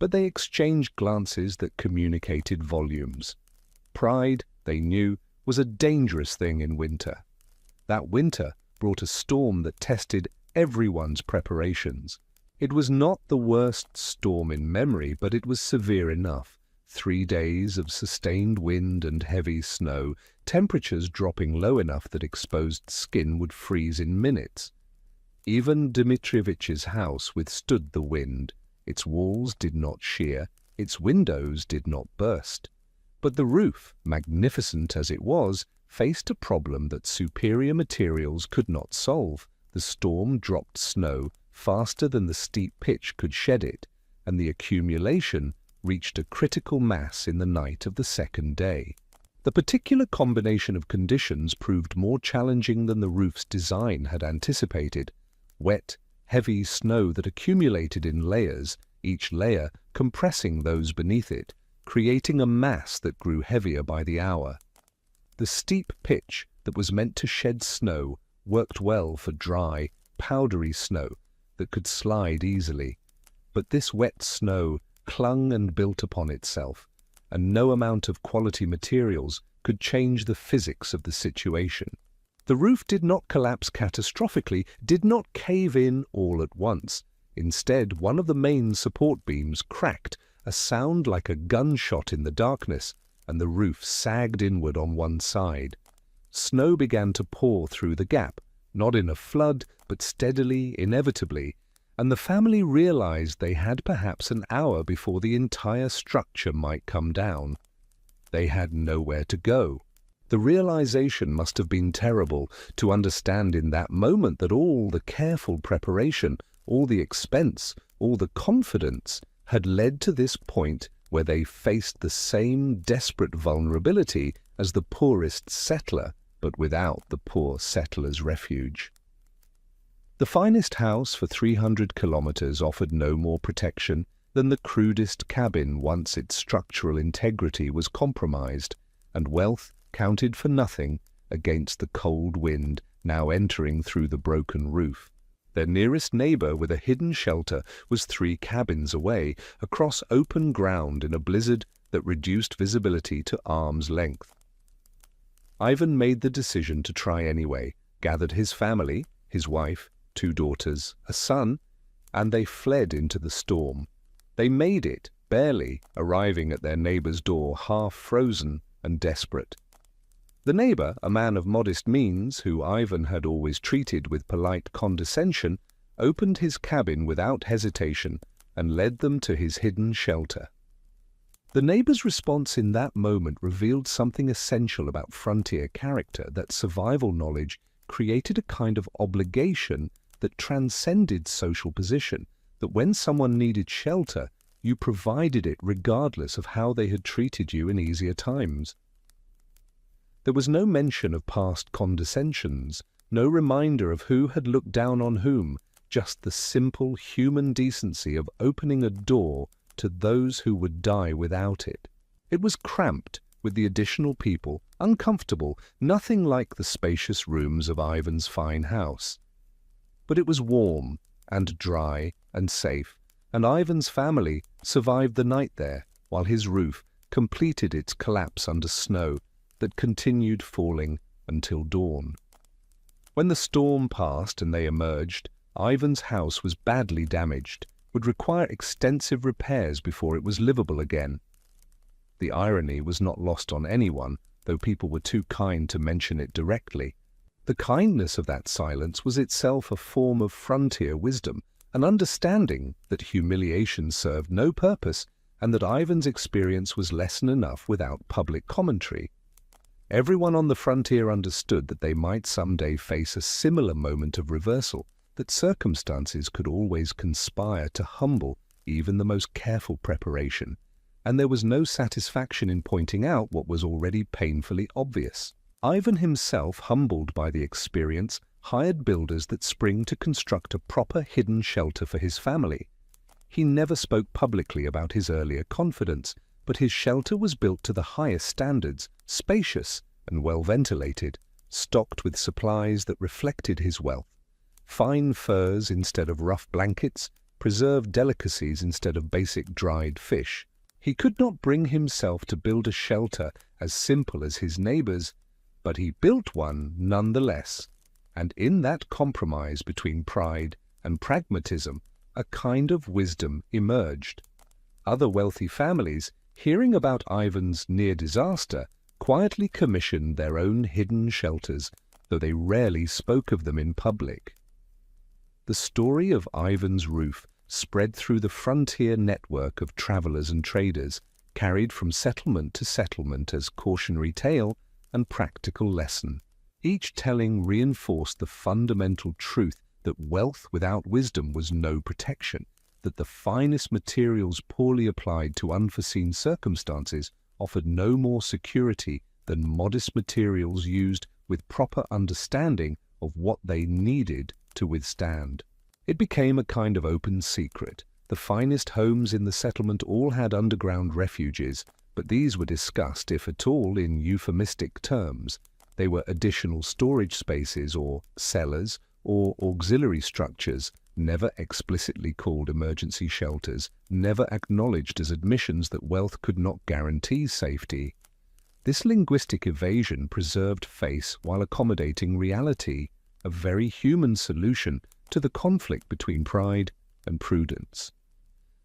But they exchanged glances that communicated volumes. Pride, they knew, was a dangerous thing in winter. That winter brought a storm that tested everyone's preparations. It was not the worst storm in memory, but it was severe enough. 3 days of sustained wind and heavy snow, temperatures dropping low enough that exposed skin would freeze in minutes. Even Dmitrievich's house withstood the wind. Its walls did not shear, its windows did not burst. But the roof, magnificent as it was, faced a problem that superior materials could not solve. The storm dropped snow faster than the steep pitch could shed it, and the accumulation reached a critical mass in the night of the second day. The particular combination of conditions proved more challenging than the roof's design had anticipated. Wet, heavy snow that accumulated in layers, each layer compressing those beneath it, creating a mass that grew heavier by the hour. The steep pitch that was meant to shed snow worked well for dry, powdery snow that could slide easily. But this wet snow clung and built upon itself, and no amount of quality materials could change the physics of the situation. The roof did not collapse catastrophically, did not cave in all at once. Instead, one of the main support beams cracked, a sound like a gunshot in the darkness, and the roof sagged inward on one side. Snow began to pour through the gap, not in a flood, but steadily, inevitably, and the family realized they had perhaps an hour before the entire structure might come down. They had nowhere to go. The realization must have been terrible, to understand in that moment that all the careful preparation, all the expense, all the confidence had led to this point where they faced the same desperate vulnerability as the poorest settler, but without the poor settler's refuge. The finest house for 300 kilometers offered no more protection than the crudest cabin once its structural integrity was compromised, and wealth counted for nothing against the cold wind now entering through the broken roof. Their nearest neighbor with a hidden shelter was 3 cabins away, across open ground in a blizzard that reduced visibility to arm's length. Ivan made the decision to try anyway, gathered his family, his wife, 2 daughters, a son, and they fled into the storm. They made it, barely, arriving at their neighbor's door half frozen and desperate. The neighbor, a man of modest means, who Ivan had always treated with polite condescension, opened his cabin without hesitation and led them to his hidden shelter. The neighbor's response in that moment revealed something essential about frontier character, that survival knowledge created a kind of obligation that transcended social position, that when someone needed shelter, you provided it regardless of how they had treated you in easier times. There was no mention of past condescensions, no reminder of who had looked down on whom, just the simple human decency of opening a door to those who would die without it. It was cramped with the additional people, uncomfortable, nothing like the spacious rooms of Ivan's fine house. But it was warm and dry and safe, and Ivan's family survived the night there, while his roof completed its collapse under snow that continued falling until dawn. When the storm passed and they emerged, Ivan's house was badly damaged, would require extensive repairs before it was livable again. The irony was not lost on anyone, though people were too kind to mention it directly. The kindness of that silence was itself a form of frontier wisdom, an understanding that humiliation served no purpose and that Ivan's experience was lesson enough without public commentary. Everyone on the frontier understood that they might someday face a similar moment of reversal, that circumstances could always conspire to humble even the most careful preparation, and there was no satisfaction in pointing out what was already painfully obvious. Ivan himself, humbled by the experience, hired builders that spring to construct a proper hidden shelter for his family. He never spoke publicly about his earlier confidence, but his shelter was built to the highest standards, spacious and well ventilated, stocked with supplies that reflected his wealth. Fine furs instead of rough blankets, preserved delicacies instead of basic dried fish. He could not bring himself to build a shelter as simple as his neighbors, but he built one nonetheless, and in that compromise between pride and pragmatism, a kind of wisdom emerged. Other wealthy families, hearing about Ivan's near disaster, quietly commissioned their own hidden shelters, though they rarely spoke of them in public. The story of Ivan's roof spread through the frontier network of travelers and traders, carried from settlement to settlement as cautionary tale and practical lesson. Each telling reinforced the fundamental truth that wealth without wisdom was no protection, that the finest materials poorly applied to unforeseen circumstances offered no more security than modest materials used with proper understanding of what they needed to withstand. It became a kind of open secret. The finest homes in the settlement all had underground refuges, but these were discussed, if at all, in euphemistic terms. They were additional storage spaces or cellars or auxiliary structures, never explicitly called emergency shelters, never acknowledged as admissions that wealth could not guarantee safety. This linguistic evasion preserved face while accommodating reality, a very human solution to the conflict between pride and prudence.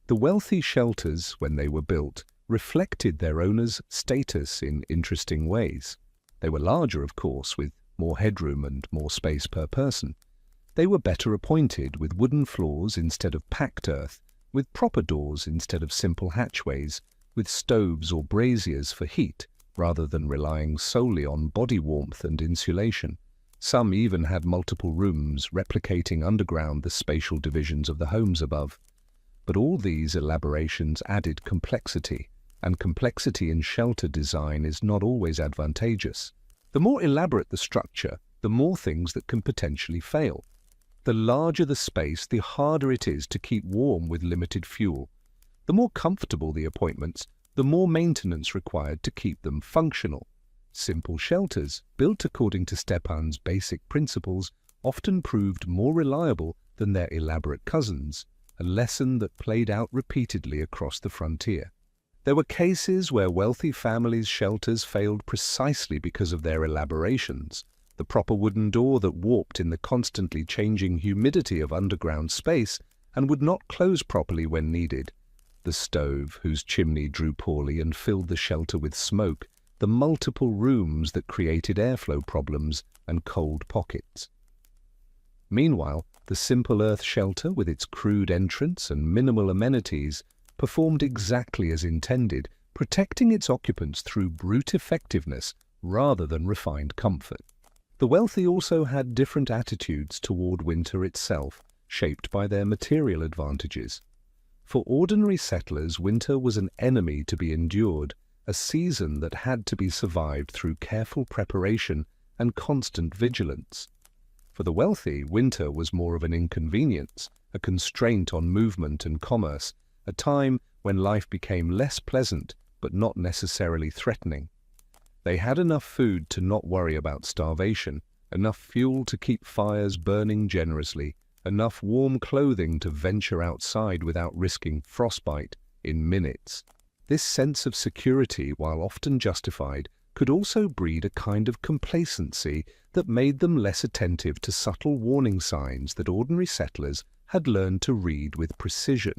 The wealthy shelters, when they were built, reflected their owners' status in interesting ways. They were larger, of course, with more headroom and more space per person. They were better appointed, with wooden floors instead of packed earth, with proper doors instead of simple hatchways, with stoves or braziers for heat, rather than relying solely on body warmth and insulation. Some even had multiple rooms, replicating underground the spatial divisions of the homes above. But all these elaborations added complexity, and complexity in shelter design is not always advantageous. The more elaborate the structure, the more things that can potentially fail. The larger the space, the harder it is to keep warm with limited fuel. The more comfortable the appointments, the more maintenance required to keep them functional. Simple shelters, built according to Stepan's basic principles, often proved more reliable than their elaborate cousins, a lesson that played out repeatedly across the frontier. There were cases where wealthy families' shelters failed precisely because of their elaborations. The proper wooden door that warped in the constantly changing humidity of underground space and would not close properly when needed. The stove, whose chimney drew poorly and filled the shelter with smoke. The multiple rooms that created airflow problems and cold pockets. Meanwhile, the simple earth shelter, with its crude entrance and minimal amenities, performed exactly as intended, protecting its occupants through brute effectiveness rather than refined comfort. The wealthy also had different attitudes toward winter itself, shaped by their material advantages. For ordinary settlers, winter was an enemy to be endured, a season that had to be survived through careful preparation and constant vigilance. For the wealthy, winter was more of an inconvenience, a constraint on movement and commerce, a time when life became less pleasant but not necessarily threatening. They had enough food to not worry about starvation, enough fuel to keep fires burning generously, enough warm clothing to venture outside without risking frostbite in minutes. This sense of security, while often justified, could also breed a kind of complacency that made them less attentive to subtle warning signs that ordinary settlers had learned to read with precision.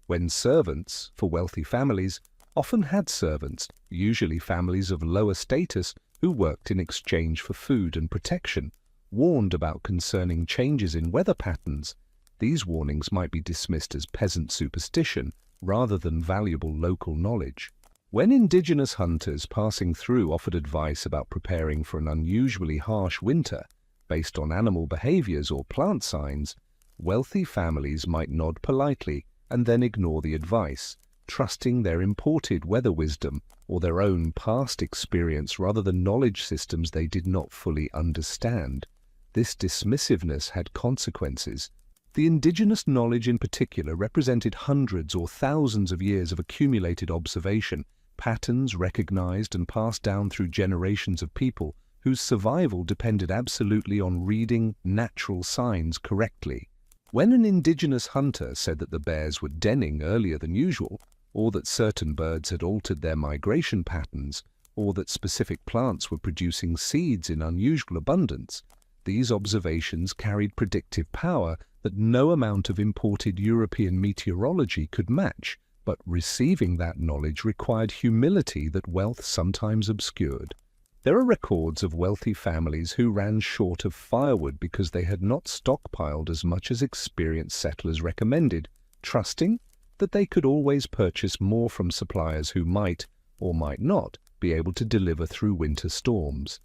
When servants, for wealthy families, often had servants, usually families of lower status, who worked in exchange for food and protection, warned about concerning changes in weather patterns, these warnings might be dismissed as peasant superstition rather than valuable local knowledge. When indigenous hunters passing through offered advice about preparing for an unusually harsh winter, based on animal behaviors or plant signs, wealthy families might nod politely and then ignore the advice, trusting their imported weather wisdom or their own past experience rather than knowledge systems they did not fully understand. This dismissiveness had consequences. The indigenous knowledge in particular represented hundreds or thousands of years of accumulated observation, patterns recognized and passed down through generations of people whose survival depended absolutely on reading natural signs correctly. When an indigenous hunter said that the bears were denning earlier than usual, or that certain birds had altered their migration patterns, or that specific plants were producing seeds in unusual abundance, these observations carried predictive power that no amount of imported European meteorology could match, but receiving that knowledge required humility that wealth sometimes obscured. There are records of wealthy families who ran short of firewood because they had not stockpiled as much as experienced settlers recommended, trusting that they could always purchase more from suppliers who might, or might not, be able to deliver through winter storms.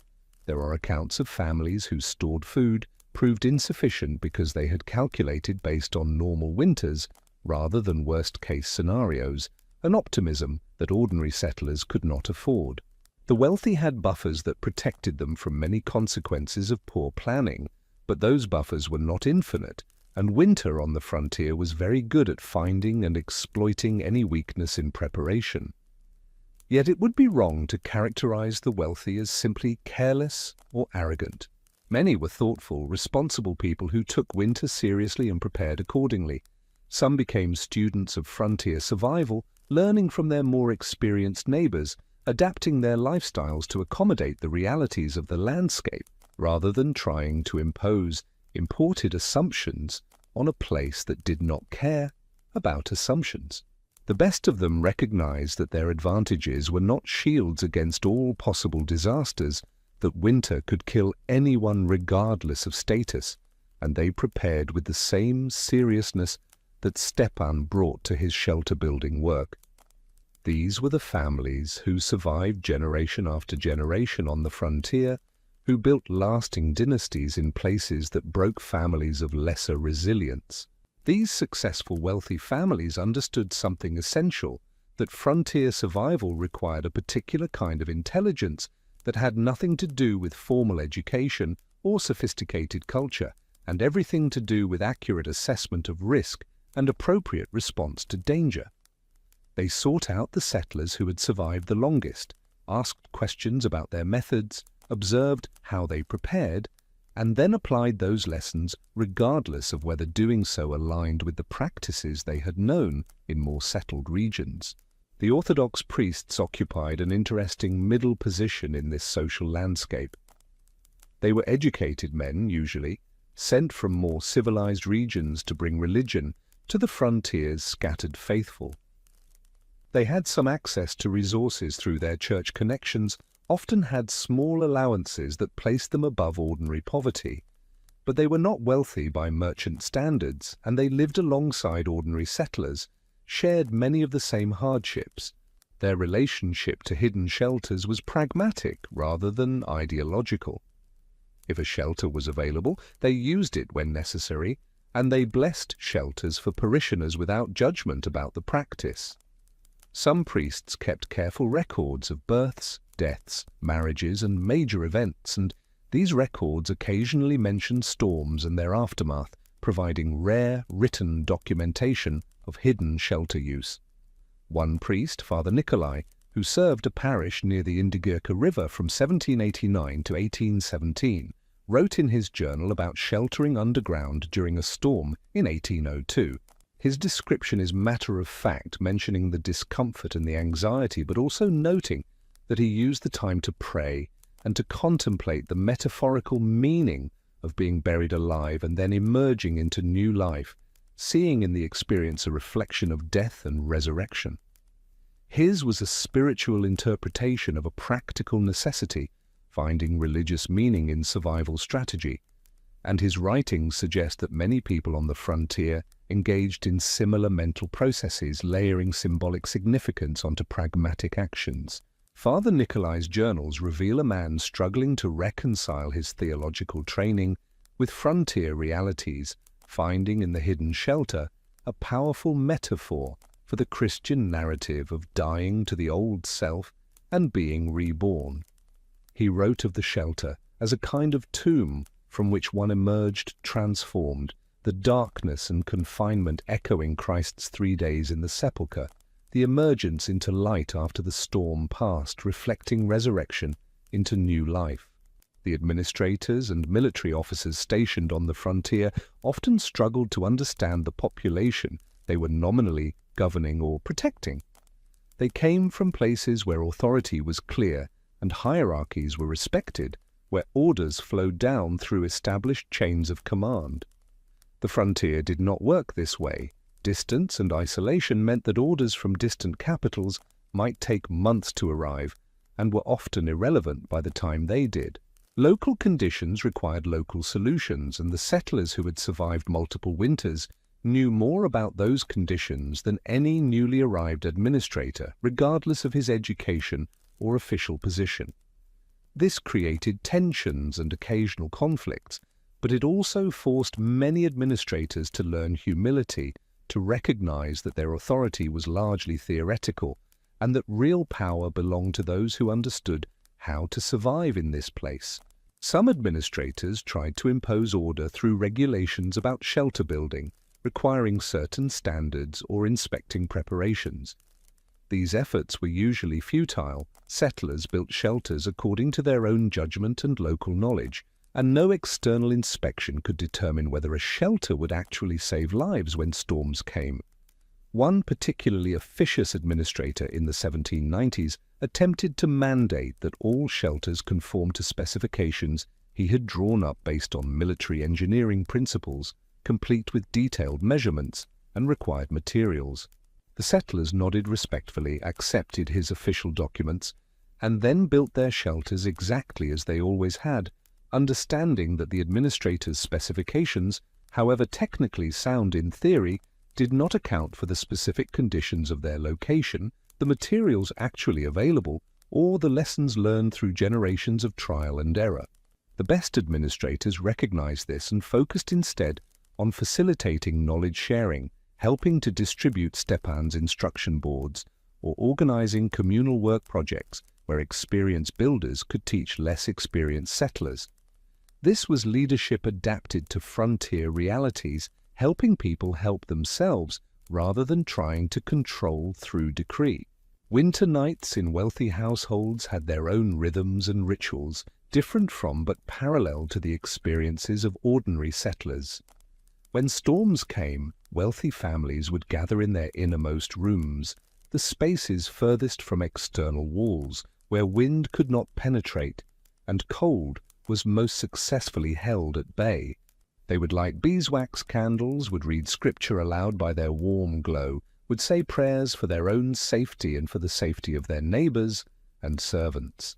There are accounts of families whose stored food proved insufficient because they had calculated based on normal winters rather than worst-case scenarios, an optimism that ordinary settlers could not afford. The wealthy had buffers that protected them from many consequences of poor planning, but those buffers were not infinite, and winter on the frontier was very good at finding and exploiting any weakness in preparation. Yet it would be wrong to characterize the wealthy as simply careless or arrogant. Many were thoughtful, responsible people who took winter seriously and prepared accordingly. Some became students of frontier survival, learning from their more experienced neighbors, adapting their lifestyles to accommodate the realities of the landscape, rather than trying to impose imported assumptions on a place that did not care about assumptions. The best of them recognized that their advantages were not shields against all possible disasters, that winter could kill anyone regardless of status, and they prepared with the same seriousness that Stepan brought to his shelter-building work. These were the families who survived generation after generation on the frontier, who built lasting dynasties in places that broke families of lesser resilience. These successful wealthy families understood something essential, that frontier survival required a particular kind of intelligence that had nothing to do with formal education or sophisticated culture, and everything to do with accurate assessment of risk and appropriate response to danger. They sought out the settlers who had survived the longest, asked questions about their methods, observed how they prepared, and then applied those lessons regardless of whether doing so aligned with the practices they had known in more settled regions. The Orthodox priests occupied an interesting middle position in this social landscape. They were educated men, usually, sent from more civilized regions to bring religion to the frontier's scattered faithful. They had some access to resources through their church connections, often had small allowances that placed them above ordinary poverty. But they were not wealthy by merchant standards, and they lived alongside ordinary settlers, shared many of the same hardships. Their relationship to hidden shelters was pragmatic rather than ideological. If a shelter was available, they used it when necessary, and they blessed shelters for parishioners without judgment about the practice. Some priests kept careful records of births, deaths, marriages, and major events, and these records occasionally mentioned storms and their aftermath, providing rare written documentation of hidden shelter use. One priest, Father Nikolai, who served a parish near the Indigirka River from 1789 to 1817, wrote in his journal about sheltering underground during a storm in 1802. His description is matter-of-fact, mentioning the discomfort and the anxiety, but also noting that he used the time to pray and to contemplate the metaphorical meaning of being buried alive and then emerging into new life, seeing in the experience a reflection of death and resurrection. His was a spiritual interpretation of a practical necessity, finding religious meaning in survival strategy, and his writings suggest that many people on the frontier engaged in similar mental processes, layering symbolic significance onto pragmatic actions. Father Nikolai's journals reveal a man struggling to reconcile his theological training with frontier realities, finding in the hidden shelter a powerful metaphor for the Christian narrative of dying to the old self and being reborn. He wrote of the shelter as a kind of tomb from which one emerged transformed, the darkness and confinement echoing Christ's 3 days in the sepulchre, the emergence into light after the storm passed, reflecting resurrection into new life. The administrators and military officers stationed on the frontier often struggled to understand the population they were nominally governing or protecting. They came from places where authority was clear and hierarchies were respected, where orders flowed down through established chains of command. The frontier did not work this way. Distance and isolation meant that orders from distant capitals might take months to arrive and were often irrelevant by the time they did. Local conditions required local solutions, and the settlers who had survived multiple winters knew more about those conditions than any newly arrived administrator, regardless of his education or official position. This created tensions and occasional conflicts, but it also forced many administrators to learn humility, to recognize that their authority was largely theoretical, and that real power belonged to those who understood how to survive in this place. Some administrators tried to impose order through regulations about shelter building, requiring certain standards or inspecting preparations. These efforts were usually futile. Settlers built shelters according to their own judgment and local knowledge, and no external inspection could determine whether a shelter would actually save lives when storms came. One particularly officious administrator in the 1790s attempted to mandate that all shelters conform to specifications he had drawn up based on military engineering principles, complete with detailed measurements and required materials. The settlers nodded respectfully, accepted his official documents, and then built their shelters exactly as they always had, understanding that the administrator's specifications, however technically sound in theory, did not account for the specific conditions of their location, the materials actually available, or the lessons learned through generations of trial and error. The best administrators recognized this and focused instead on facilitating knowledge sharing, helping to distribute Stepan's instruction boards, or organizing communal work projects where experienced builders could teach less experienced settlers. This was leadership adapted to frontier realities, helping people help themselves rather than trying to control through decree. Winter nights in wealthy households had their own rhythms and rituals, different from but parallel to the experiences of ordinary settlers. When storms came, wealthy families would gather in their innermost rooms, the spaces furthest from external walls, where wind could not penetrate, and cold was most successfully held at bay. They would light beeswax candles, would read scripture aloud by their warm glow, would say prayers for their own safety and for the safety of their neighbors and servants.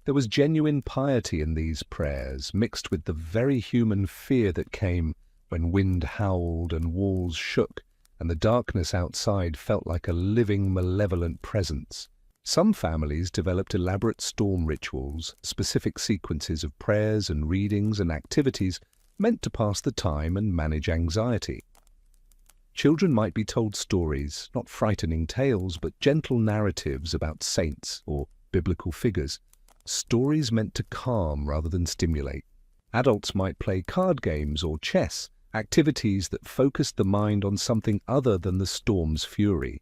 There was genuine piety in these prayers, mixed with the very human fear that came when wind howled and walls shook, and the darkness outside felt like a living, malevolent presence. Some families developed elaborate storm rituals, specific sequences of prayers and readings and activities meant to pass the time and manage anxiety. Children might be told stories, not frightening tales, but gentle narratives about saints or biblical figures, stories meant to calm rather than stimulate. Adults might play card games or chess, activities that focused the mind on something other than the storm's fury.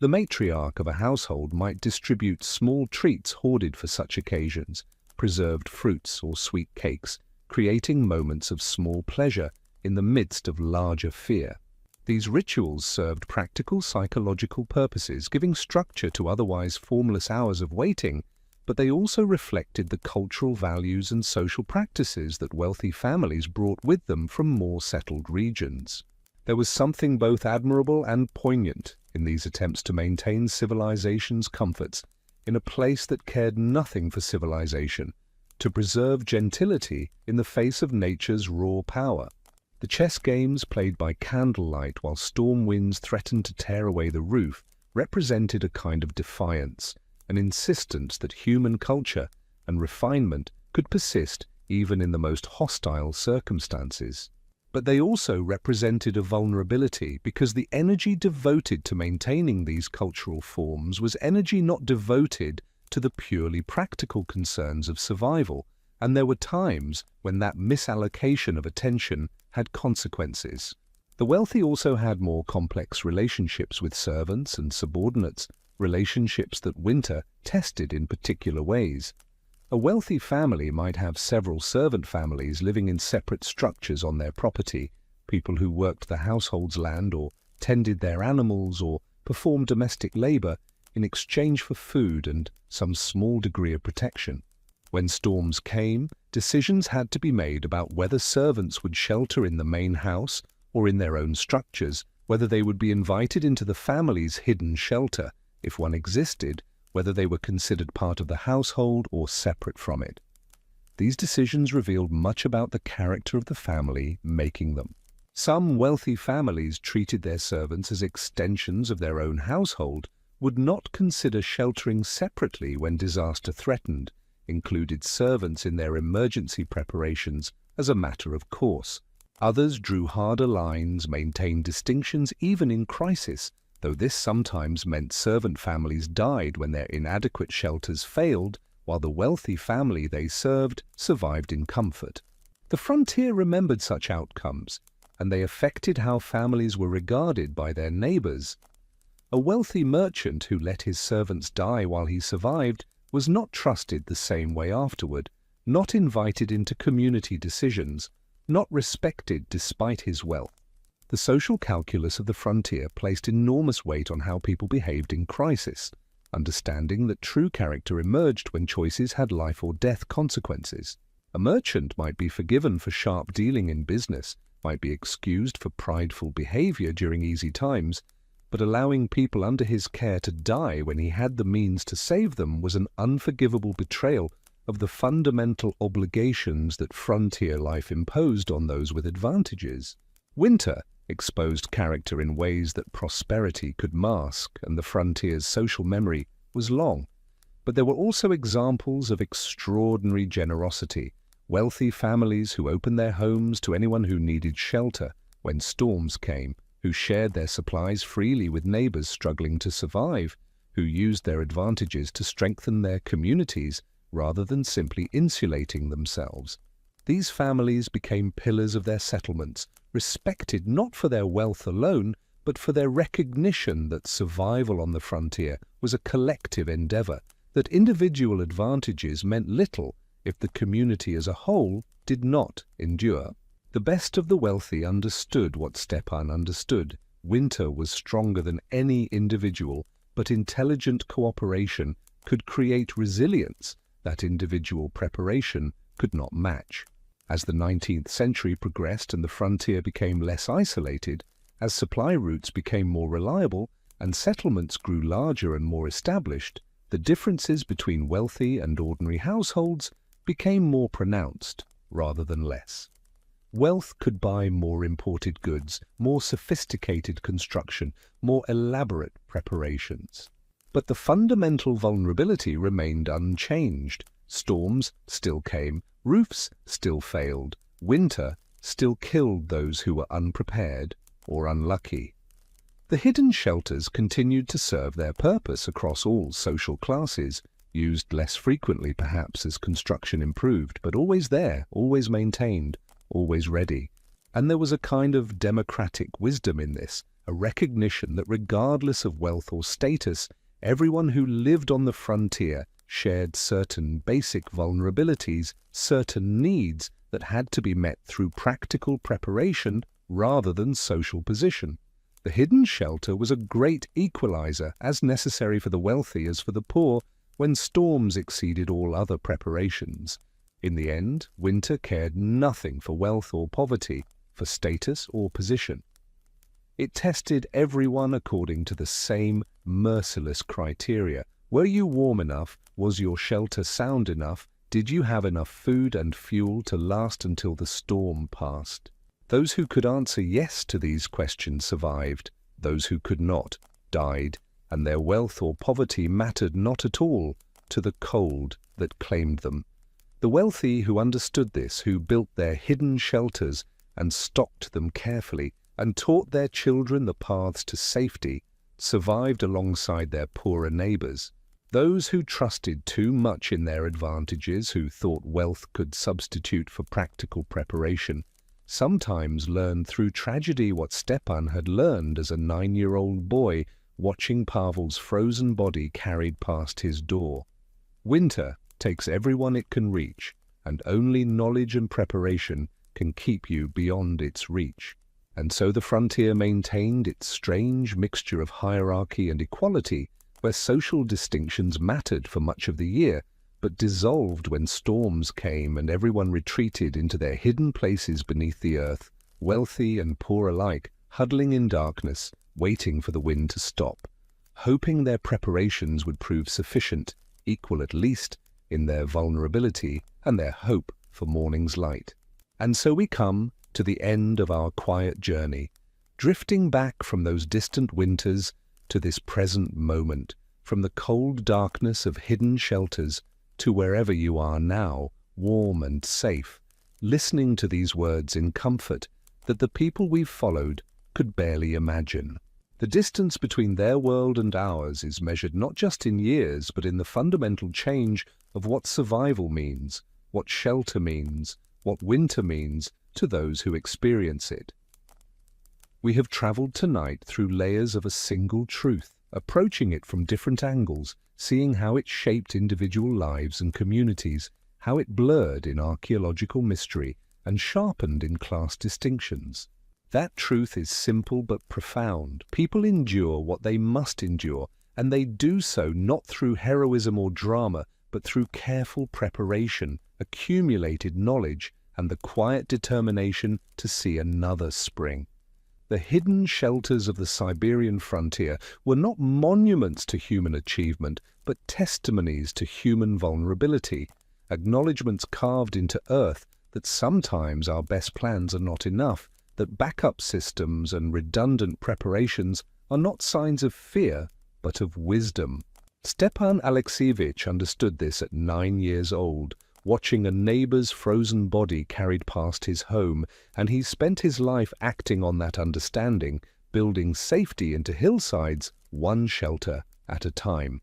The matriarch of a household might distribute small treats hoarded for such occasions, preserved fruits or sweet cakes, creating moments of small pleasure in the midst of larger fear. These rituals served practical psychological purposes, giving structure to otherwise formless hours of waiting, but they also reflected the cultural values and social practices that wealthy families brought with them from more settled regions. There was something both admirable and poignant in these attempts to maintain civilization's comforts in a place that cared nothing for civilization, to preserve gentility in the face of nature's raw power. The chess games played by candlelight while storm winds threatened to tear away the roof represented a kind of defiance, an insistence that human culture and refinement could persist even in the most hostile circumstances. But they also represented a vulnerability because the energy devoted to maintaining these cultural forms was energy not devoted to the purely practical concerns of survival, and there were times when that misallocation of attention had consequences. The wealthy also had more complex relationships with servants and subordinates, relationships that winter tested in particular ways. A wealthy family might have several servant families living in separate structures on their property, people who worked the household's land or tended their animals or performed domestic labor in exchange for food and some small degree of protection. When storms came, decisions had to be made about whether servants would shelter in the main house or in their own structures, whether they would be invited into the family's hidden shelter, if one existed, whether they were considered part of the household or separate from it. These decisions revealed much about the character of the family making them. Some wealthy families treated their servants as extensions of their own household, would not consider sheltering separately when disaster threatened, included servants in their emergency preparations as a matter of course. Others drew harder lines, maintained distinctions even in crisis, though this sometimes meant servant families died when their inadequate shelters failed, while the wealthy family they served survived in comfort. The frontier remembered such outcomes, and they affected how families were regarded by their neighbors. A wealthy merchant who let his servants die while he survived was not trusted the same way afterward, not invited into community decisions, not respected despite his wealth. The social calculus of the frontier placed enormous weight on how people behaved in crisis, understanding that true character emerged when choices had life or death consequences. A merchant might be forgiven for sharp dealing in business, might be excused for prideful behavior during easy times, but allowing people under his care to die when he had the means to save them was an unforgivable betrayal of the fundamental obligations that frontier life imposed on those with advantages. Winter exposed character in ways that prosperity could mask, and the frontier's social memory was long. But there were also examples of extraordinary generosity, wealthy families who opened their homes to anyone who needed shelter when storms came, who shared their supplies freely with neighbors struggling to survive, who used their advantages to strengthen their communities rather than simply insulating themselves. These families became pillars of their settlements, respected not for their wealth alone, but for their recognition that survival on the frontier was a collective endeavor, that individual advantages meant little if the community as a whole did not endure. The best of the wealthy understood what Stepan understood. Winter was stronger than any individual, but intelligent cooperation could create resilience that individual preparation could not match. As the 19th century progressed and the frontier became less isolated, as supply routes became more reliable and settlements grew larger and more established, the differences between wealthy and ordinary households became more pronounced rather than less. Wealth could buy more imported goods, more sophisticated construction, more elaborate preparations. But the fundamental vulnerability remained unchanged. Storms still came, roofs still failed, winter still killed those who were unprepared or unlucky. The hidden shelters continued to serve their purpose across all social classes, used less frequently perhaps as construction improved, but always there, always maintained, always ready. And there was a kind of democratic wisdom in this, a recognition that regardless of wealth or status, everyone who lived on the frontier shared certain basic vulnerabilities, certain needs that had to be met through practical preparation rather than social position. The hidden shelter was a great equalizer, as necessary for the wealthy as for the poor, when storms exceeded all other preparations. In the end, winter cared nothing for wealth or poverty, for status or position. It tested everyone according to the same merciless criteria. Were you warm enough? Was your shelter sound enough? Did you have enough food and fuel to last until the storm passed? Those who could answer yes to these questions survived. Those who could not died, and their wealth or poverty mattered not at all to the cold that claimed them. The wealthy who understood this, who built their hidden shelters and stocked them carefully, and taught their children the paths to safety, survived alongside their poorer neighbors. Those who trusted too much in their advantages, who thought wealth could substitute for practical preparation, sometimes learned through tragedy what Stepan had learned as a 9-year-old boy watching Pavel's frozen body carried past his door. Winter takes everyone it can reach, and only knowledge and preparation can keep you beyond its reach. And so the frontier maintained its strange mixture of hierarchy and equality, where social distinctions mattered for much of the year, but dissolved when storms came and everyone retreated into their hidden places beneath the earth, wealthy and poor alike, huddling in darkness, waiting for the wind to stop, hoping their preparations would prove sufficient, equal at least in their vulnerability and their hope for morning's light. And so we come to the end of our quiet journey, drifting back from those distant winters to this present moment, from the cold darkness of hidden shelters to wherever you are now, warm and safe, listening to these words in comfort that the people we've followed could barely imagine. The distance between their world and ours is measured not just in years, but in the fundamental change of what survival means, what shelter means, what winter means to those who experience it. We have traveled tonight through layers of a single truth, approaching it from different angles, seeing how it shaped individual lives and communities, how it blurred in archaeological mystery and sharpened in class distinctions. That truth is simple but profound. People endure what they must endure, and they do so not through heroism or drama, but through careful preparation, accumulated knowledge, and the quiet determination to see another spring. The hidden shelters of the Siberian frontier were not monuments to human achievement, but testimonies to human vulnerability, acknowledgements carved into earth that sometimes our best plans are not enough, that backup systems and redundant preparations are not signs of fear, but of wisdom. Stepan Alexievich understood this at 9 years old, watching a neighbor's frozen body carried past his home, and he spent his life acting on that understanding, building safety into hillsides, one shelter at a time.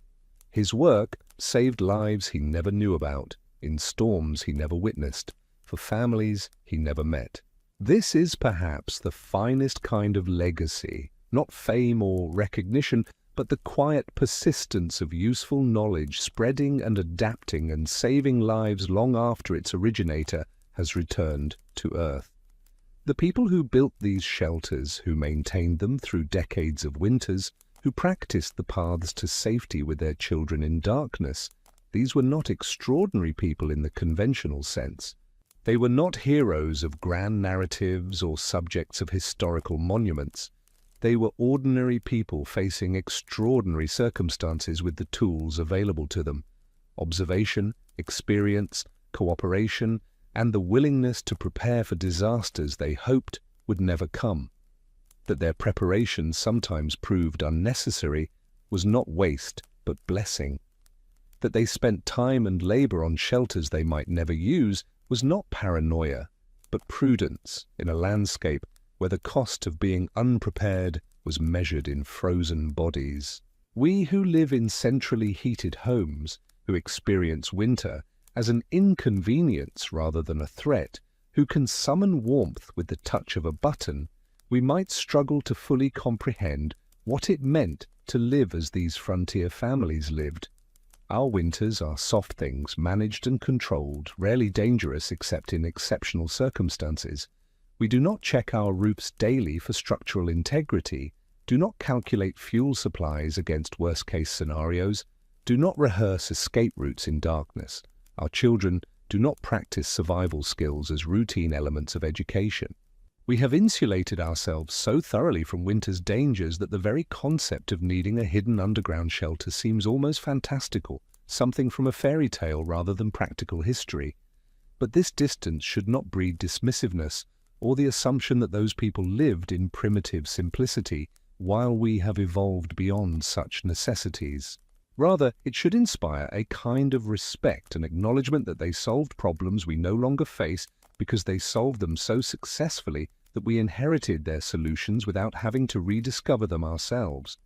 His work saved lives he never knew about, in storms he never witnessed, for families he never met. This is perhaps the finest kind of legacy, not fame or recognition, but the quiet persistence of useful knowledge spreading and adapting and saving lives long after its originator has returned to Earth. The people who built these shelters, who maintained them through decades of winters, who practiced the paths to safety with their children in darkness, these were not extraordinary people in the conventional sense. They were not heroes of grand narratives or subjects of historical monuments. They were ordinary people facing extraordinary circumstances with the tools available to them: observation, experience, cooperation, and the willingness to prepare for disasters they hoped would never come. That their preparation sometimes proved unnecessary was not waste, but blessing. That they spent time and labor on shelters they might never use was not paranoia, but prudence in a landscape where the cost of being unprepared was measured in frozen bodies. We who live in centrally heated homes, who experience winter as an inconvenience rather than a threat, who can summon warmth with the touch of a button, we might struggle to fully comprehend what it meant to live as these frontier families lived. Our winters are soft things, managed and controlled, rarely dangerous except in exceptional circumstances. We do not check our roofs daily for structural integrity, do not calculate fuel supplies against worst-case scenarios, do not rehearse escape routes in darkness. Our children do not practice survival skills as routine elements of education. We have insulated ourselves so thoroughly from winter's dangers that the very concept of needing a hidden underground shelter seems almost fantastical, something from a fairy tale rather than practical history. But this distance should not breed dismissiveness or the assumption that those people lived in primitive simplicity while we have evolved beyond such necessities. Rather, it should inspire a kind of respect and acknowledgement that they solved problems we no longer face because they solved them so successfully that we inherited their solutions without having to rediscover them ourselves.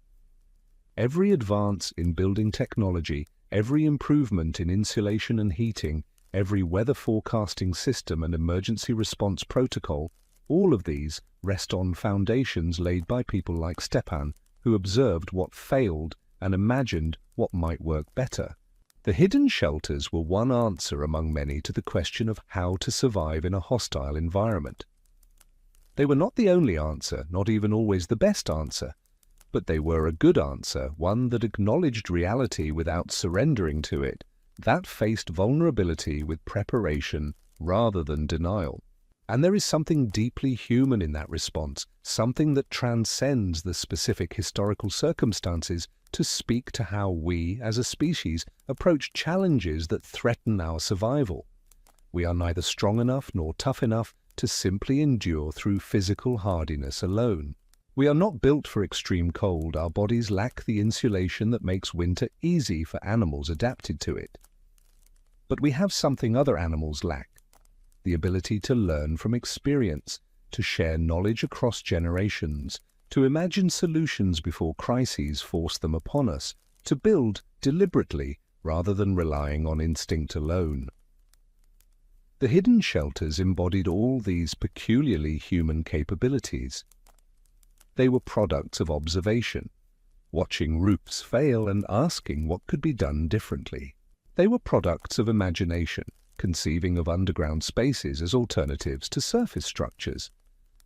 Every advance in building technology, every improvement in insulation and heating, every weather forecasting system and emergency response protocol, all of these rest on foundations laid by people like Stepan, who observed what failed and imagined what might work better. The hidden shelters were one answer among many to the question of how to survive in a hostile environment. They were not the only answer, not even always the best answer, but they were a good answer, one that acknowledged reality without surrendering to it, that faced vulnerability with preparation rather than denial. And there is something deeply human in that response, something that transcends the specific historical circumstances to speak to how we, as a species, approach challenges that threaten our survival. We are neither strong enough nor tough enough to simply endure through physical hardiness alone. We are not built for extreme cold. Our bodies lack the insulation that makes winter easy for animals adapted to it. But we have something other animals lack: the ability to learn from experience, to share knowledge across generations, to imagine solutions before crises force them upon us, to build deliberately rather than relying on instinct alone. The hidden shelters embodied all these peculiarly human capabilities. They were products of observation, watching roofs fail and asking what could be done differently. They were products of imagination, conceiving of underground spaces as alternatives to surface structures.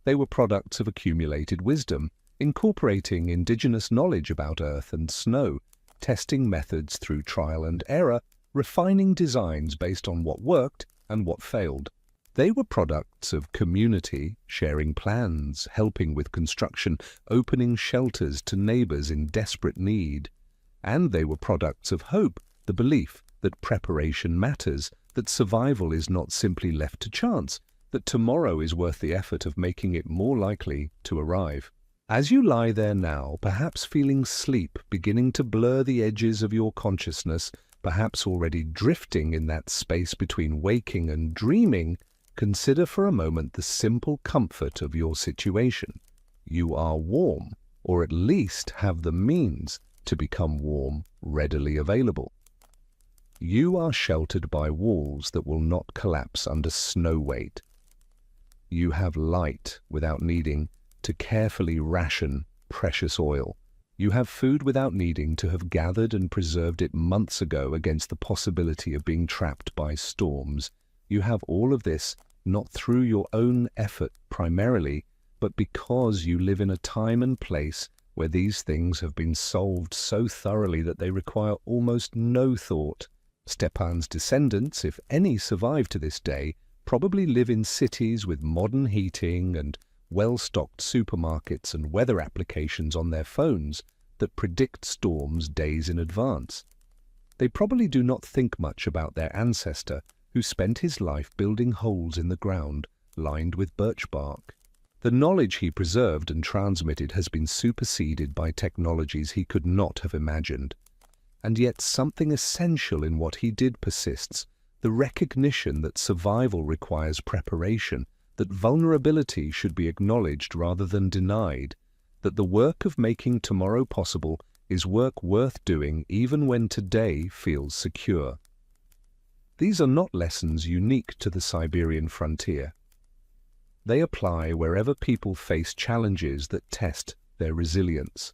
They were products of accumulated wisdom, incorporating indigenous knowledge about earth and snow, testing methods through trial and error, refining designs based on what worked and what failed. They were products of community, sharing plans, helping with construction, opening shelters to neighbors in desperate need. And they were products of hope, the belief that preparation matters, that survival is not simply left to chance, that tomorrow is worth the effort of making it more likely to arrive. As you lie there now, perhaps feeling sleep beginning to blur the edges of your consciousness, perhaps already drifting in that space between waking and dreaming, consider for a moment the simple comfort of your situation. You are warm, or at least have the means to become warm readily available. You are sheltered by walls that will not collapse under snow weight. You have light without needing to carefully ration precious oil. You have food without needing to have gathered and preserved it months ago against the possibility of being trapped by storms. You have all of this not through your own effort primarily, but because you live in a time and place where these things have been solved so thoroughly that they require almost no thought. Stepan's descendants, if any survive to this day, probably live in cities with modern heating and well-stocked supermarkets and weather applications on their phones that predict storms days in advance. They probably do not think much about their ancestor who spent his life building holes in the ground lined with birch bark. The knowledge he preserved and transmitted has been superseded by technologies he could not have imagined. And yet something essential in what he did persists, the recognition that survival requires preparation, that vulnerability should be acknowledged rather than denied, that the work of making tomorrow possible is work worth doing even when today feels secure. These are not lessons unique to the Siberian frontier. They apply wherever people face challenges that test their resilience.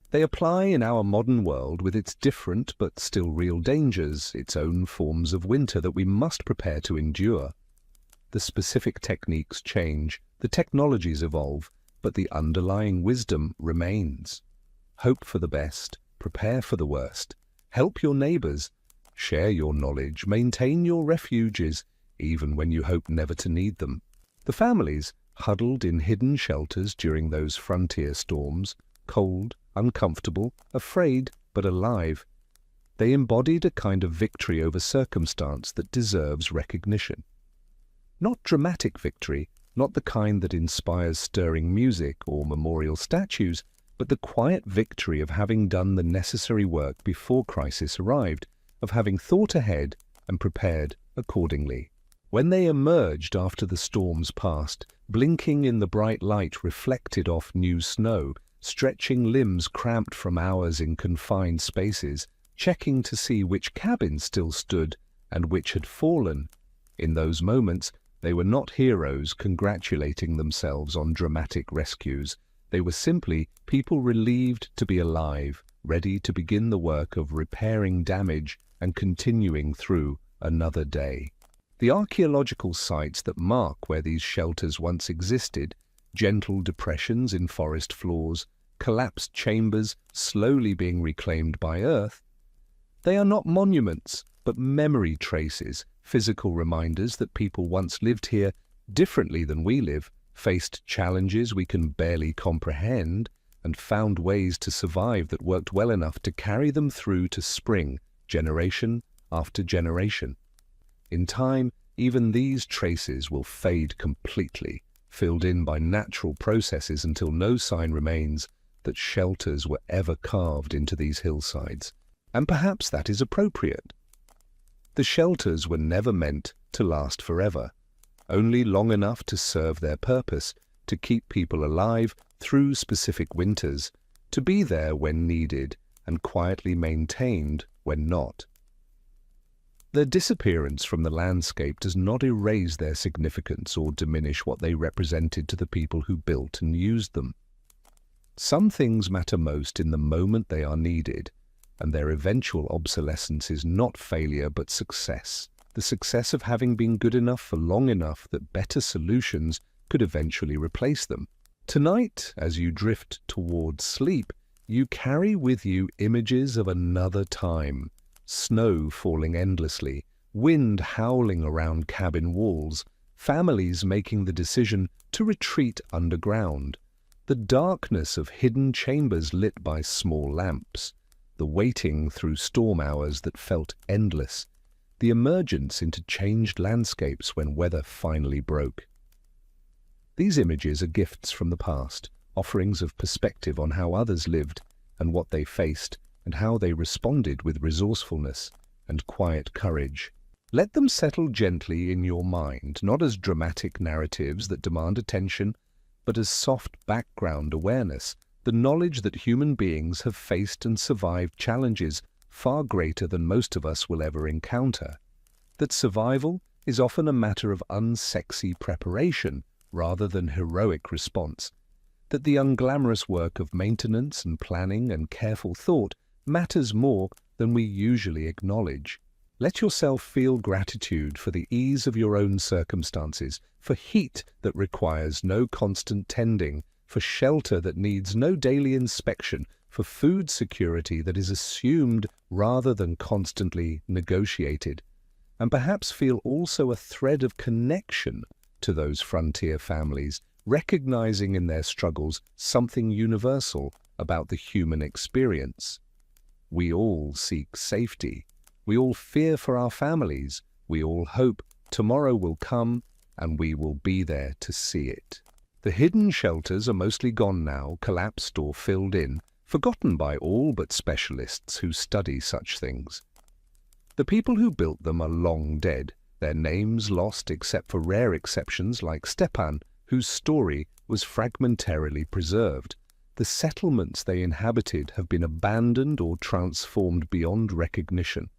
They apply in our modern world with its different but still real dangers, its own forms of winter that we must prepare to endure. The specific techniques change, the technologies evolve, but the underlying wisdom remains. Hope for the best, prepare for the worst, help your neighbors, share your knowledge, maintain your refuges, even when you hope never to need them. The families, huddled in hidden shelters during those frontier storms, cold, uncomfortable, afraid, but alive, they embodied a kind of victory over circumstance that deserves recognition. Not dramatic victory, not the kind that inspires stirring music or memorial statues, but the quiet victory of having done the necessary work before crisis arrived, of having thought ahead and prepared accordingly. When they emerged after the storms passed, blinking in the bright light reflected off new snow, stretching limbs cramped from hours in confined spaces, checking to see which cabins still stood and which had fallen. In those moments, they were not heroes congratulating themselves on dramatic rescues. They were simply people relieved to be alive, ready to begin the work of repairing damage and continuing through another day. The archaeological sites that mark where these shelters once existed, gentle depressions in forest floors, collapsed chambers slowly being reclaimed by earth, they are not monuments, but memory traces, physical reminders that people once lived here differently than we live, faced challenges we can barely comprehend, and found ways to survive that worked well enough to carry them through to spring, generation after generation. In time, even these traces will fade completely, filled in by natural processes until no sign remains that shelters were ever carved into these hillsides. And perhaps that is appropriate. The shelters were never meant to last forever, only long enough to serve their purpose, to keep people alive through specific winters, to be there when needed and quietly maintained when not. Their disappearance from the landscape does not erase their significance or diminish what they represented to the people who built and used them. Some things matter most in the moment they are needed, and their eventual obsolescence is not failure but success. The success of having been good enough for long enough that better solutions could eventually replace them. Tonight, as you drift towards sleep, you carry with you images of another time. Snow falling endlessly, wind howling around cabin walls, families making the decision to retreat underground, the darkness of hidden chambers lit by small lamps, the waiting through storm hours that felt endless, the emergence into changed landscapes when weather finally broke. These images are gifts from the past, offerings of perspective on how others lived and what they faced, and how they responded with resourcefulness and quiet courage. Let them settle gently in your mind, not as dramatic narratives that demand attention, but as soft background awareness, the knowledge that human beings have faced and survived challenges far greater than most of us will ever encounter, that survival is often a matter of unsexy preparation rather than heroic response, that the unglamorous work of maintenance and planning and careful thought matters more than we usually acknowledge. Let yourself feel gratitude for the ease of your own circumstances, for heat that requires no constant tending, for shelter that needs no daily inspection, for food security that is assumed rather than constantly negotiated, and perhaps feel also a thread of connection to those frontier families, recognizing in their struggles something universal about the human experience. We all seek safety. We all fear for our families. We all hope tomorrow will come and we will be there to see it. The hidden shelters are mostly gone now, collapsed or filled in, forgotten by all but specialists who study such things. The people who built them are long dead, their names lost except for rare exceptions like Stepan, whose story was fragmentarily preserved. The settlements they inhabited have been abandoned or transformed beyond recognition.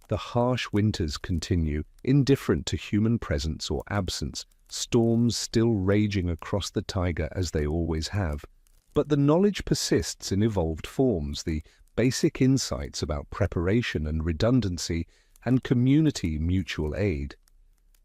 The harsh winters continue, indifferent to human presence or absence, storms still raging across the taiga as they always have. But the knowledge persists in evolved forms, the basic insights about preparation and redundancy and community mutual aid.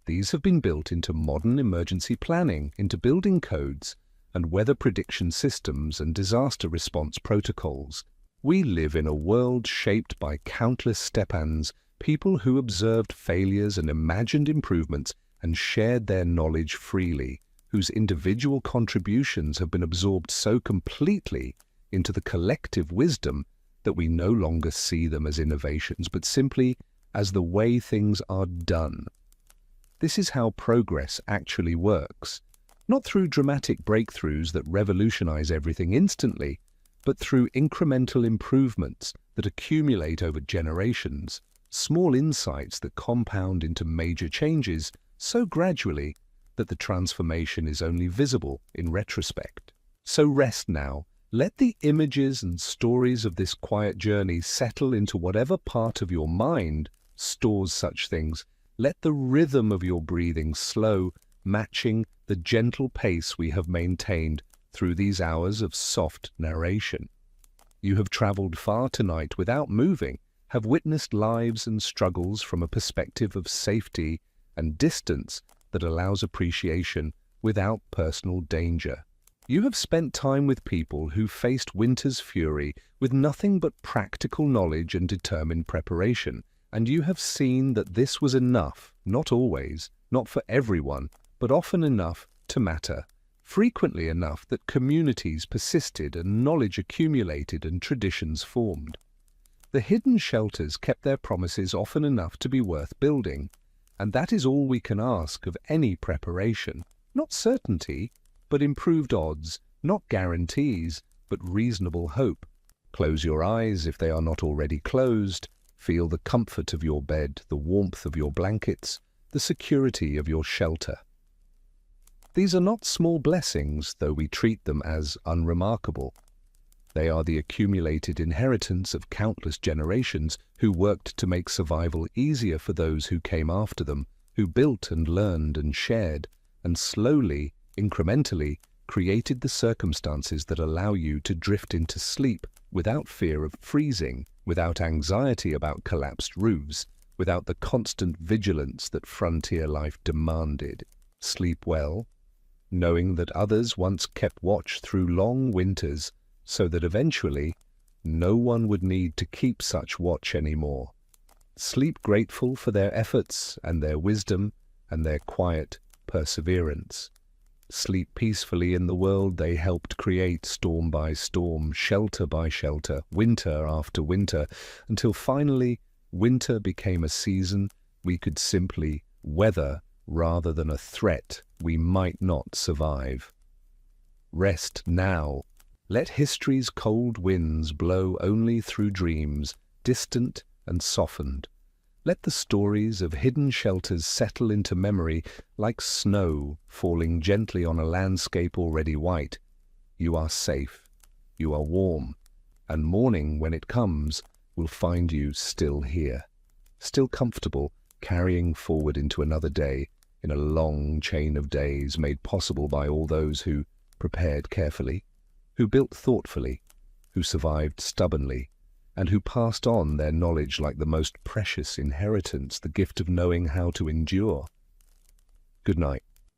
These have been built into modern emergency planning, into building codes, and weather prediction systems and disaster response protocols. We live in a world shaped by countless Stepans, people who observed failures and imagined improvements and shared their knowledge freely, whose individual contributions have been absorbed so completely into the collective wisdom that we no longer see them as innovations, but simply as the way things are done. This is how progress actually works. Not through dramatic breakthroughs that revolutionize everything instantly, but through incremental improvements that accumulate over generations, small insights that compound into major changes so gradually that the transformation is only visible in retrospect. So rest now. Let the images and stories of this quiet journey settle into whatever part of your mind stores such things. Let the rhythm of your breathing slow, matching the gentle pace we have maintained through these hours of soft narration. You have traveled far tonight without moving, have witnessed lives and struggles from a perspective of safety and distance that allows appreciation without personal danger. You have spent time with people who faced winter's fury with nothing but practical knowledge and determined preparation, and you have seen that this was enough, not always, not for everyone, but but often enough to matter, frequently enough that communities persisted and knowledge accumulated and traditions formed. The hidden shelters kept their promises often enough to be worth building, and that is all we can ask of any preparation. Not certainty, but improved odds, not guarantees, but reasonable hope. Close your eyes if they are not already closed. Feel the comfort of your bed, the warmth of your blankets, the security of your shelter. These are not small blessings, though we treat them as unremarkable. They are the accumulated inheritance of countless generations who worked to make survival easier for those who came after them, who built and learned and shared, and slowly, incrementally, created the circumstances that allow you to drift into sleep without fear of freezing, without anxiety about collapsed roofs, without the constant vigilance that frontier life demanded. Sleep well, knowing that others once kept watch through long winters, so that eventually no one would need to keep such watch anymore. Sleep grateful for their efforts and their wisdom and their quiet perseverance. Sleep peacefully in the world they helped create storm by storm, shelter by shelter, winter after winter, until finally winter became a season we could simply weather rather than a threat we might not survive. Rest now. Let history's cold winds blow only through dreams, distant and softened. Let the stories of hidden shelters settle into memory like snow falling gently on a landscape already white. You are safe, you are warm, and morning, when it comes, will find you still here, still comfortable, carrying forward into another day in a long chain of days made possible by all those who prepared carefully, who built thoughtfully, who survived stubbornly, and who passed on their knowledge like the most precious inheritance, the gift of knowing how to endure. Good night.